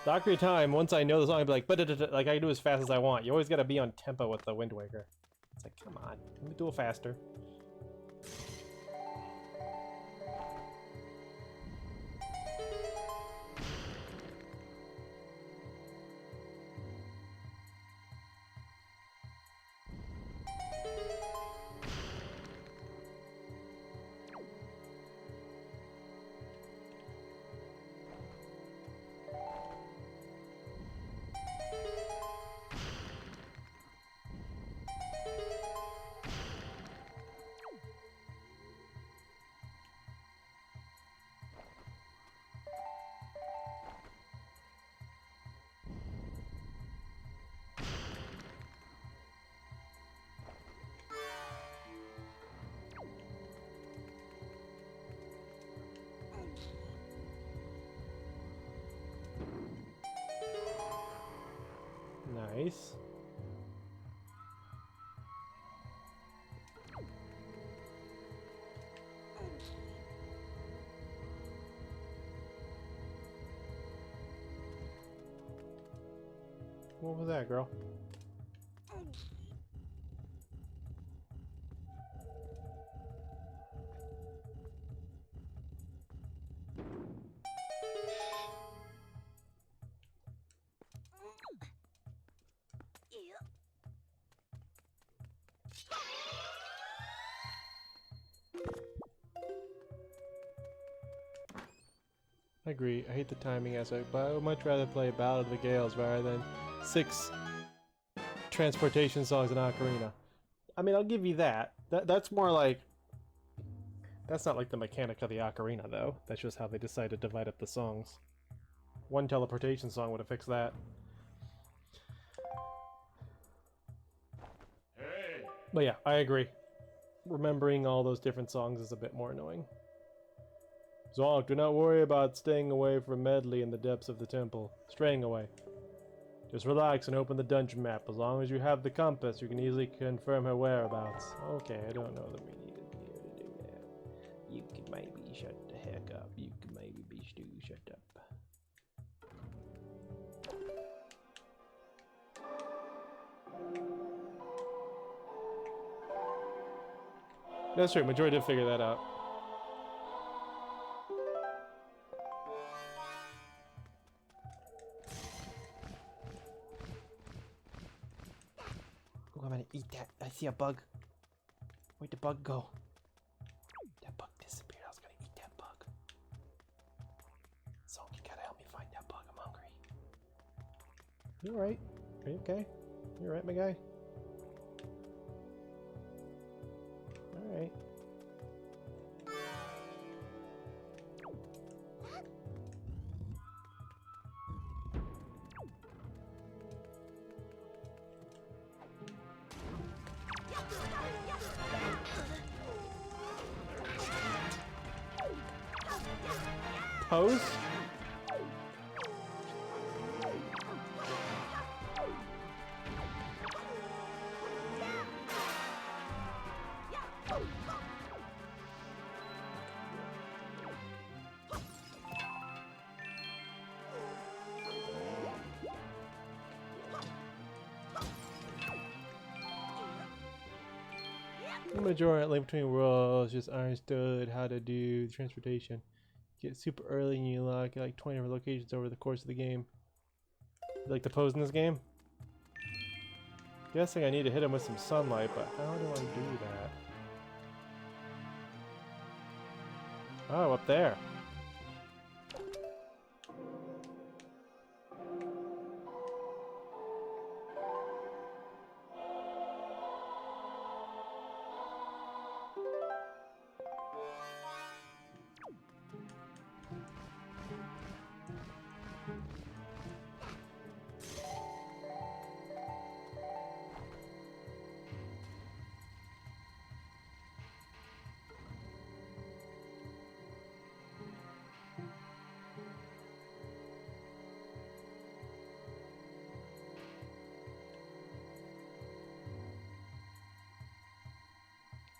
The Ocarina of Time, once I know the song, I'd be like, but like I can do as fast as I want. You always gotta be on tempo with the Wind Waker. It's like, come on, let me do it faster. Nice. What was that, girl? I agree. I hate the timing aspect, but I would much rather play Ballad of the Gales rather than 6 transportation songs in Ocarina. I mean, I'll give you that. That's more like... That's not like the mechanic of the Ocarina, though. That's just how they decide to divide up the songs. One teleportation song would have fixed that. Hey! But yeah, I agree. Remembering all those different songs is a bit more annoying. Zonk, do not worry about staying away from Medley in the depths of the temple. Straying away. Just relax and open the dungeon map. As long as you have the compass, you can easily confirm her whereabouts. Okay, I don't know that we need to be able to do that. You could maybe shut the heck up. You could maybe be Stu, shut up. That's true, Majora did figure that out. Oh, I'm gonna eat that. I see a bug. Where'd the bug go? That bug disappeared. I was gonna eat that bug. So you gotta help me find that bug. I'm hungry. You alright? Are you okay? You alright, my guy? Alright. Pose? The majority link between worlds just understood how to do transportation. Get super early and you unlock like 20 different locations over the course of the game. You like the pose in this game? Guessing I need to hit him with some sunlight, but how do I do that? Oh, up there.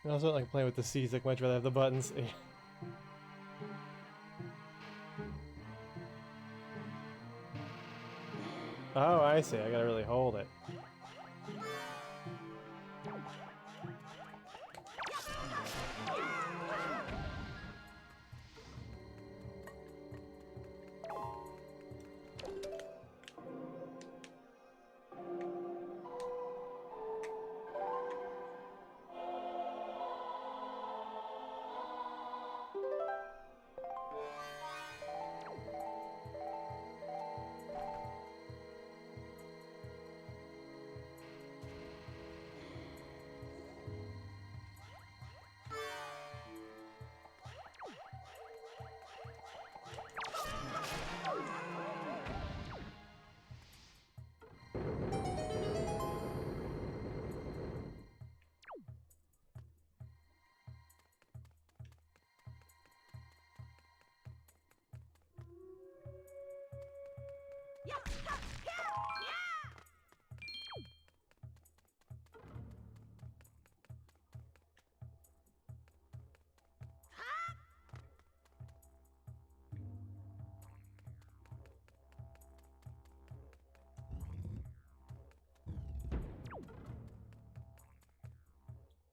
I also don't like playing with the C's, like much rather have the buttons. Oh, I see. I gotta really hold it.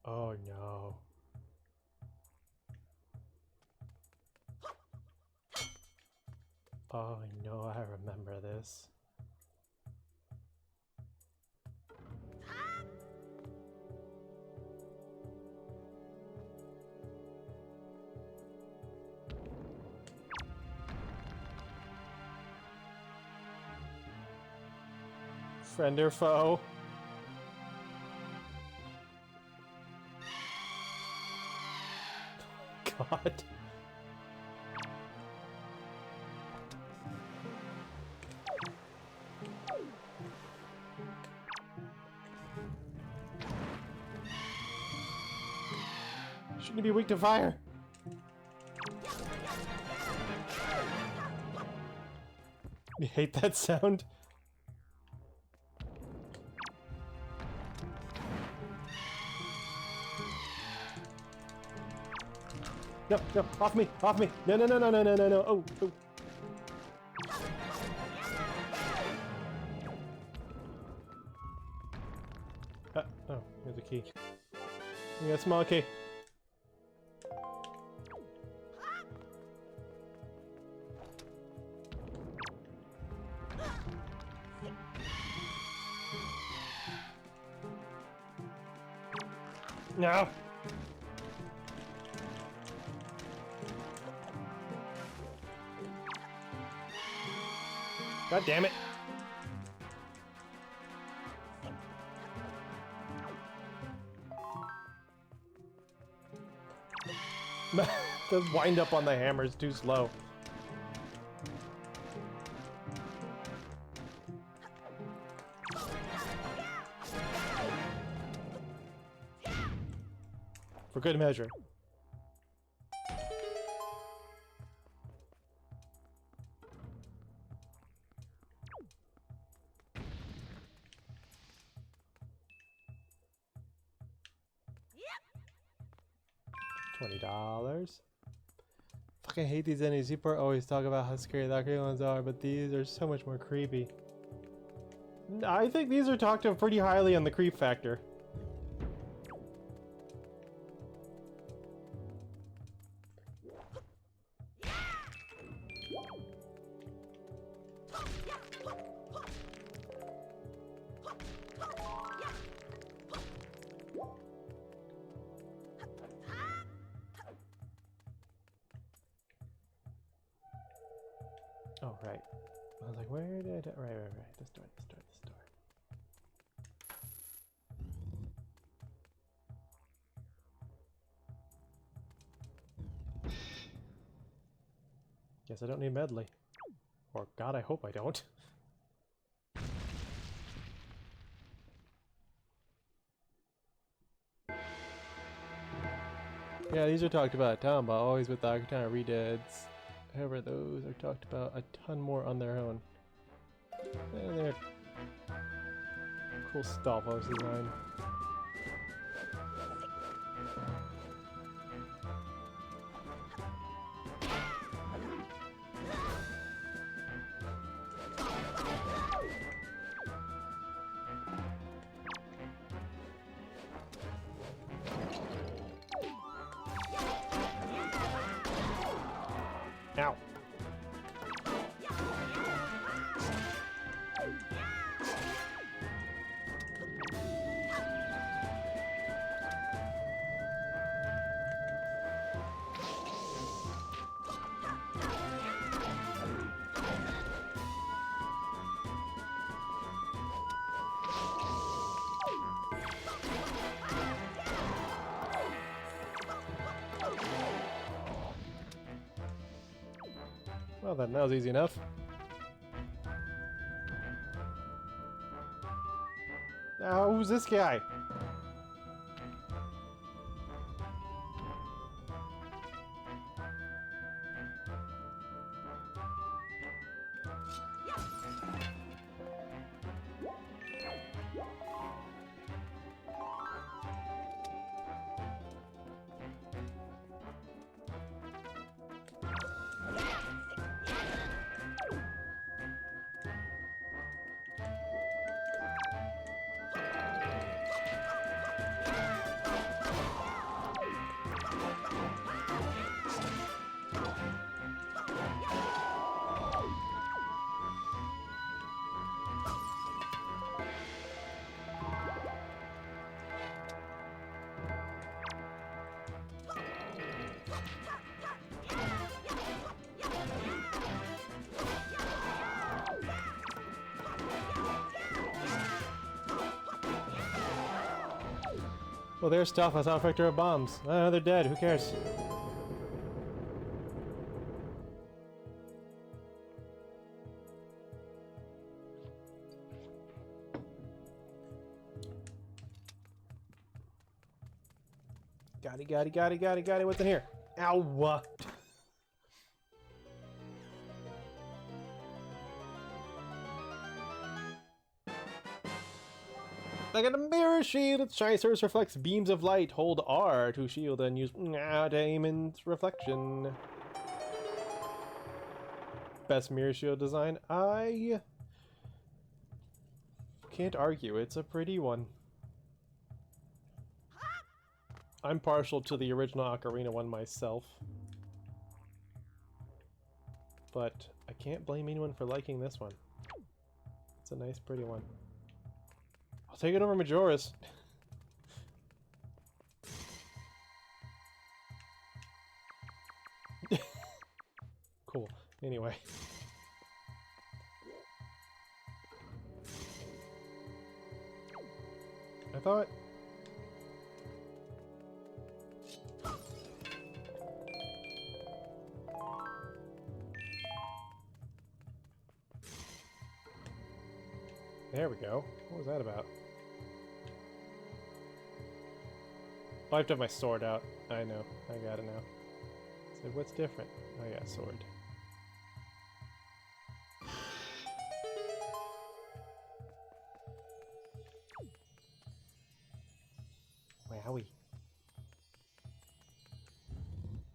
Oh no. Oh no, I remember this. Friend or foe? God. Shouldn't be weak to fire. You hate that sound? No, no, off me, off me. No, no, no, no, no, no, no, no. Oh, oh. Oh, here's a key. We got a small key. No. God damn it. The wind up on the hammer is too slow. For good measure. $20. Fucking hate these enemies. People always talk about how scary the green ones are, but these are so much more creepy. I think these are talked of pretty highly on the creep factor. Oh, right. I was like, where did I... Right. This door. Guess I don't need medley. Or, God, I hope I don't. Yeah, these are talked about a ton, but always with the Ocarina Redeads. However, those are talked about a ton more on their own. And they're cool Stalfos design. Ow. Well then, that was easy enough. Now, who's this guy? Oh, there's stealth. I saw a vector of bombs. Oh, they're dead. Who cares? Got it. What's in here? Ow! I got a mirror shield. Its shiny surface reflects beams of light. Hold R to shield and use to aim in reflection. Best mirror shield design? I can't argue. It's a pretty one. I'm partial to the original Ocarina one myself. But I can't blame anyone for liking this one. It's a nice, pretty one. I'll take it over Majora's. Cool. Anyway. I thought... There we go. What was that about? Oh, I have to have my sword out. I know. I got it now. So what's different? I got a sword. Wowie.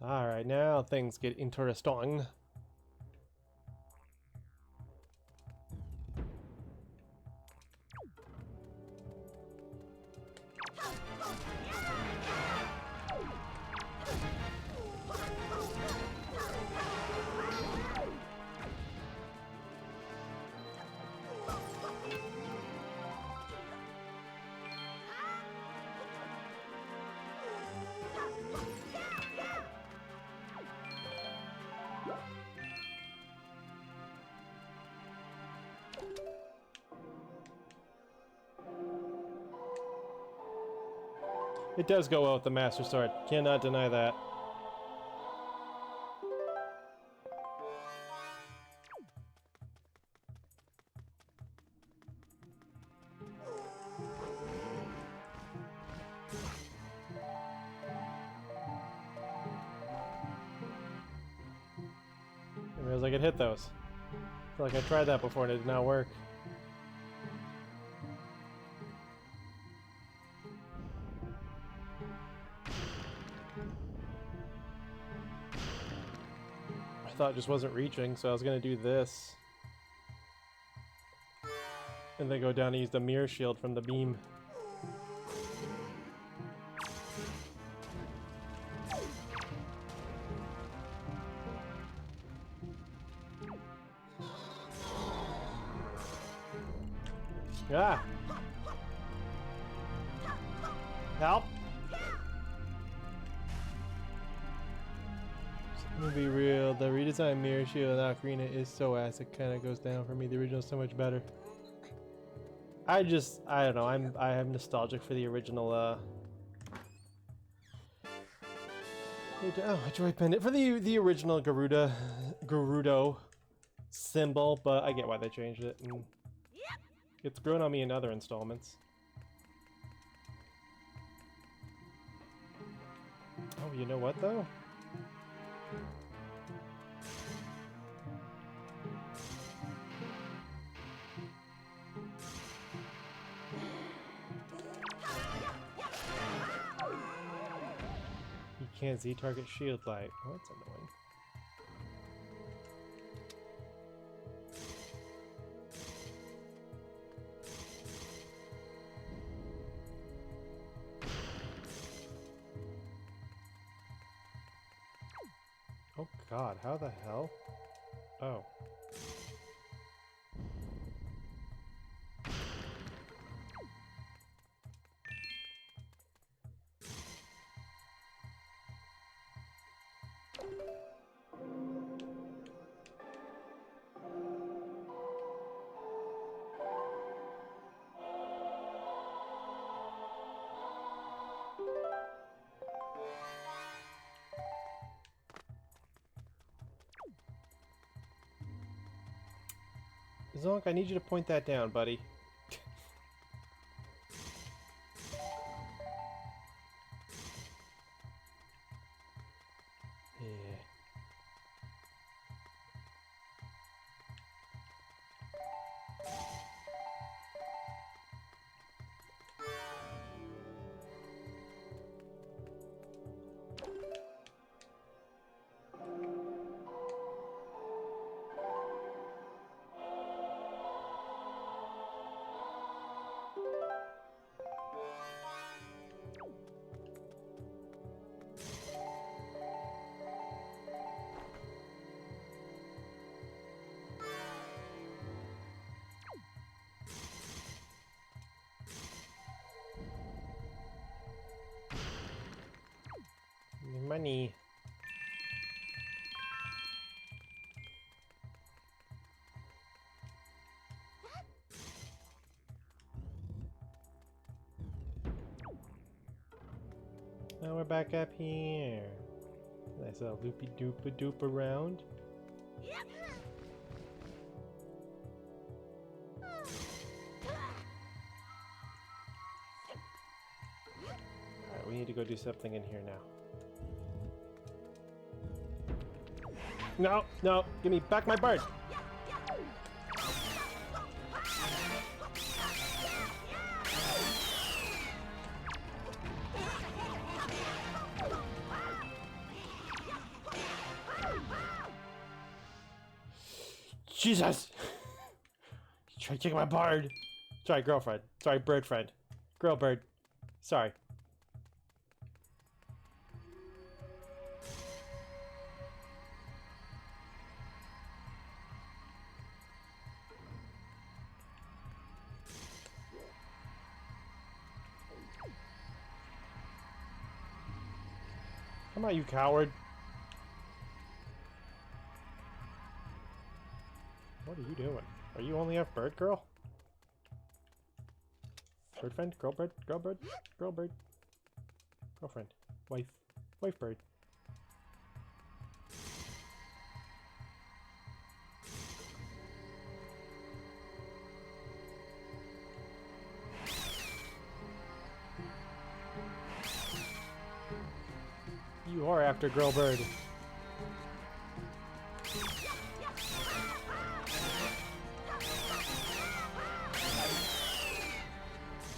Alright, now things get interesting. It does go well with the Master Sword. Cannot deny that. I realized I could hit those. I feel like I tried that before and it did not work. I thought it just wasn't reaching, so I was gonna do this. And then go down and use the mirror shield from the beam. Ah! Help! I'm gonna be real, the redesigned mirror shield in Ocarina is so ass it kinda goes down for me. The original's so much better. I don't know, I am nostalgic for the original oh, a joy pendant. For the original Gerudo symbol, but I get why they changed it, and it's grown on me in other installments. Oh, you know what though? You can't Z-target shield light. Oh, that's annoying. Oh god, how the hell? Oh. Zonk, I need you to point that down, buddy. Yeah. Money. Now we're back up here. Nice little loopy doop a doop around. Alright, we need to go do something in here now. No, no, give me back my bird! Jesus! You tried to take my bird! Sorry, girlfriend. Sorry, bird friend. Girl bird. Sorry. Come on, you coward. What are you doing? Are you only have bird girl? Bird friend? Girl bird? Girl bird? Girl bird? Girlfriend? Wife? Wife bird? You are after girl bird.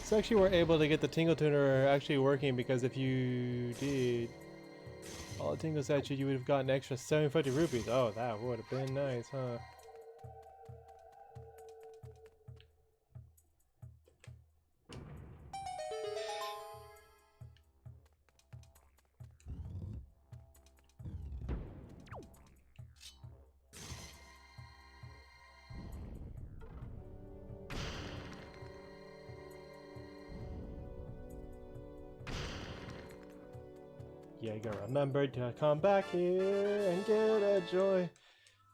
So actually we're able to get the tingle tuner actually working, because if you did all the tingles at you, you would have gotten extra 750 rupees. Oh, that would have been nice, huh? Yeah, you gotta remember to come back here and get a joy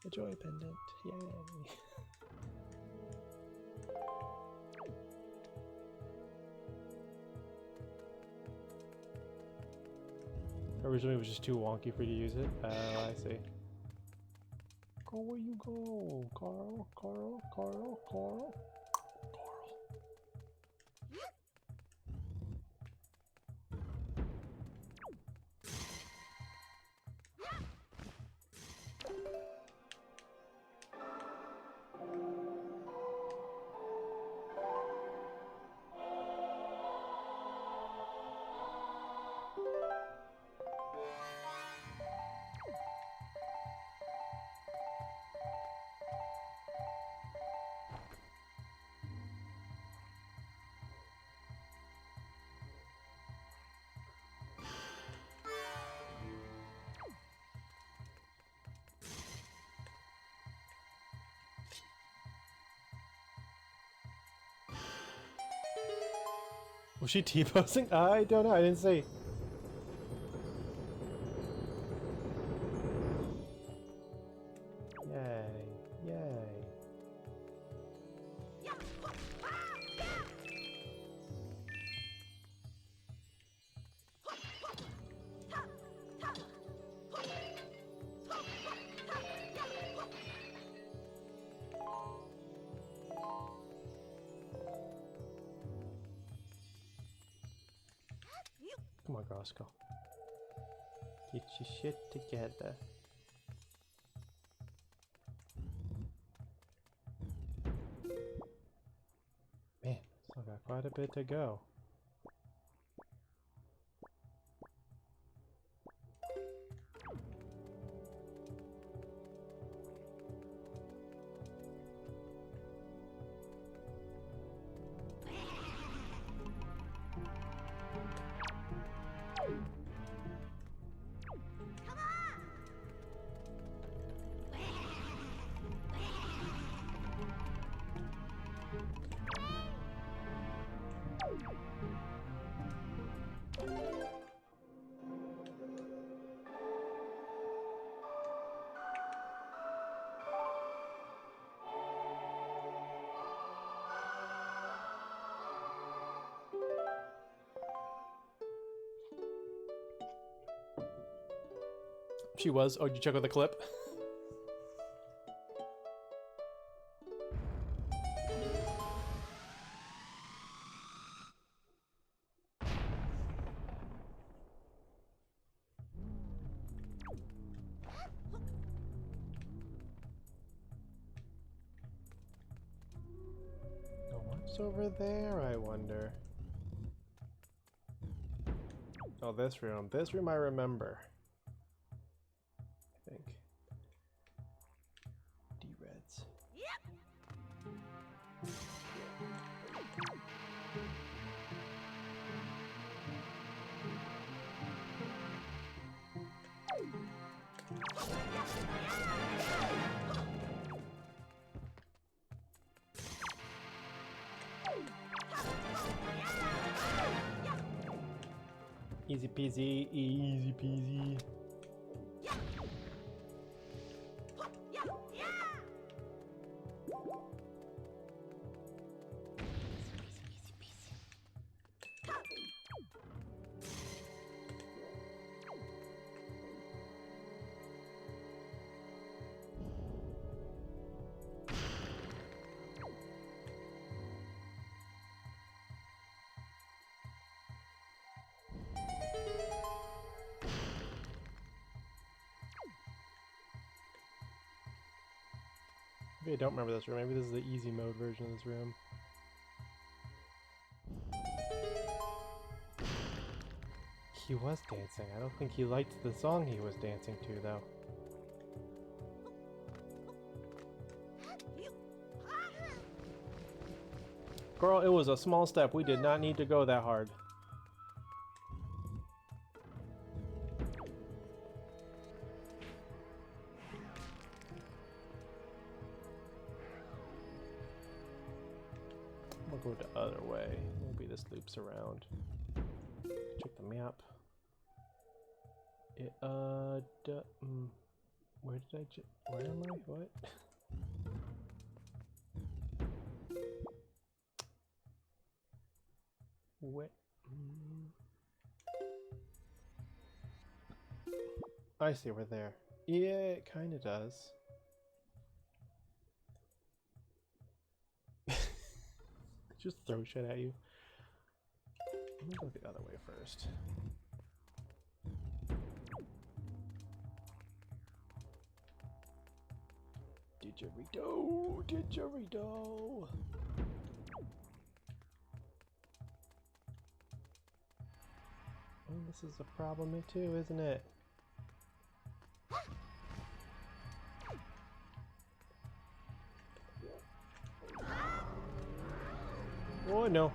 pendant. Yay. Originally it was just too wonky for you to use it. Oh, I see. Go where you go, Carl, Carl, Carl, Carl. Was she T-posing? I don't know, I didn't see. Yay, yay. Come on, Roscoe. Get your shit together. Man, still got quite a bit to go. She was. Oh, did you check out the clip? Oh, what's over there, I wonder? Oh, this room. This room I remember. I think. D-Reds. Easy peasy, easy peasy. Maybe I don't remember this room. Maybe this is the easy mode version of this room. He was dancing. I don't think he liked the song he was dancing to, though. Girl, it was a small step. We did not need to go that hard. We'll go the other way. Maybe this loops around. Check the map. It, where did I where am I? What? What? I see, we're there. Yeah, it kind of does. Just throw shit at you. I'm gonna go the other way first. Didgeridoo! Didgeridoo! Oh, this is a problem too, isn't it? Oh no.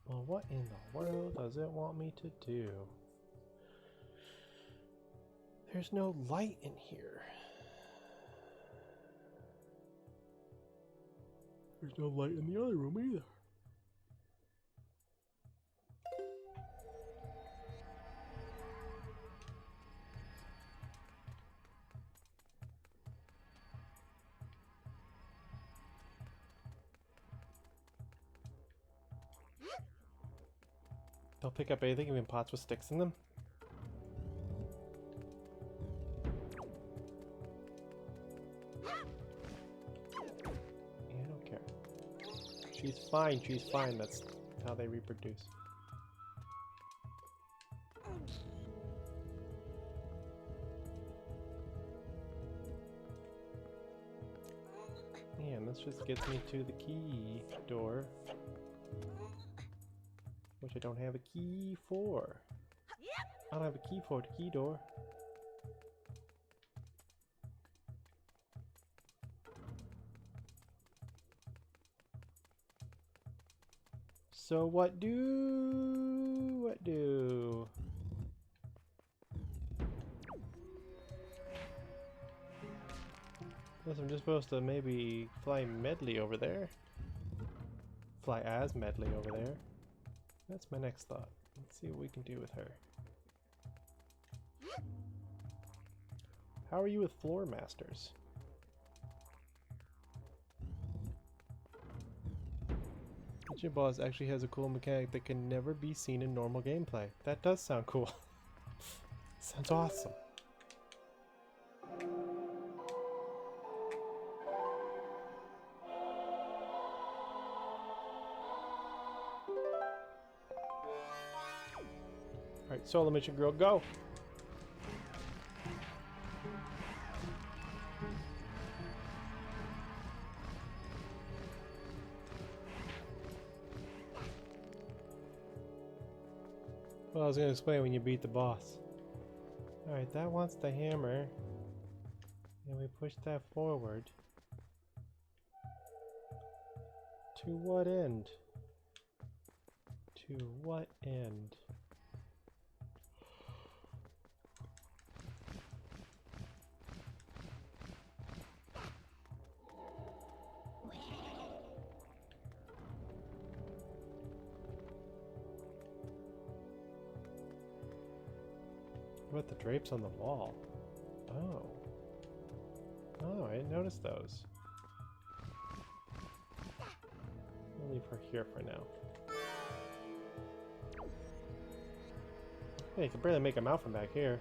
Well, what in the world does it want me to do? There's no light in here. There's no light in the other room either. They'll pick up anything, even pots with sticks in them. She's fine, she's fine. That's how they reproduce. Man, this just gets me to the key door. Which I don't have a key for. I don't have a key for the key door. So what do? Guess I'm just supposed to maybe fly Medley over there. Fly as Medley over there. That's my next thought. Let's see what we can do with her. How are you with Floor Masters? Kitchen Boss actually has a cool mechanic that can never be seen in normal gameplay. That does sound cool. Sounds awesome. Alright, solo mission girl, go! Well, I was gonna explain when you beat the boss. Alright, that wants the hammer. And we push that forward. To what end? To what end? What about the drapes on the wall? Oh. Oh, I didn't notice those. I'll leave her here for now. Hey, you can barely make them out from back here.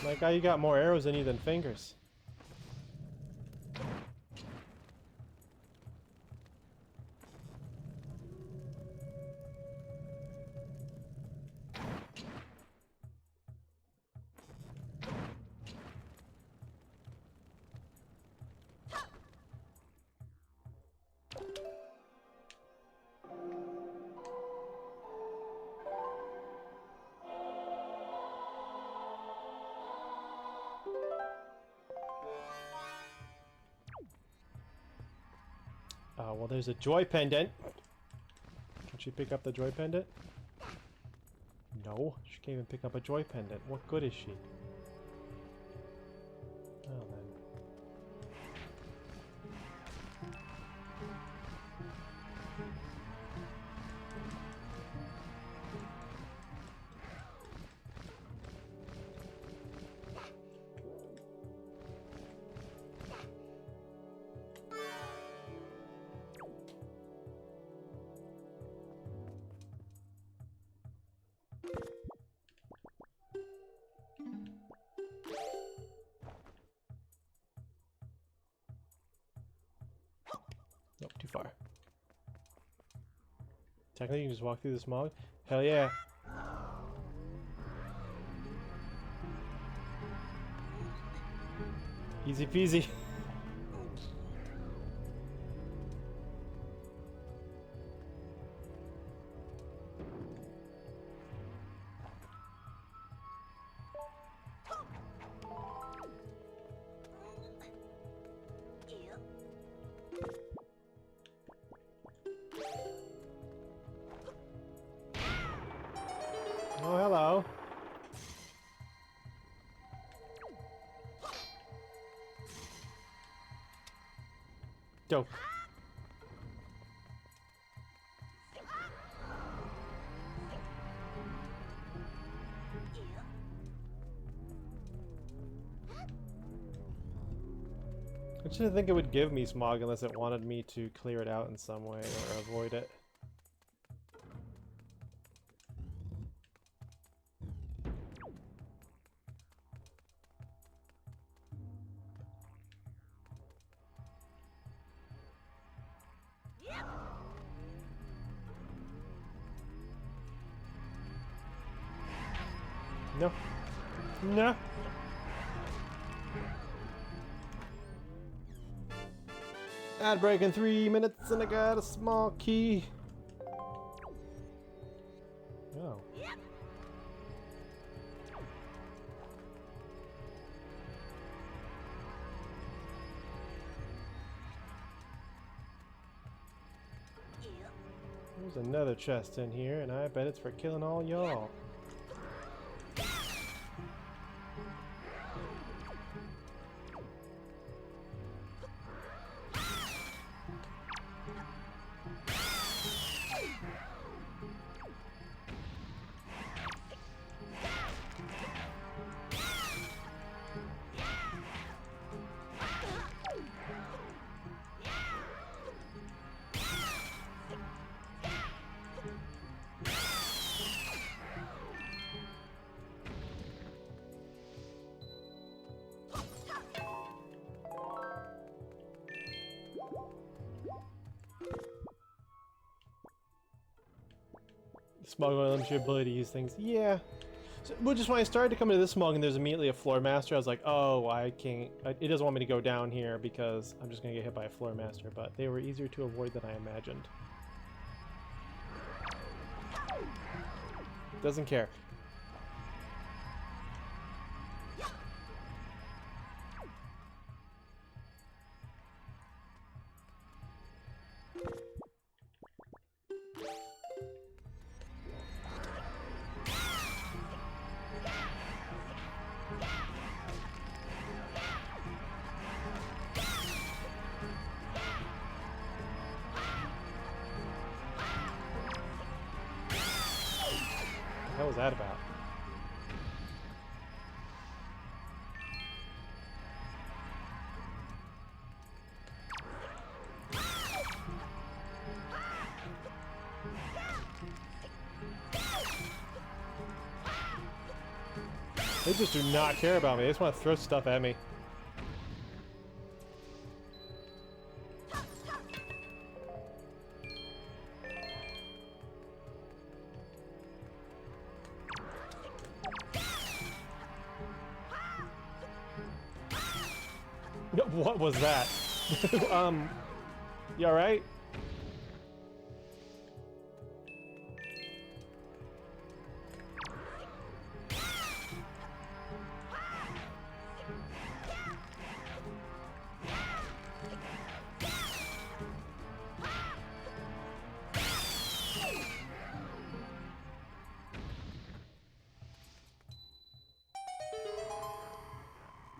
My guy, you got more arrows in you than fingers. Well, there's a joy pendant. Can she pick up the joy pendant? No, she can't even pick up a joy pendant. What good is she? Well then. Nope, too far. Technically, you can just walk through the smog. Hell yeah. Easy peasy. Oh, hello. Dope. I just didn't think it would give me smog unless it wanted me to clear it out in some way or avoid it. No. No. Ad break in 3 minutes and I got a small key. Oh. There's another chest in here, and I bet it's for killing all y'all. Smog will limit your ability to use things. Yeah. So, well, just when I started to come into this smog and there's immediately a floor master, I was like, oh, I can't. It doesn't want me to go down here because I'm just going to get hit by a floor master, but they were easier to avoid than I imagined. Doesn't care. What was that about? They just do not care about me. They just want to throw stuff at me. No, what was that? You alright?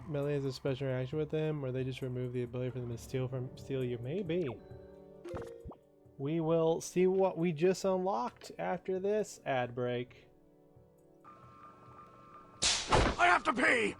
Melee has a special reaction with them, or they just remove the ability for them to steal you. Maybe. We will see what we just unlocked after this ad break. I have to pee!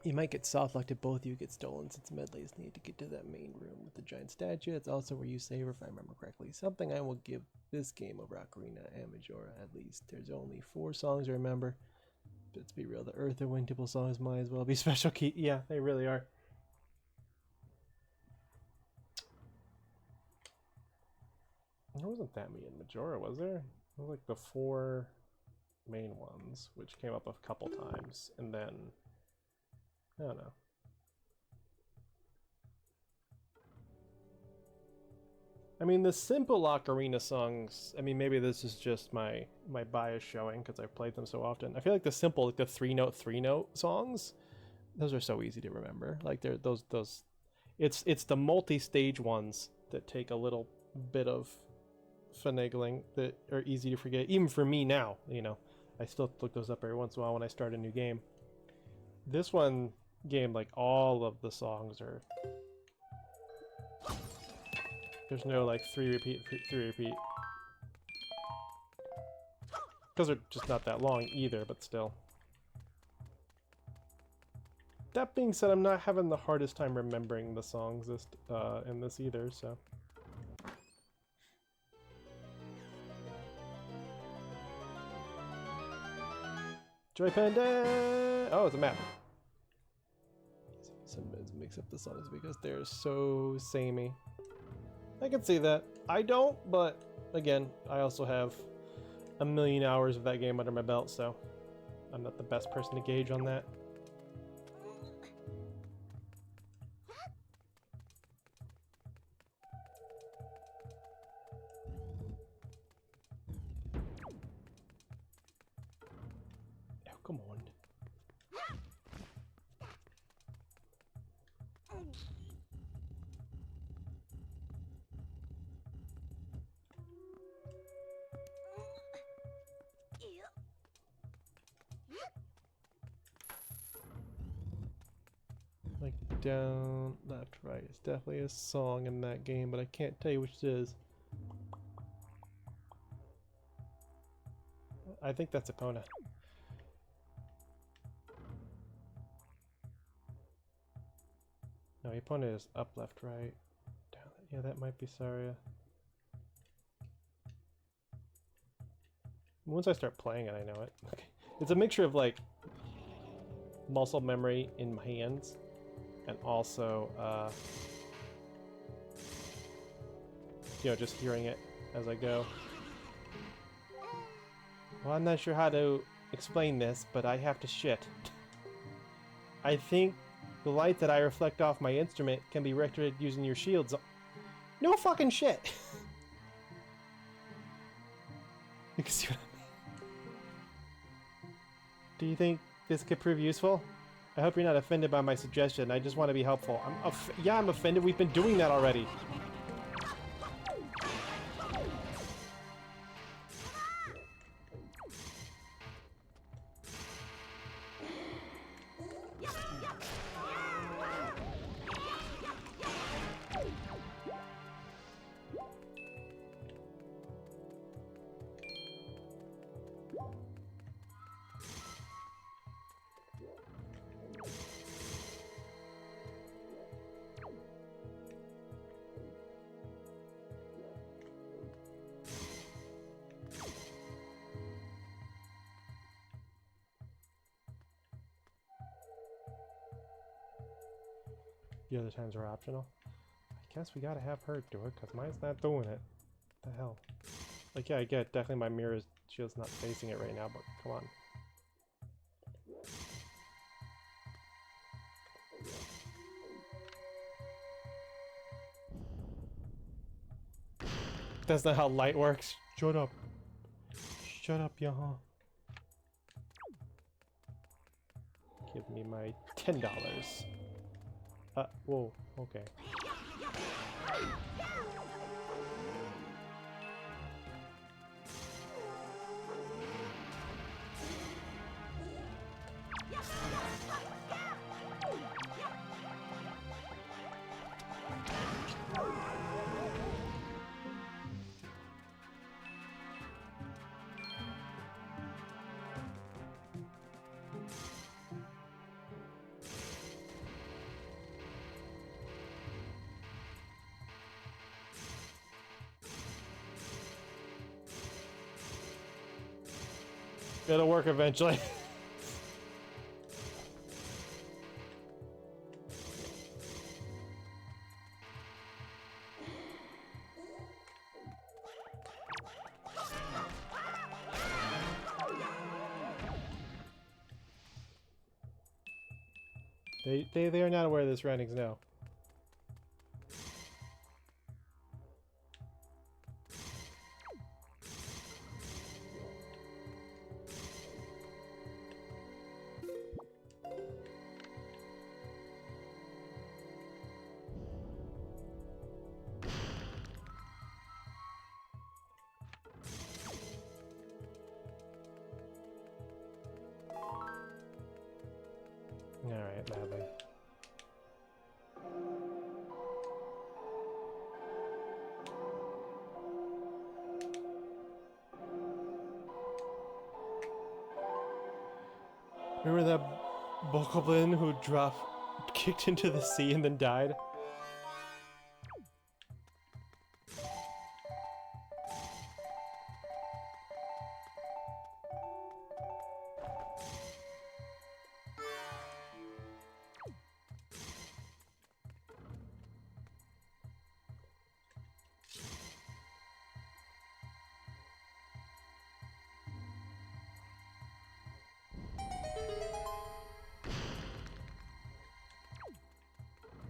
You might get soft locked if both of you get stolen since medleys need to get to that main room with the giant statue. It's also where you save, if I remember correctly. Something I will give this game over Ocarina and Majora at least. There's only 4 songs to remember. But let's be real, the Earth and Wind Temple songs might as well be special key. Yeah, they really are. There wasn't that many in Majora, was there? It was like the 4 main ones, which came up a couple times, and then I don't know. I mean, the simple Ocarina songs, I mean, maybe this is just my bias showing because I've played them so often. I feel like the simple, like the 3-note songs, those are so easy to remember. Like they're those it's the multi-stage ones that take a little bit of finagling that are easy to forget, even for me now. You know, I still look those up every once in a while when I start a new game. This one game, like all of the songs are, there's no like 3 repeat. Because they're just not that long either, but still. That being said, I'm not having the hardest time remembering the songs in this either, so. Joy Panda! Oh, it's a map. Some mix up the songs because they're so samey. I can see that. I don't, but again, I also have a million hours of that game under my belt, so I'm not the best person to gauge on that. Oh, come on. Like down, left, right. It's definitely a song in that game, but I can't tell you which it is. I think that's Epona. No, Epona is up, left, right. Down. Yeah, that might be Saria. Once I start playing it, I know it. Okay. It's a mixture of like muscle memory in my hands and also you know, just hearing it as I go. Well, I'm not sure how to explain this, but I have to shit. I think the light that I reflect off my instrument can be recreated using your shields. No fucking shit! You can see what I mean. Do you think this could prove useful? I hope you're not offended by my suggestion. I just want to be helpful. Yeah, I'm offended. We've been doing that already. The other times are optional. I guess we gotta have her do it, because mine's not doing it. What the hell? Like, yeah, I get definitely my mirror shield's not facing it right now, but come on. That's not how light works. Shut up. Shut up, yaha. Give me my $10. Whoa, okay. It'll work eventually. They are not aware of this surroundings now. Alright, madly. Remember that bokoblin who kicked into the sea and then died?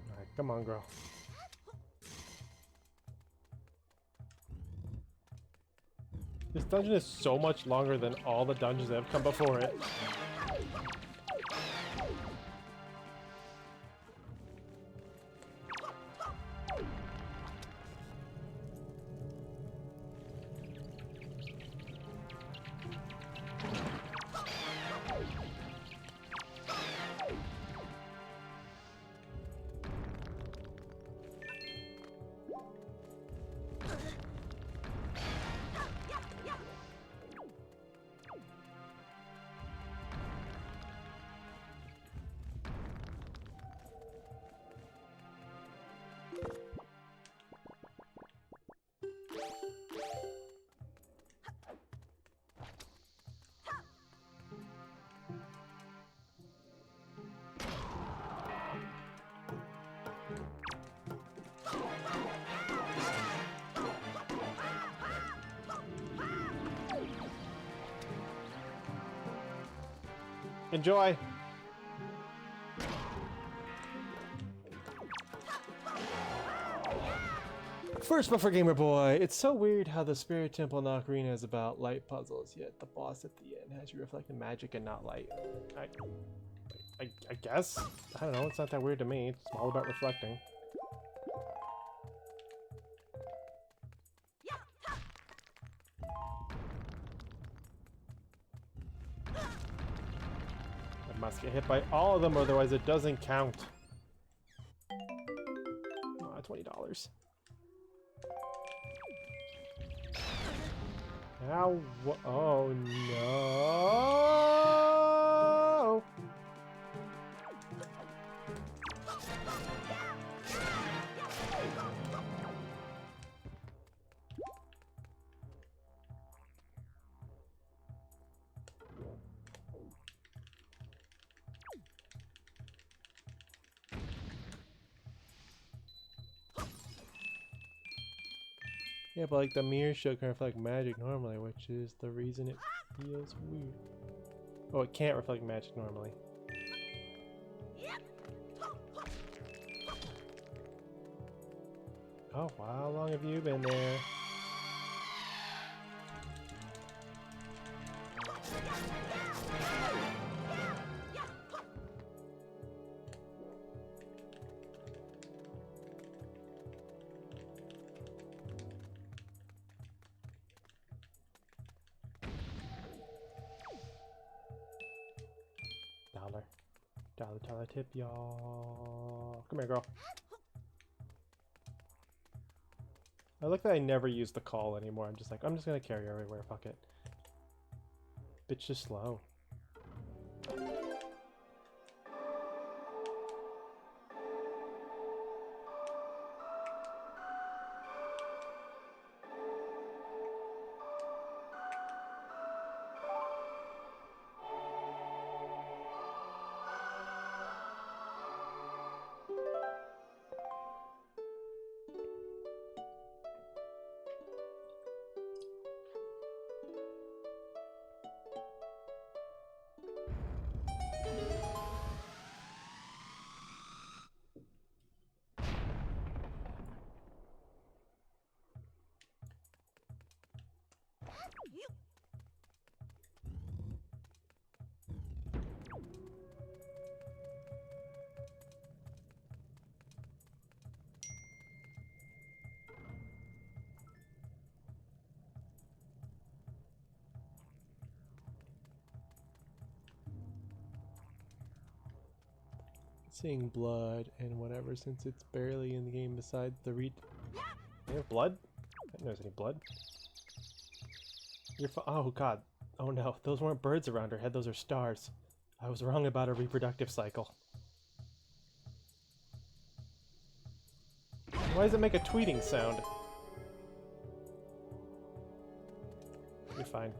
Alright, come on, girl. This dungeon is so much longer than all the dungeons that have come before it. Enjoy! First but for Gamer Boy, it's so weird how the Spirit Temple in Ocarina is about light puzzles, yet the boss at the end has you reflecting magic and not light. I guess? I don't know, it's not that weird to me, it's all about reflecting. I must get hit by all of them, otherwise it doesn't count. $20. Now, oh no! Yeah, but like the mirror show can reflect magic normally, which is the reason it feels weird. Oh, it can't reflect magic normally. Oh, wow, how long have you been there? Dollar tip, y'all. Come here, girl. I like that I never use the call anymore. I'm just like, I'm just gonna carry her everywhere, fuck it. Bitch is slow. Seeing blood and whatever, since it's barely in the game besides the You have blood? I didn't notice any blood. Oh god. Oh no, those weren't birds around her head, those are stars. I was wrong about her reproductive cycle. Why does it make a tweeting sound? You're fine.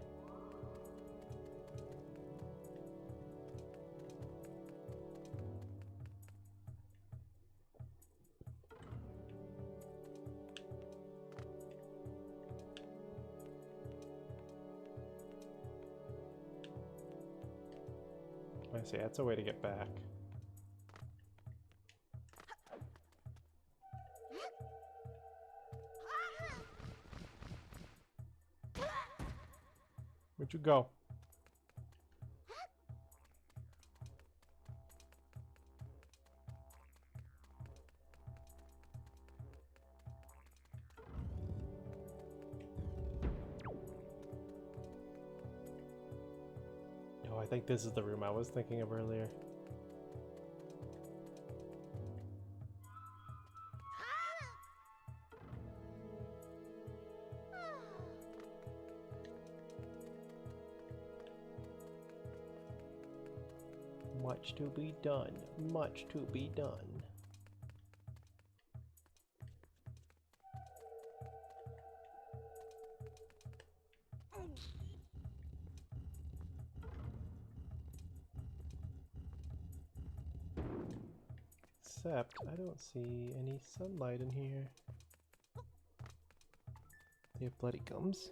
I see, that's a way to get back. Where'd you go? Oh, I think this is the room I was thinking of earlier. Much to be done. Much to be done. Except, I don't see any sunlight in here. They have bloody gums?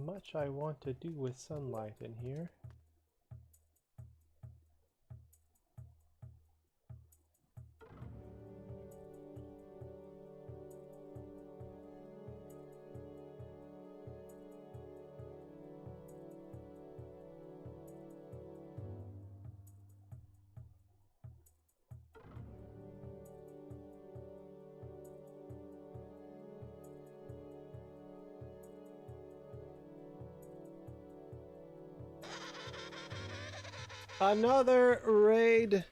Much I want to do with sunlight in here. Another raid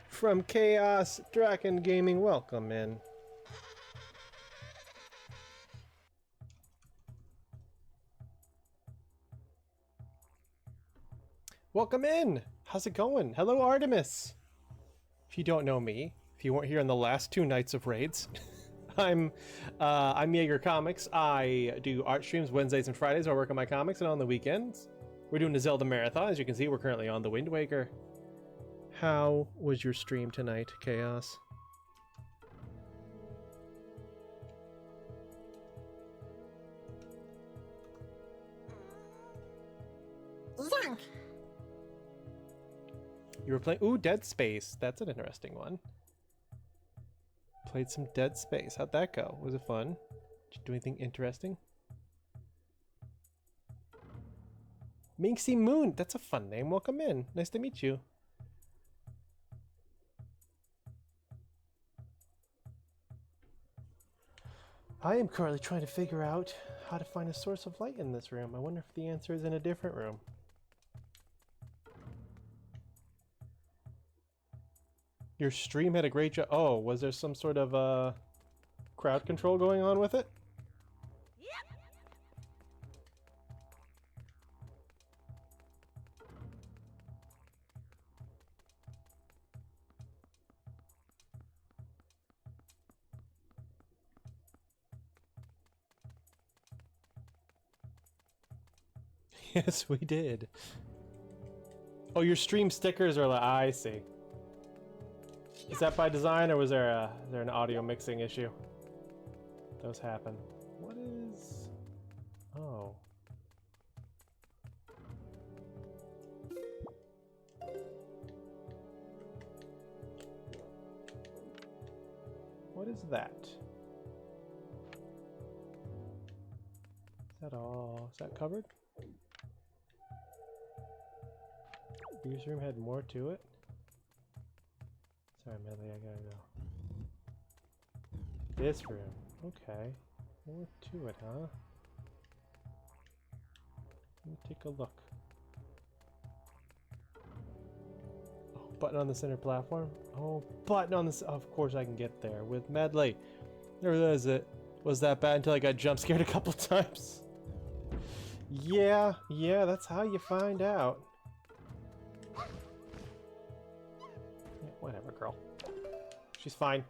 from Chaos Draken Gaming. Welcome in. Welcome in. How's it going? Hello, Artemis. If you don't know me, if you weren't here on the last 2 nights of raids, I'm Jaeger Comics. I do art streams Wednesdays and Fridays where I work on my comics, and on the weekends we're doing a Zelda marathon. As you can see, we're currently on the Wind Waker. How was your stream tonight, Chaos? Zonk! You were playing... Ooh, Dead Space. That's an interesting one. Played some Dead Space. How'd that go? Was it fun? Did you do anything interesting? Minxie Moon. That's a fun name. Welcome in. Nice to meet you. I am currently trying to figure out how to find a source of light in this room. I wonder if the answer is in a different room. Your stream had a great job. Oh, was there some sort of crowd control going on with it? Yes, we did. Oh, your stream stickers are like, I see. Is that by design, or was there an audio mixing issue? Those happen. What is... Oh. What is that? Is that all? Is that covered? Previous room had more to it? Sorry, Medley, I gotta go. This room. Okay. More to it, huh? Let me take a look. Oh, button on the center platform? Oh, button on this. Of course I can get there with Medley. Never realized it was that bad until I got jump scared a couple times. Yeah, that's how you find out. Yeah, whatever, girl. She's fine.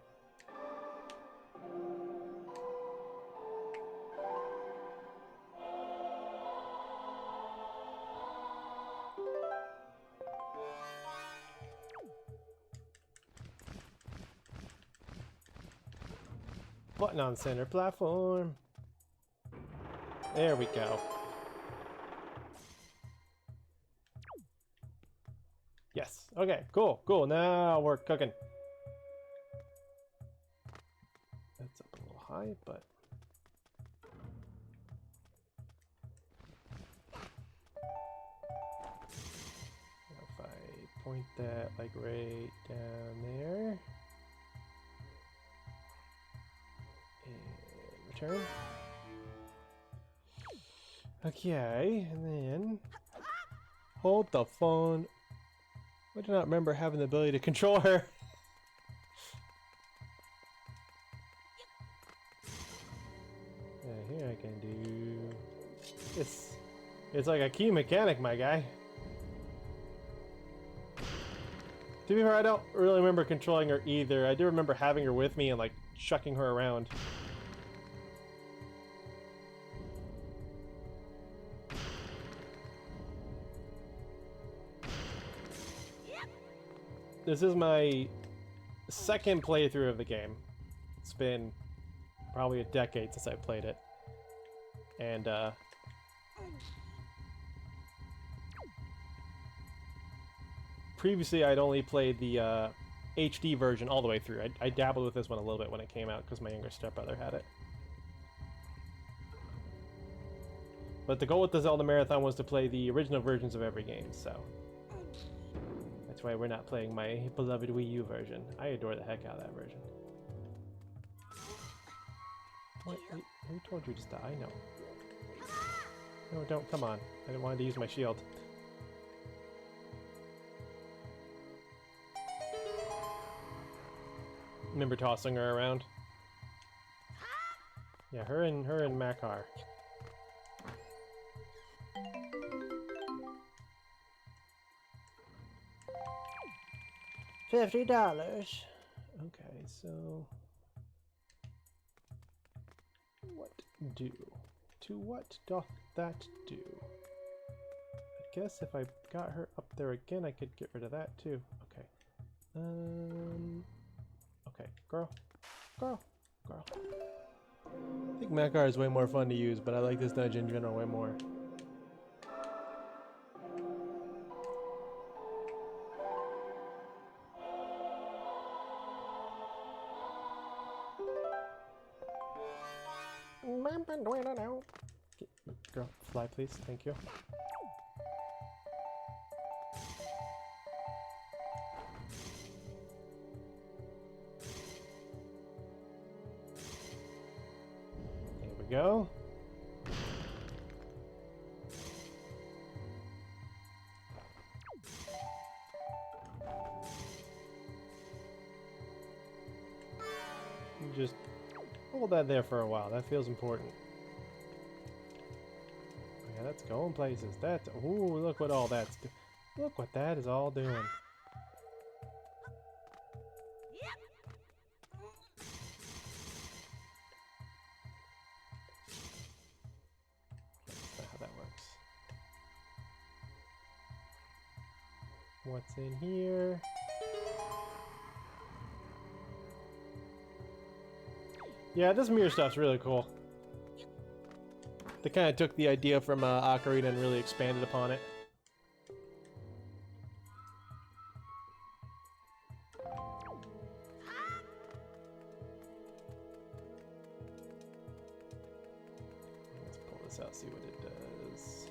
Button on center platform. There we go. Yes. Okay, cool. Now we're cooking. That's up a little high, but... If I point that like right down there... And return. Okay, and then... Hold the phone. I do not remember having the ability to control her. Here I can do... It's like a key mechanic, my guy. To be fair, I don't really remember controlling her either. I do remember having her with me and like chucking her around. This is my second playthrough of the game. It's been probably a decade since I played it. And, previously I'd only played the, HD version all the way through. I dabbled with this one a little bit when it came out because my younger stepbrother had it. But the goal with the Zelda Marathon was to play the original versions of every game, so... That's why we're not playing my beloved Wii U version. I adore the heck out of that version. What? Who told you to stop? I know. No, don't. Come on. I didn't want to use my shield. Remember tossing her around? Yeah, her and Makar. $50. Okay, so what do? To what doth that do? I guess if I got her up there again, I could get rid of that too. Okay. Okay, girl. I think Makar is way more fun to use, but I like this dungeon in general way more. Girl, fly please, thank you. There we go. Just hold that there for a while, that feels important. Yeah, that's going places. That's... Ooh, look what all that's... Look what that is all doing. That's not how that works. What's in here? Yeah, this mirror stuff's really cool. They kind of took the idea from Ocarina and really expanded upon it. Let's pull this out, see what it does.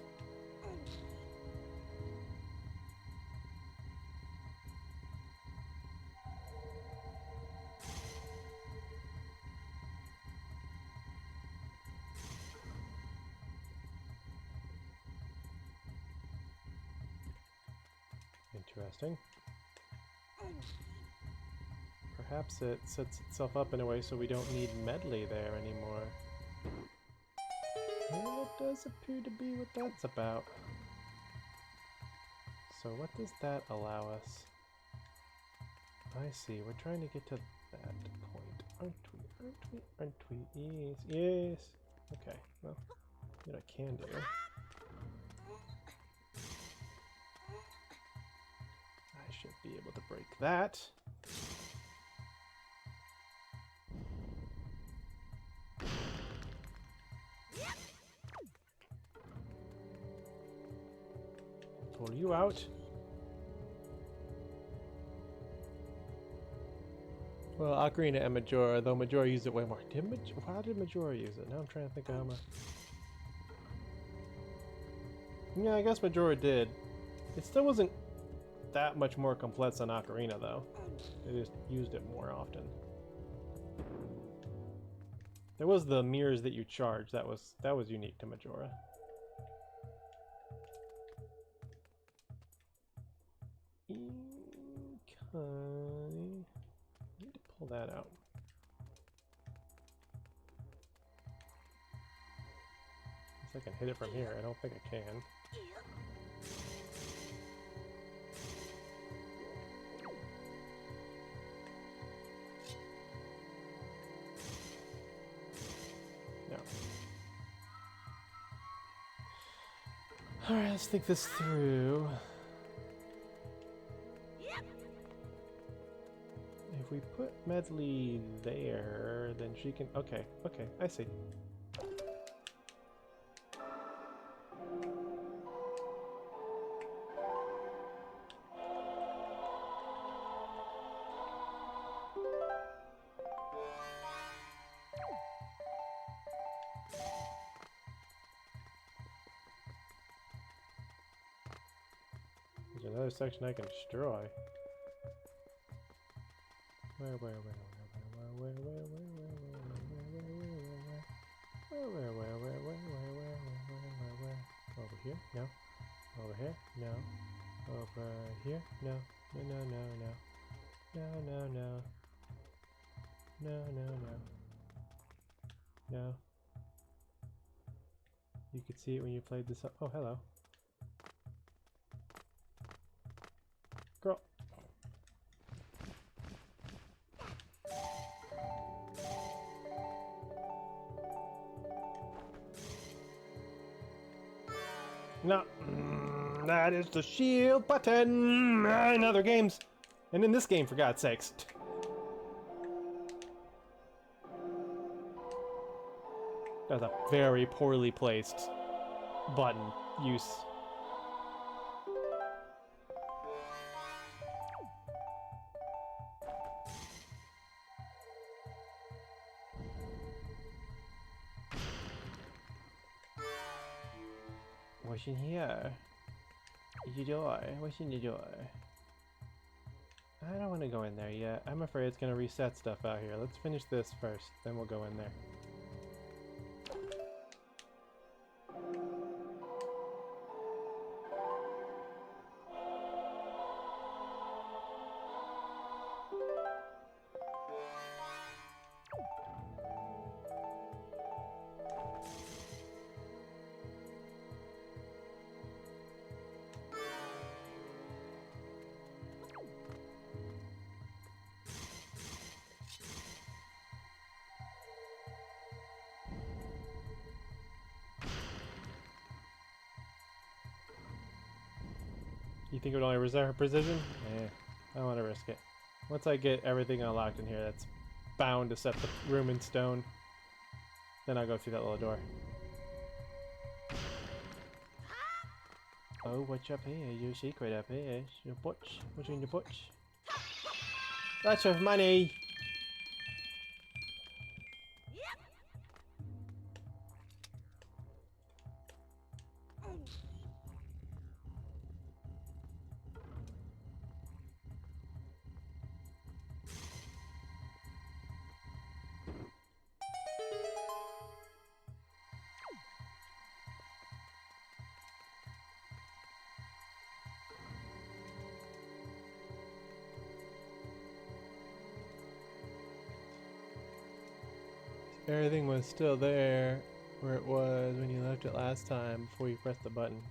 Interesting. Perhaps it sets itself up in a way so we don't need medley there anymore. And it does appear to be what that's about. So what does that allow us? I see, we're trying to get to that point. Aren't we? Aren't we? Aren't we? Yes, yes. Okay, well, what I can do. I should be able to break that. Pull you out. Well, Ocarina and Majora, though Majora used it way more. How did Majora use it? Now I'm trying to think of how much. Yeah, I guess Majora did. It still wasn't that much more complex than Ocarina, though. They just used it more often. There was the mirrors that you charge. That was unique to Majora. Okay. I need to pull that out. Guess I can hit it from here. I don't think I can. No. Alright, let's think this through. If we put Medley there, then she can... Okay, okay, I see. There's another section I can destroy. Where? Over here? No. Over here? No. Over here? No. No. You could see it when you played this up. Oh, hello. Girl. No, that is the shield button in other games. And in this game, for God's sakes. That's a very poorly placed button use. What's in here? Is your door? What's in the door? I don't want to go in there yet. I'm afraid it's going to reset stuff out here. Let's finish this first, then we'll go in there. You think it would only reserve precision? Eh, I don't want to risk it. Once I get everything unlocked in here, that's bound to set the room in stone. Then I'll go through that little door. Oh, what's up here? Your secret up here. Your butch. What's in your butch? Lots of money! Everything was still there where it was when you left it last time before you pressed the button.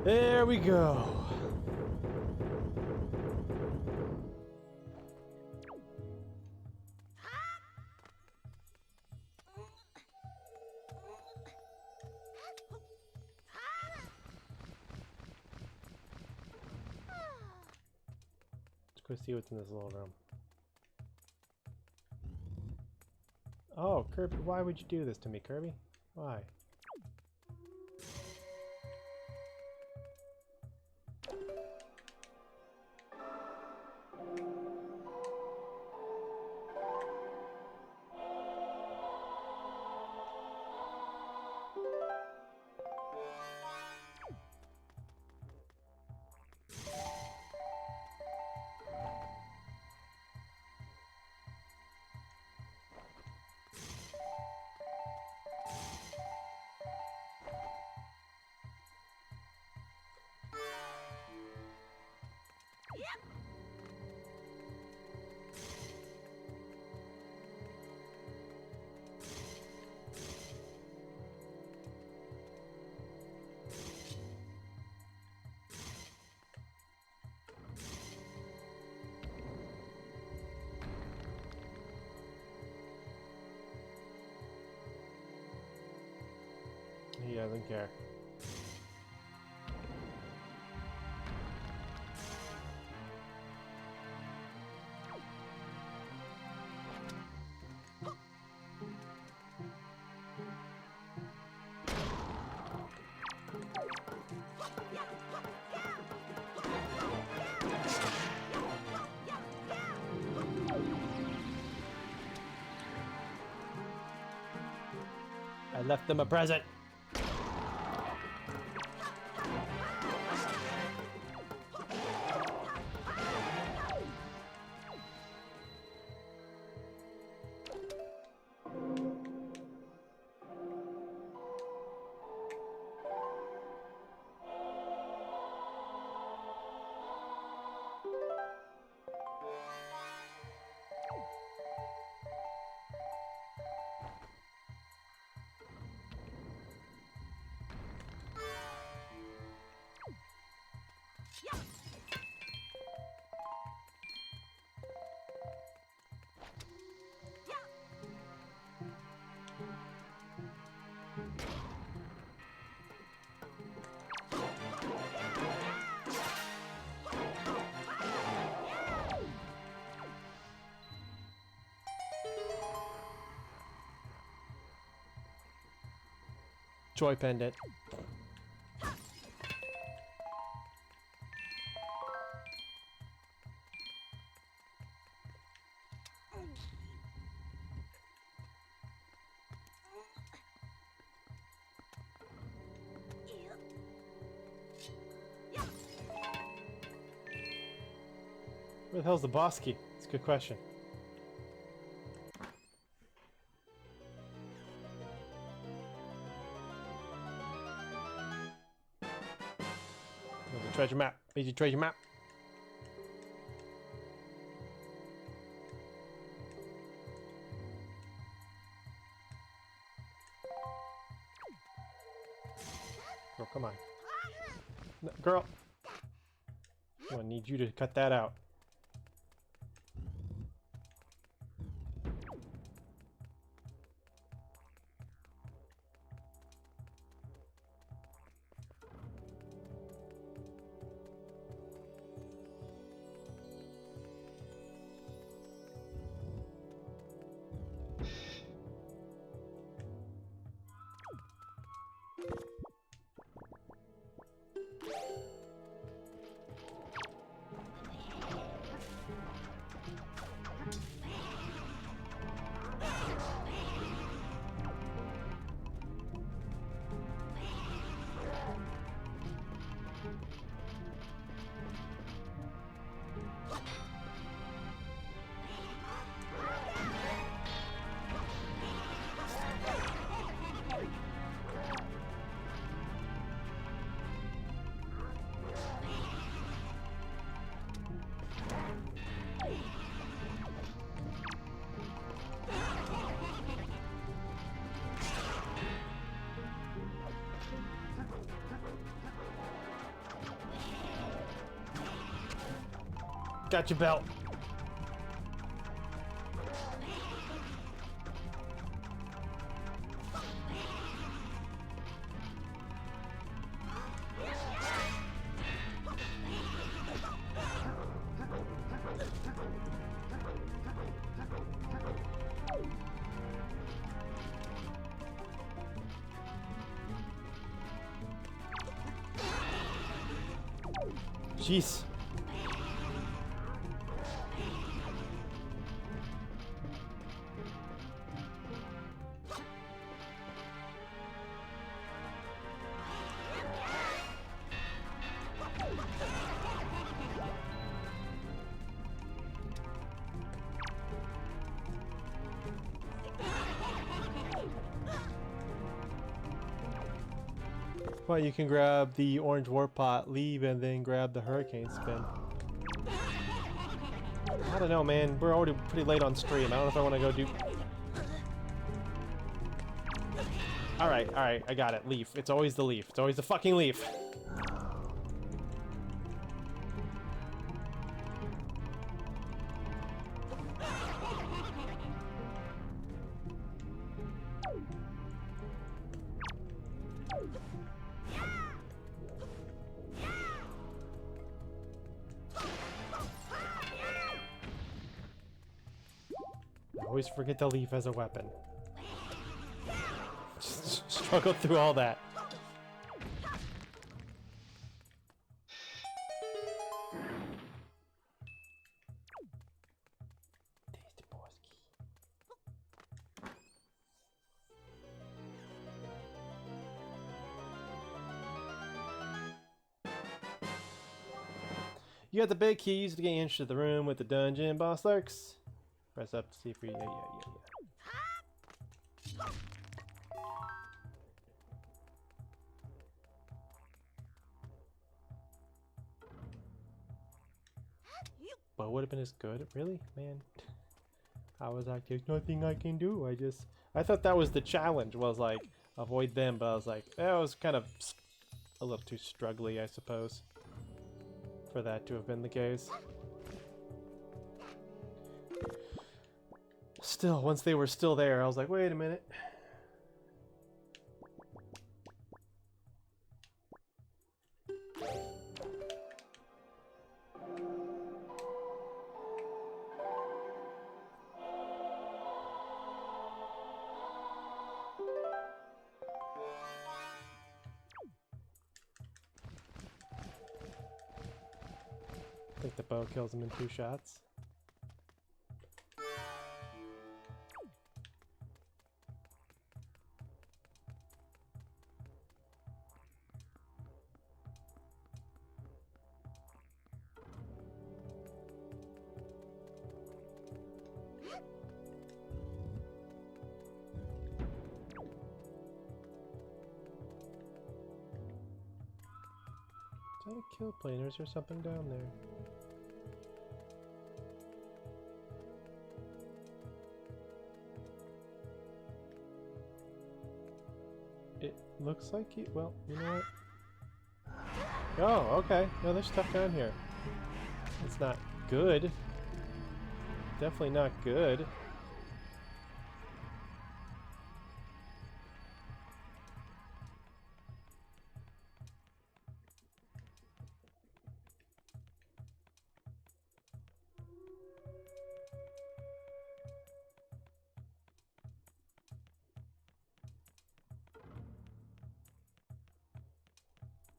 There we go. Let's go see what's in this little room. Oh, Kirby, why would you do this to me, Kirby? Why? He doesn't care. I left them a present. Joy pendant. Where the hell's the boss key? It's a good question. There's a treasure map. Here's your treasure map. Girl, come on. No, girl! I'm gonna need you to cut that out. Got your belt. Jeez. Well, you can grab the orange warp pot, leave, and then grab the hurricane spin. I don't know, man. We're already pretty late on stream. I don't know if I want to go do... Alright, I got it. Leaf. It's always the leaf. It's always the fucking leaf. Always forget the leaf as a weapon. Just struggle through all that. You got the big keys to get into the room with the dungeon boss lurks. Press up to see if we... Yeah. But would have been as good, really, man. I was like, there's nothing I can do. I thought that was the challenge, was like avoid them, but I was like, that was kind of a little too struggly, I suppose, for that to have been the case. Still, once they were still there, I was like, wait a minute. I think the bow kills him in 2 shots. that a kill plane or is there something down there? It looks like it. Well, you know what? Oh, okay. No, there's stuff down here. It's not good. Definitely not good.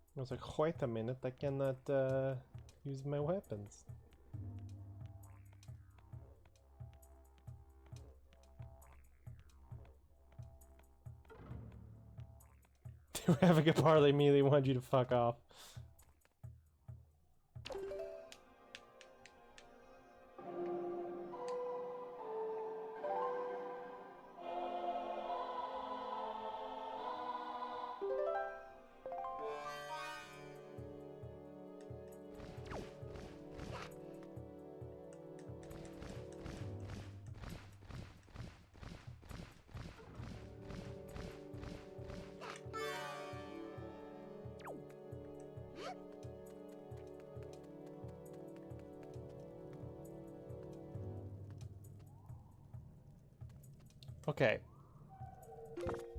I was like, wait a minute, I cannot use my weapons. They were having a parley me, they wanted you to fuck off. Okay.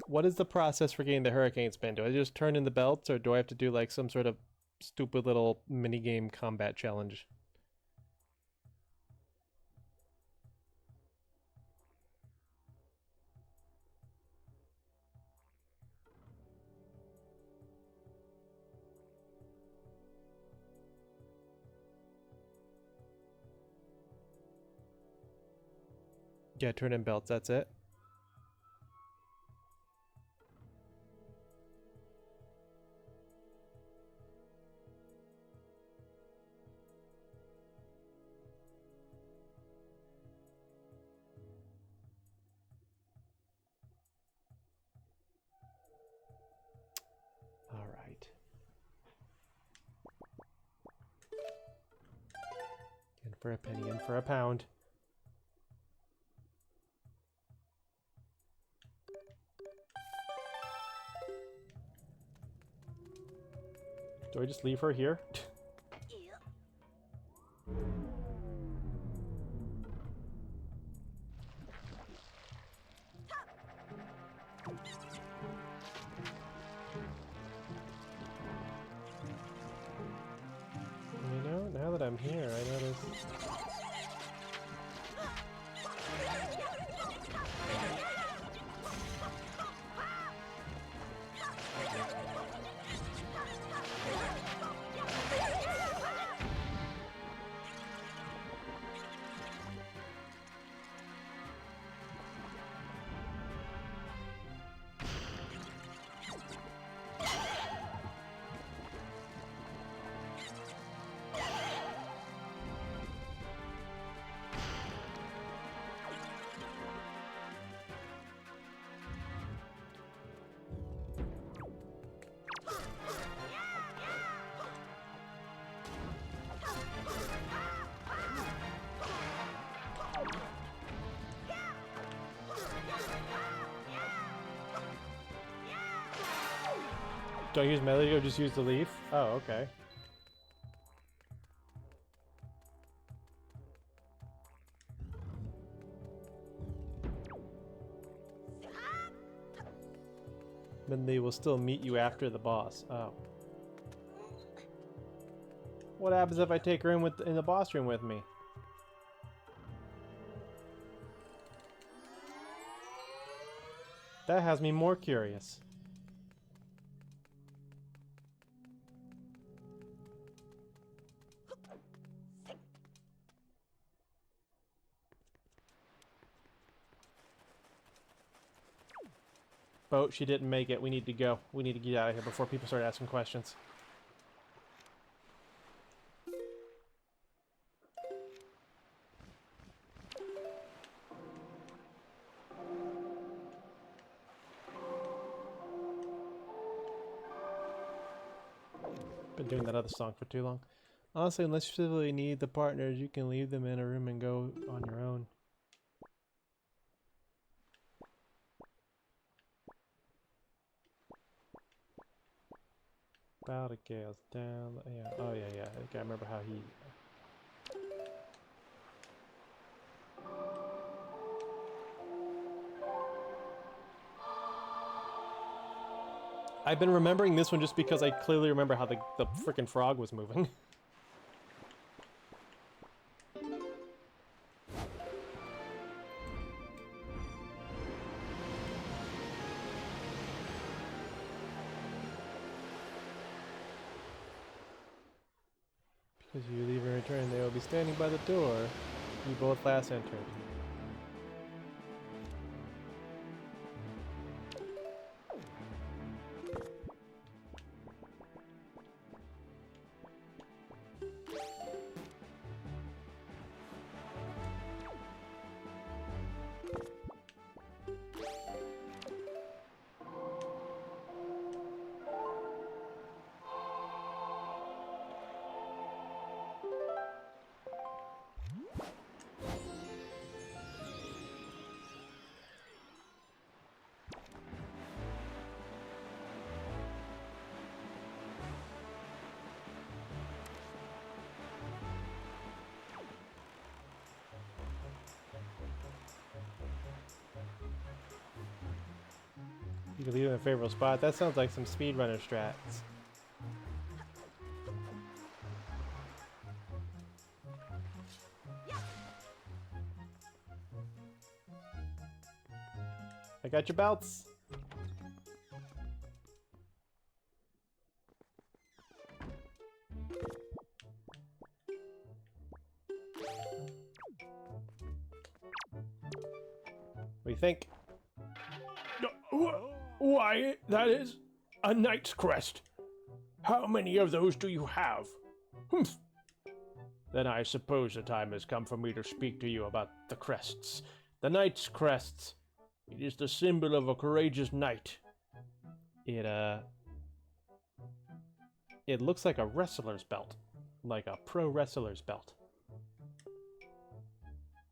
What is the process for getting the hurricane spin? Do I just turn in the belts or do I have to do like some sort of stupid little minigame combat challenge? Yeah, turn in belts, that's it. All right. In for a penny, in for a pound. Do I just leave her here? You know, now that I'm here, I notice... Do I use melee or just use the leaf? Oh, okay. Then they will still meet you after the boss. Oh. What happens if I take her in the boss room with me? That has me more curious. Boat, she didn't make it. We need to go. We need to get out of here before people start asking questions. Been doing that other song for too long. Honestly, unless you really need the partners, you can leave them in a room and go on your own. About Gale's down. Yeah. Oh yeah, yeah. I think I remember how he. I've been remembering this one just because I clearly remember how the frickin' frog was moving. Because you leave and return, they will be standing by the door you both last entered. You can leave it in a favorable spot. That sounds like some speedrunner strats. I got your belts. What do you think? Why, that is a knight's crest. How many of those do you have? Humph. Then I suppose the time has come for me to speak to you about the crests. The knight's crests. It is the symbol of a courageous knight. It looks like a wrestler's belt. Like a pro wrestler's belt.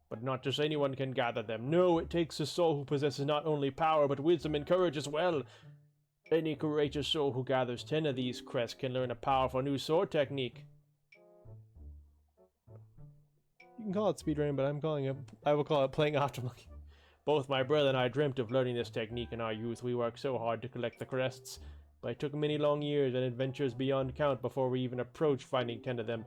But not just anyone can gather them. No, it takes a soul who possesses not only power, but wisdom and courage as well. Any courageous soul who gathers 10 of these crests can learn a powerful new sword technique. You can call it speedrunning, but I will call it playing optimally. Both my brother and I dreamt of learning this technique in our youth. We worked so hard to collect the crests, but it took many long years and adventures beyond count before we even approached finding 10 of them.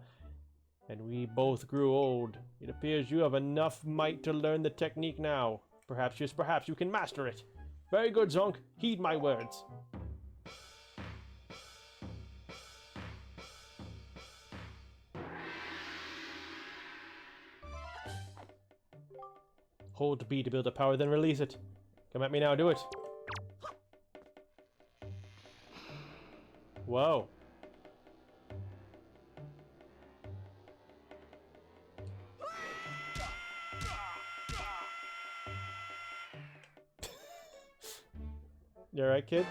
And we both grew old. It appears you have enough might to learn the technique now. Perhaps, just perhaps, you can master it. Very good, Zonk. Heed my words. Hold B to build a power, then release it. Come at me now, do it. Whoa. You alright, kid?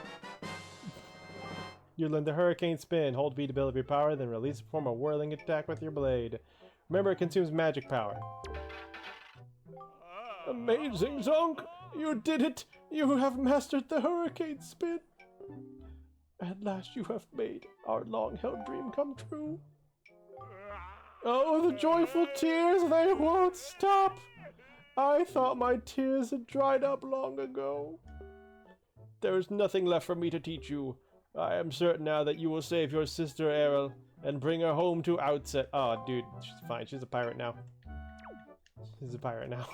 You learn the hurricane spin. Hold B to build up your power, then release it, perform a whirling attack with your blade. Remember, it consumes magic power. Amazing, Zonk! You did it! You have mastered the hurricane spin! At last you have made our long-held dream come true. Oh, the joyful tears, they won't stop! I thought my tears had dried up long ago. There is nothing left for me to teach you. I am certain now that you will save your sister Errol and bring her home to Outset. Oh, dude, she's fine. She's a pirate now. She's a pirate now.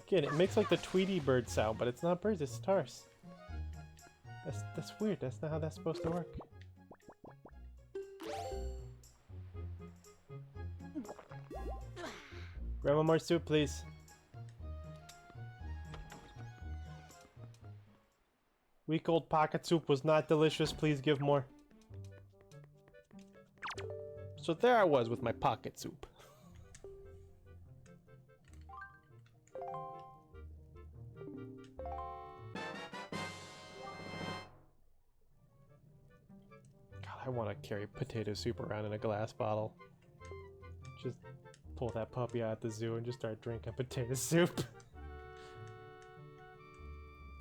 Again, it makes like the Tweety bird sound, but it's not birds, it's stars. That's weird. That's not how that's supposed to work. Grab one more soup, please. Week-old pocket soup was not delicious. Please give more. So there I was with my pocket soup. God, I want to carry potato soup around in a glass bottle. Just pull that puppy out at the zoo and just start drinking potato soup.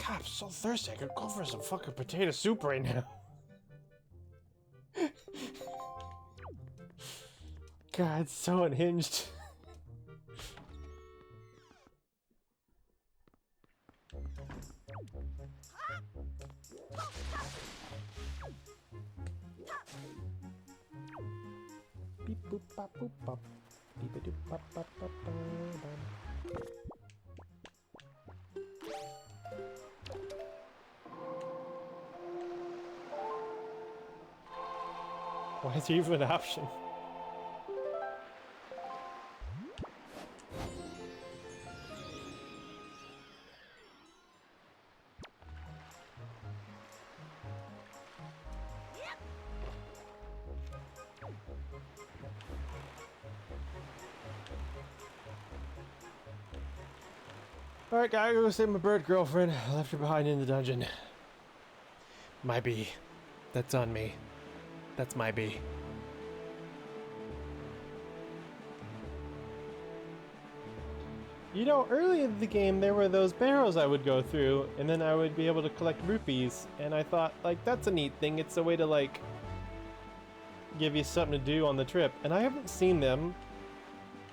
God, I'm so thirsty. I could go for some fucking potato soup right now. God, it's so unhinged. Beep boop bop boop bop. Beep a doop bop bop bop bam. Why is there even an option? Alright, gotta go save my bird girlfriend. I left her behind in the dungeon. My bee. That's on me. That's my bee. You know, early in the game, there were those barrels I would go through, and then I would be able to collect rupees, and I thought, like, that's a neat thing. It's a way to, like, give you something to do on the trip, and I haven't seen them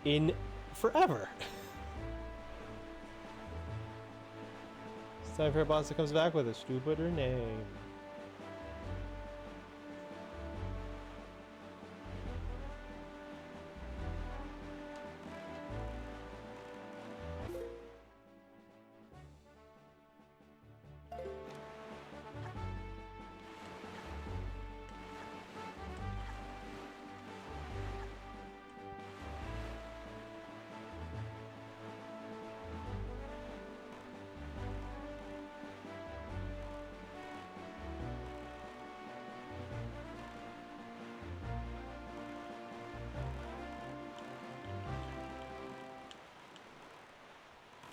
in forever. It's time for a boss that comes back with a stupider name.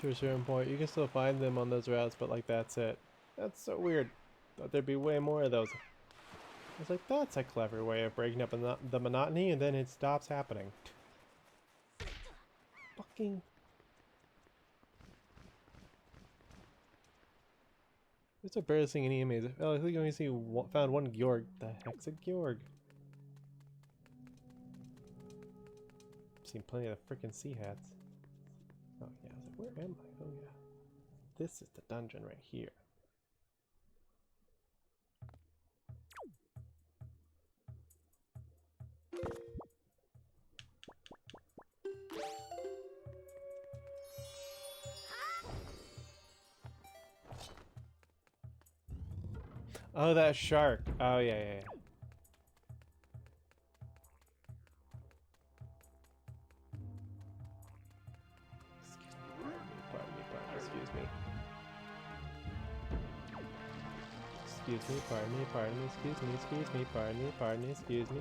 To a certain point, you can still find them on those routes, but like that's it. That's so weird. Thought there'd be way more of those. I was like, that's a clever way of breaking up the monotony, and then it stops happening. Fucking. There's a barely seeing any enemies. Oh, I think I only found one Georg. The heck's a Georg? I've seen plenty of the freaking sea hats. Oh yeah, I was like, where am I? Oh yeah. This is the dungeon right here. Oh, that shark. Oh yeah, yeah, yeah. Excuse me, pardon me, excuse me, pardon me, excuse me, pardon me, excuse me.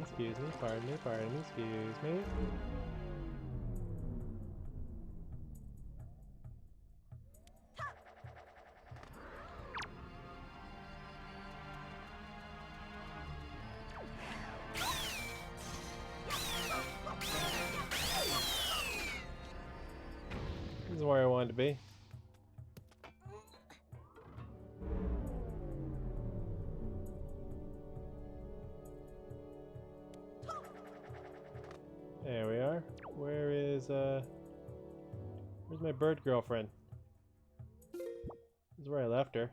This is where I wanted to be. There we are. Where's my bird girlfriend? This is where I left her.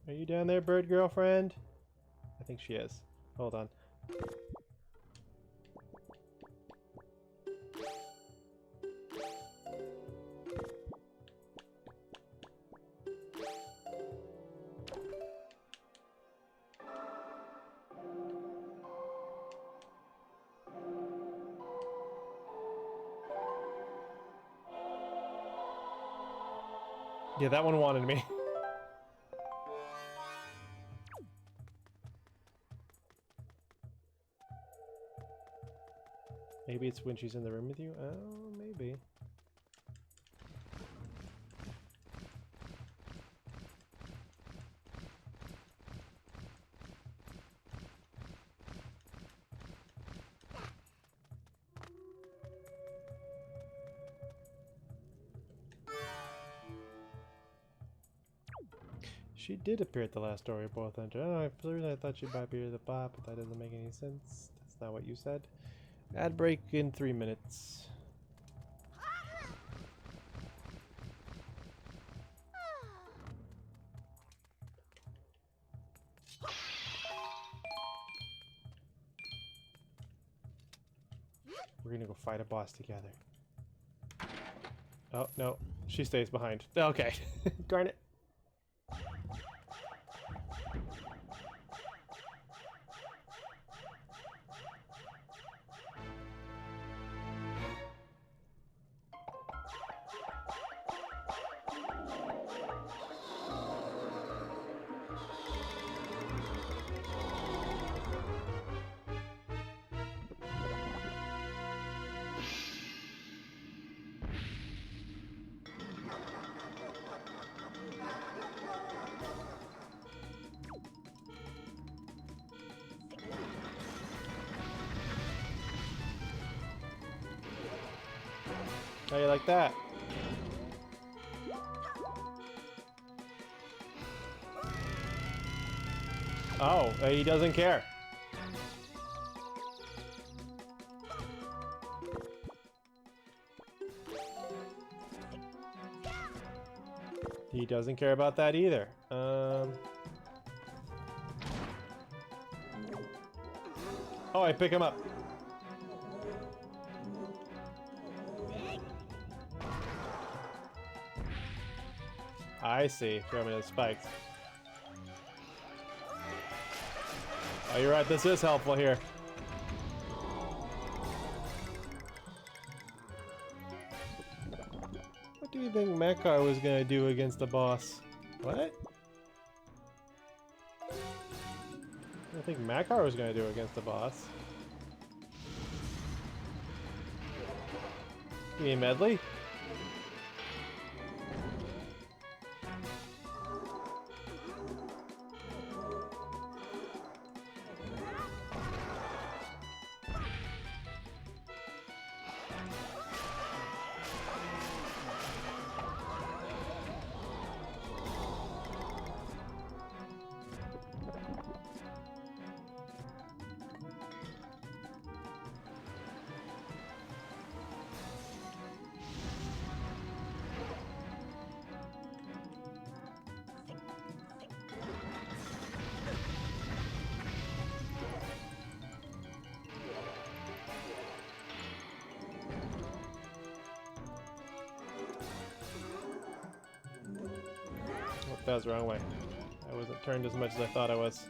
Are you down there, bird girlfriend? I think she is. Hold on. Yeah, that one wanted me. Maybe it's when she's in the room with you? Oh, maybe. She did appear at the last story of Both Hunter. Oh, at first I thought she might appear at the bot, but that doesn't make any sense. That's not what you said. Ad break in 3 minutes. We're gonna go fight a boss together. Oh, no. She stays behind. Okay. Darn it. How you like that? Oh, he doesn't care. He doesn't care about that either. Oh, I pick him up. I see. Throw me those spikes. Oh, you're right. This is helpful here. What do you think Mekar was gonna do against the boss? What? I think Makar was gonna do against the boss. You mean Medley? That was the wrong way. I wasn't turned as much as I thought I was.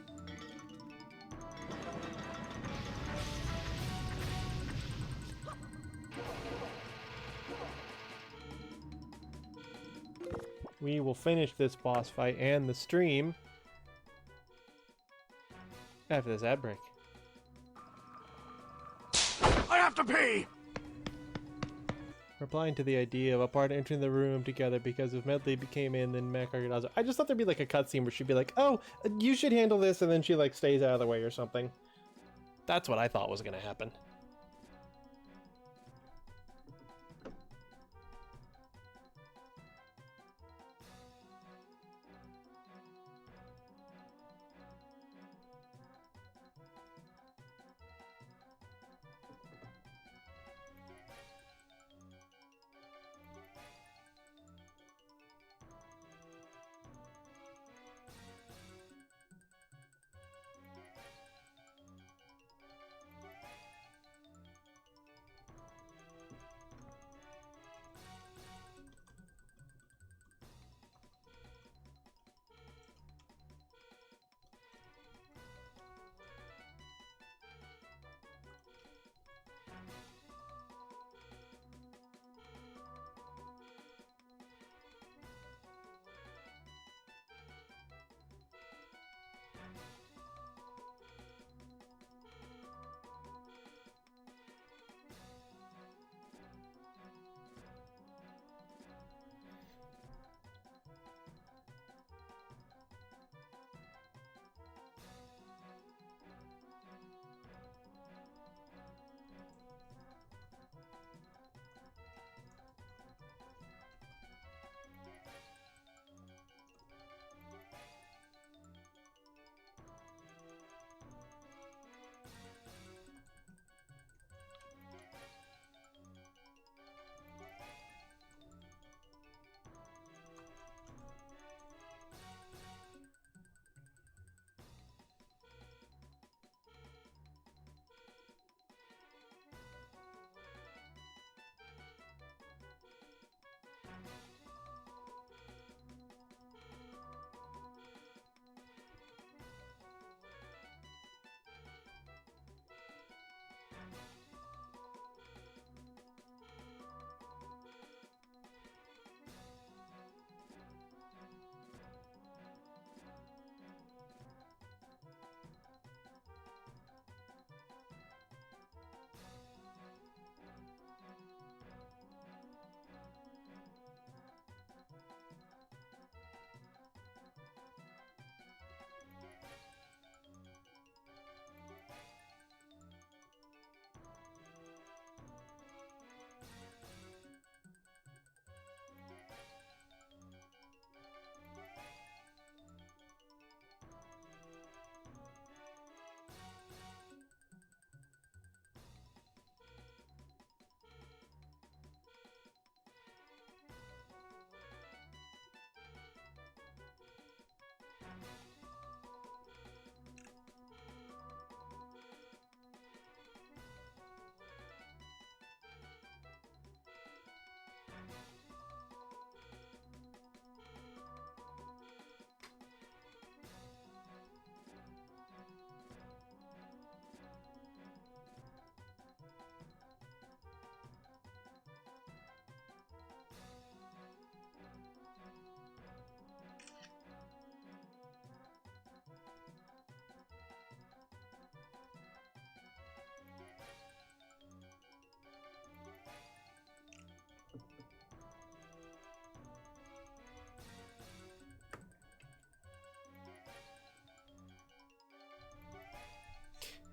We will finish this boss fight and the stream after this ad break. I have to pee! Replying to the idea of a part entering the room together because if Medley came in, then Makar could also. I just thought there'd be like a cutscene where she'd be like, "Oh, you should handle this," and then she like stays out of the way or something. That's what I thought was gonna happen.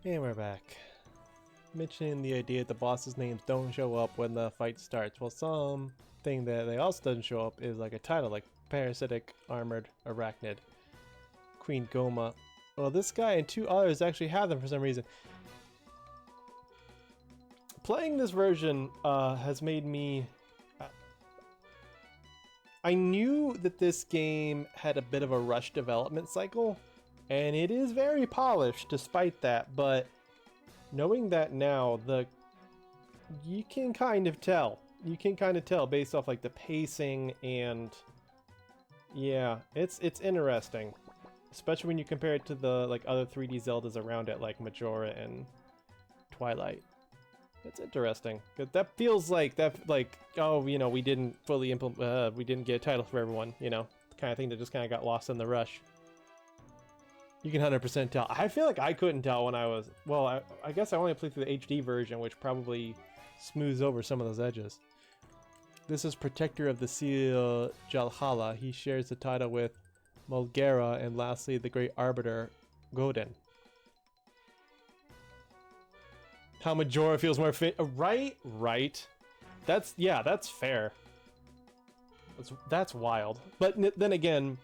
And we're back. Mentioning the idea that the boss's names don't show up when the fight starts. Well, something that they also doesn't show up is like a title, like Parasitic Armored Arachnid, Queen Goma. Well, this guy and two others actually have them for some reason. Playing this version has made me... I knew that this game had a bit of a rush development cycle, and it is very polished despite that, but knowing that now, you can kind of tell. You can kind of tell based off like the pacing, and yeah, it's interesting. Especially when you compare it to the like other 3D Zeldas around it, like Majora and Twilight. It's interesting. 'Cause that feels like oh, you know, we didn't fully implement, we didn't get a title for everyone, you know, the kind of thing that just kind of got lost in the rush. You can 100% tell. I feel like I couldn't tell when I was, well, I guess I only played through the HD version, which probably smooths over some of those edges. This is Protector of the Seal Jalhala. He shares the title with Mulgara, and lastly, the Great Arbiter, Godin. How Majora feels more fit. Right. That's fair. That's wild. But then again,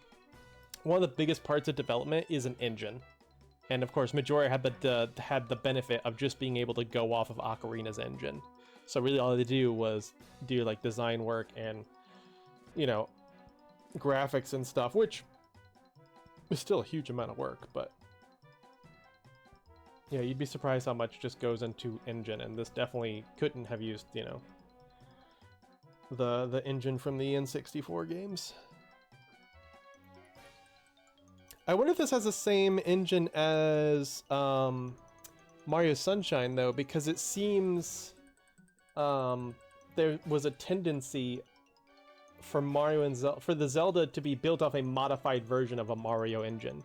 one of the biggest parts of development is an engine. And of course, Majora had the benefit of just being able to go off of Ocarina's engine. So really all they do was do like design work and, you know, graphics and stuff, which is still a huge amount of work, but yeah, you'd be surprised how much just goes into engine, and this definitely couldn't have used, you know, the engine from the N64 games. I wonder if this has the same engine as Mario Sunshine, though, because it seems there was a tendency for Mario and for the Zelda to be built off a modified version of a Mario engine.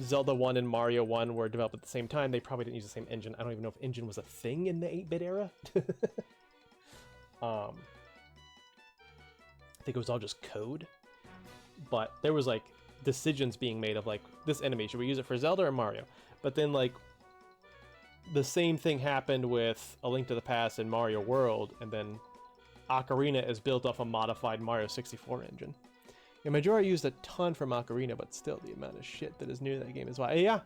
Zelda 1 and Mario 1 were developed at the same time. They probably didn't use the same engine. I don't even know if engine was a thing in the 8-bit era. I think it was all just code. But there was like decisions being made of like, this enemy, should we use it for Zelda or Mario? But then like the same thing happened with A Link to the Past and Mario World, and then Ocarina is built off a modified Mario 64 engine. Yeah, Majora used a ton from Ocarina, but still the amount of shit that is new to that game is why. Yeah.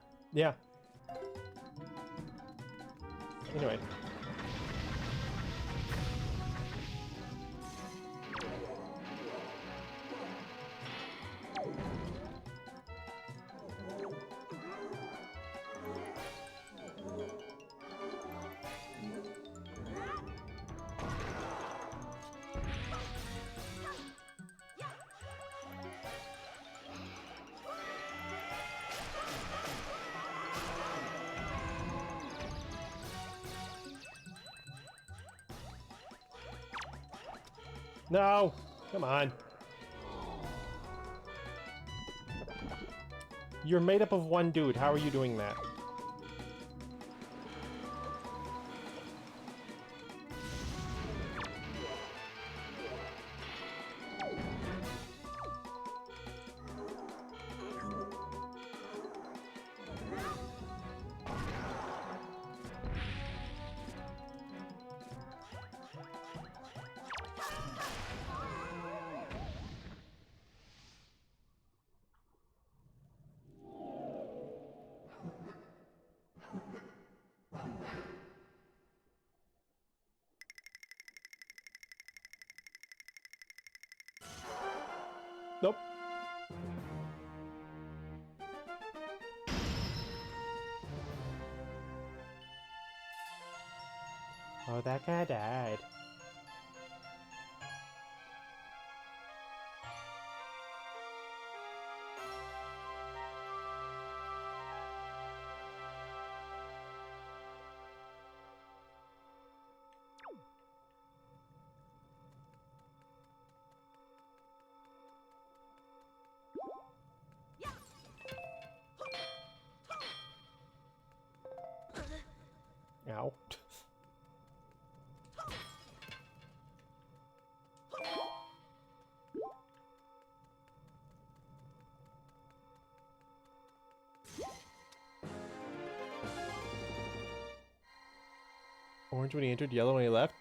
Anyway. No! Come on. You're made up of one dude. How are you doing that? Nope. Oh, that guy died. Ow. Orange when he entered, yellow when he left.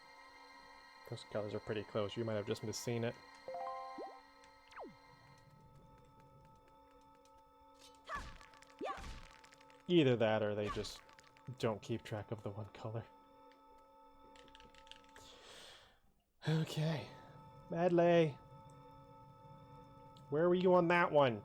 Those colors are pretty close. You might have just misseen it. Either that or they just don't keep track of the one color. Okay. Madley. Where were you on that one?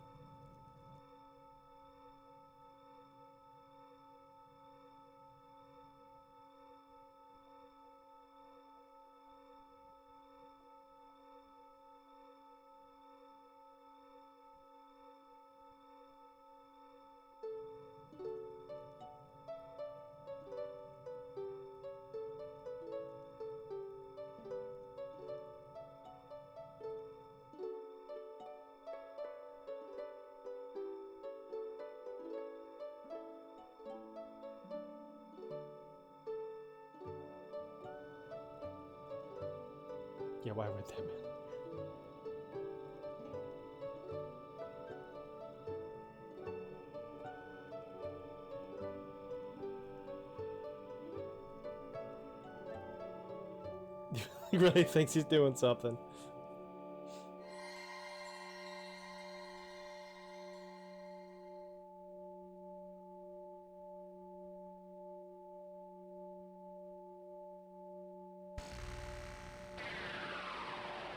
Yeah, why would they? He really thinks he's doing something.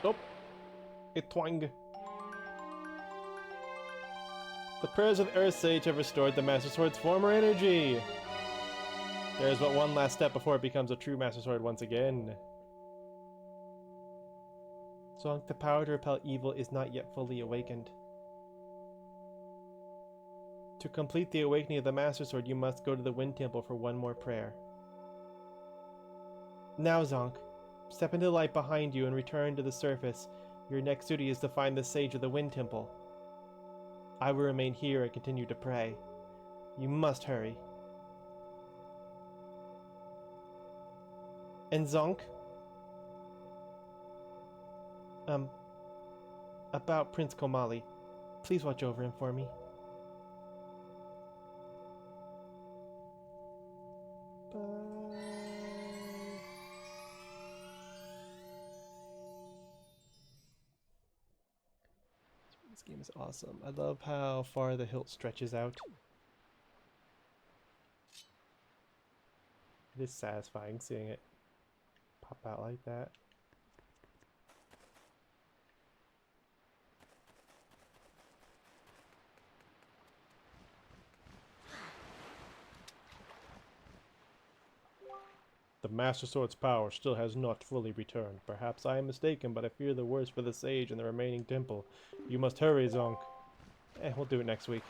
Oh, it twang. The prayers of the Earth Sage have restored the Master Sword's former energy. There is but one last step before it becomes a true Master Sword once again. Zonk, the power to repel evil is not yet fully awakened. To complete the awakening of the Master Sword, you must go to the Wind Temple for one more prayer. Now, Zonk, step into the light behind you and return to the surface. Your next duty is to find the Sage of the Wind Temple. I will remain here and continue to pray. You must hurry. And Zonk? About Prince Komali. Please watch over him for me. Bye. This game is awesome. I love how far the hilt stretches out. It is satisfying seeing it pop out like that. The Master Sword's power still has not fully returned. Perhaps I am mistaken, but I fear the worst for the Sage and the remaining temple. You must hurry, Zonk. We'll do it next week.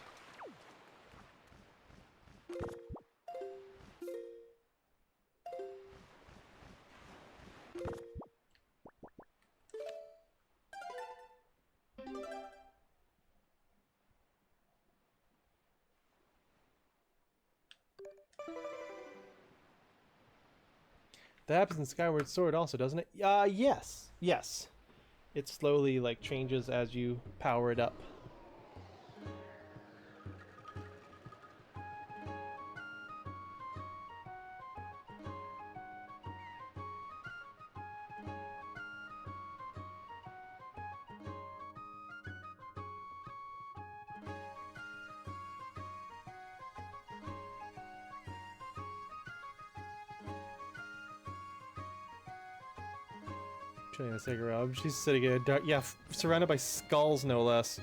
That happens in Skyward Sword also, doesn't it? Yes. Yes. It slowly, like, changes as you power it up. Trying to take her out. She's sitting in a dark, yeah, surrounded by skulls, no less.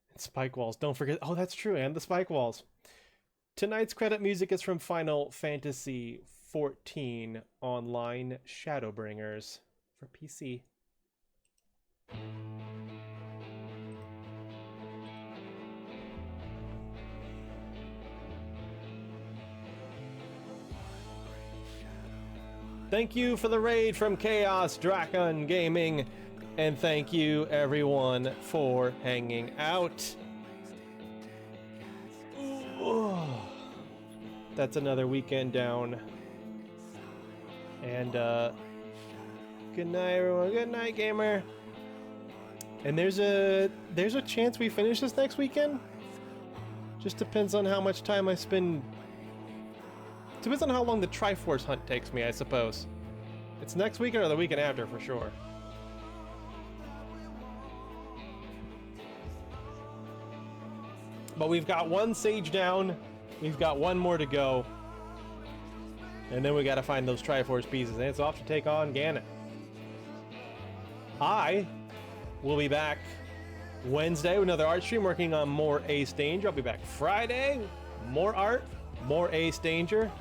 And spike walls, don't forget. Oh, that's true, and the spike walls. Tonight's credit music is from Final Fantasy XIV Online Shadowbringers for PC. Thank you for the raid from Chaos Dragon Gaming, and thank you everyone for hanging out. That's another weekend down. And good night, everyone. Good night, gamer. And there's a chance we finish this next weekend. Just depends on how much time I spend. Depends on how long the Triforce hunt takes me, I suppose. It's next weekend or the weekend after for sure. But we've got one sage down. We've got one more to go. And then we gotta find those Triforce pieces. And it's off to take on Ganon. I will be back Wednesday with another art stream working on more Ace Danger. I'll be back Friday. More art. More Ace Danger.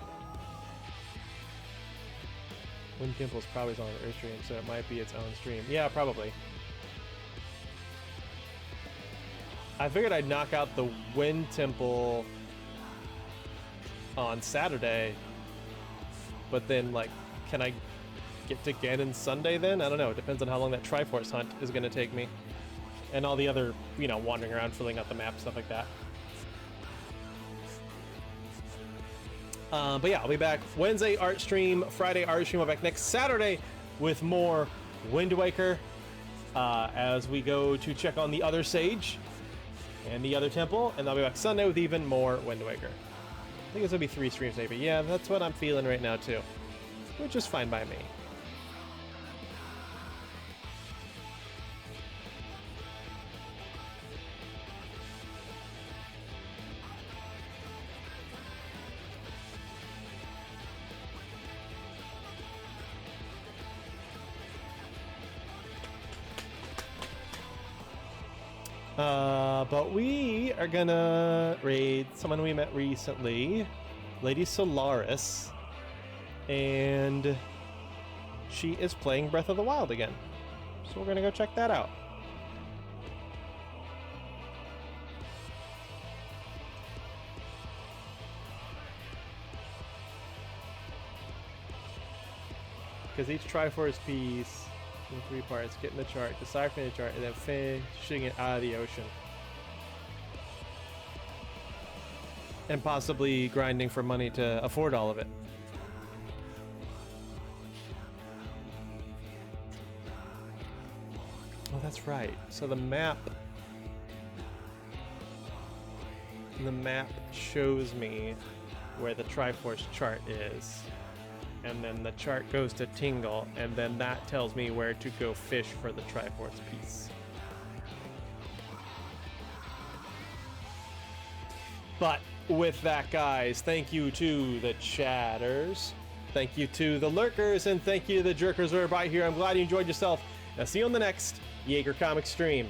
Wind Temple's probably on the Earth stream, so it might be its own stream. Yeah, probably. I figured I'd knock out the Wind Temple on Saturday, but then, like, can I get to Ganon Sunday then? I don't know. It depends on how long that Triforce hunt is going to take me. And all the other, you know, wandering around, filling out the map, stuff like that. But yeah, I'll be back Wednesday art stream, Friday art stream. I'll be back next Saturday with more Wind Waker as we go to check on the other Sage and the other temple. And I'll be back Sunday with even more Wind Waker. I think it's going to be 3 streams maybe. Yeah, that's what I'm feeling right now too. Which is fine by me. But we are gonna raid someone we met recently, Lady Solaris, and she is playing Breath of the Wild again. So we're gonna go check that out. Because each Triforce piece in 3 parts, getting the chart, deciphering the chart, and then finishing it out of the ocean. And possibly grinding for money to afford all of it. Oh, that's right. So the map shows me where the Triforce chart is. And then the chart goes to Tingle, and then that tells me where to go fish for the Triforce piece. But with that, guys, thank you to the chatters, thank you to the lurkers, and thank you to the jerkers who are by here. I'm glad you enjoyed yourself. I'll see you on the next Jaeger Comics stream.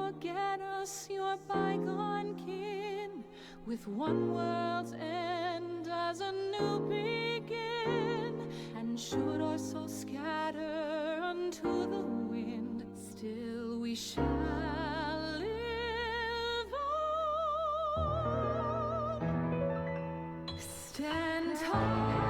forget us, your bygone kin, with one world's end as a new begin. And should our souls scatter unto the wind, still we shall live on. Stand tall.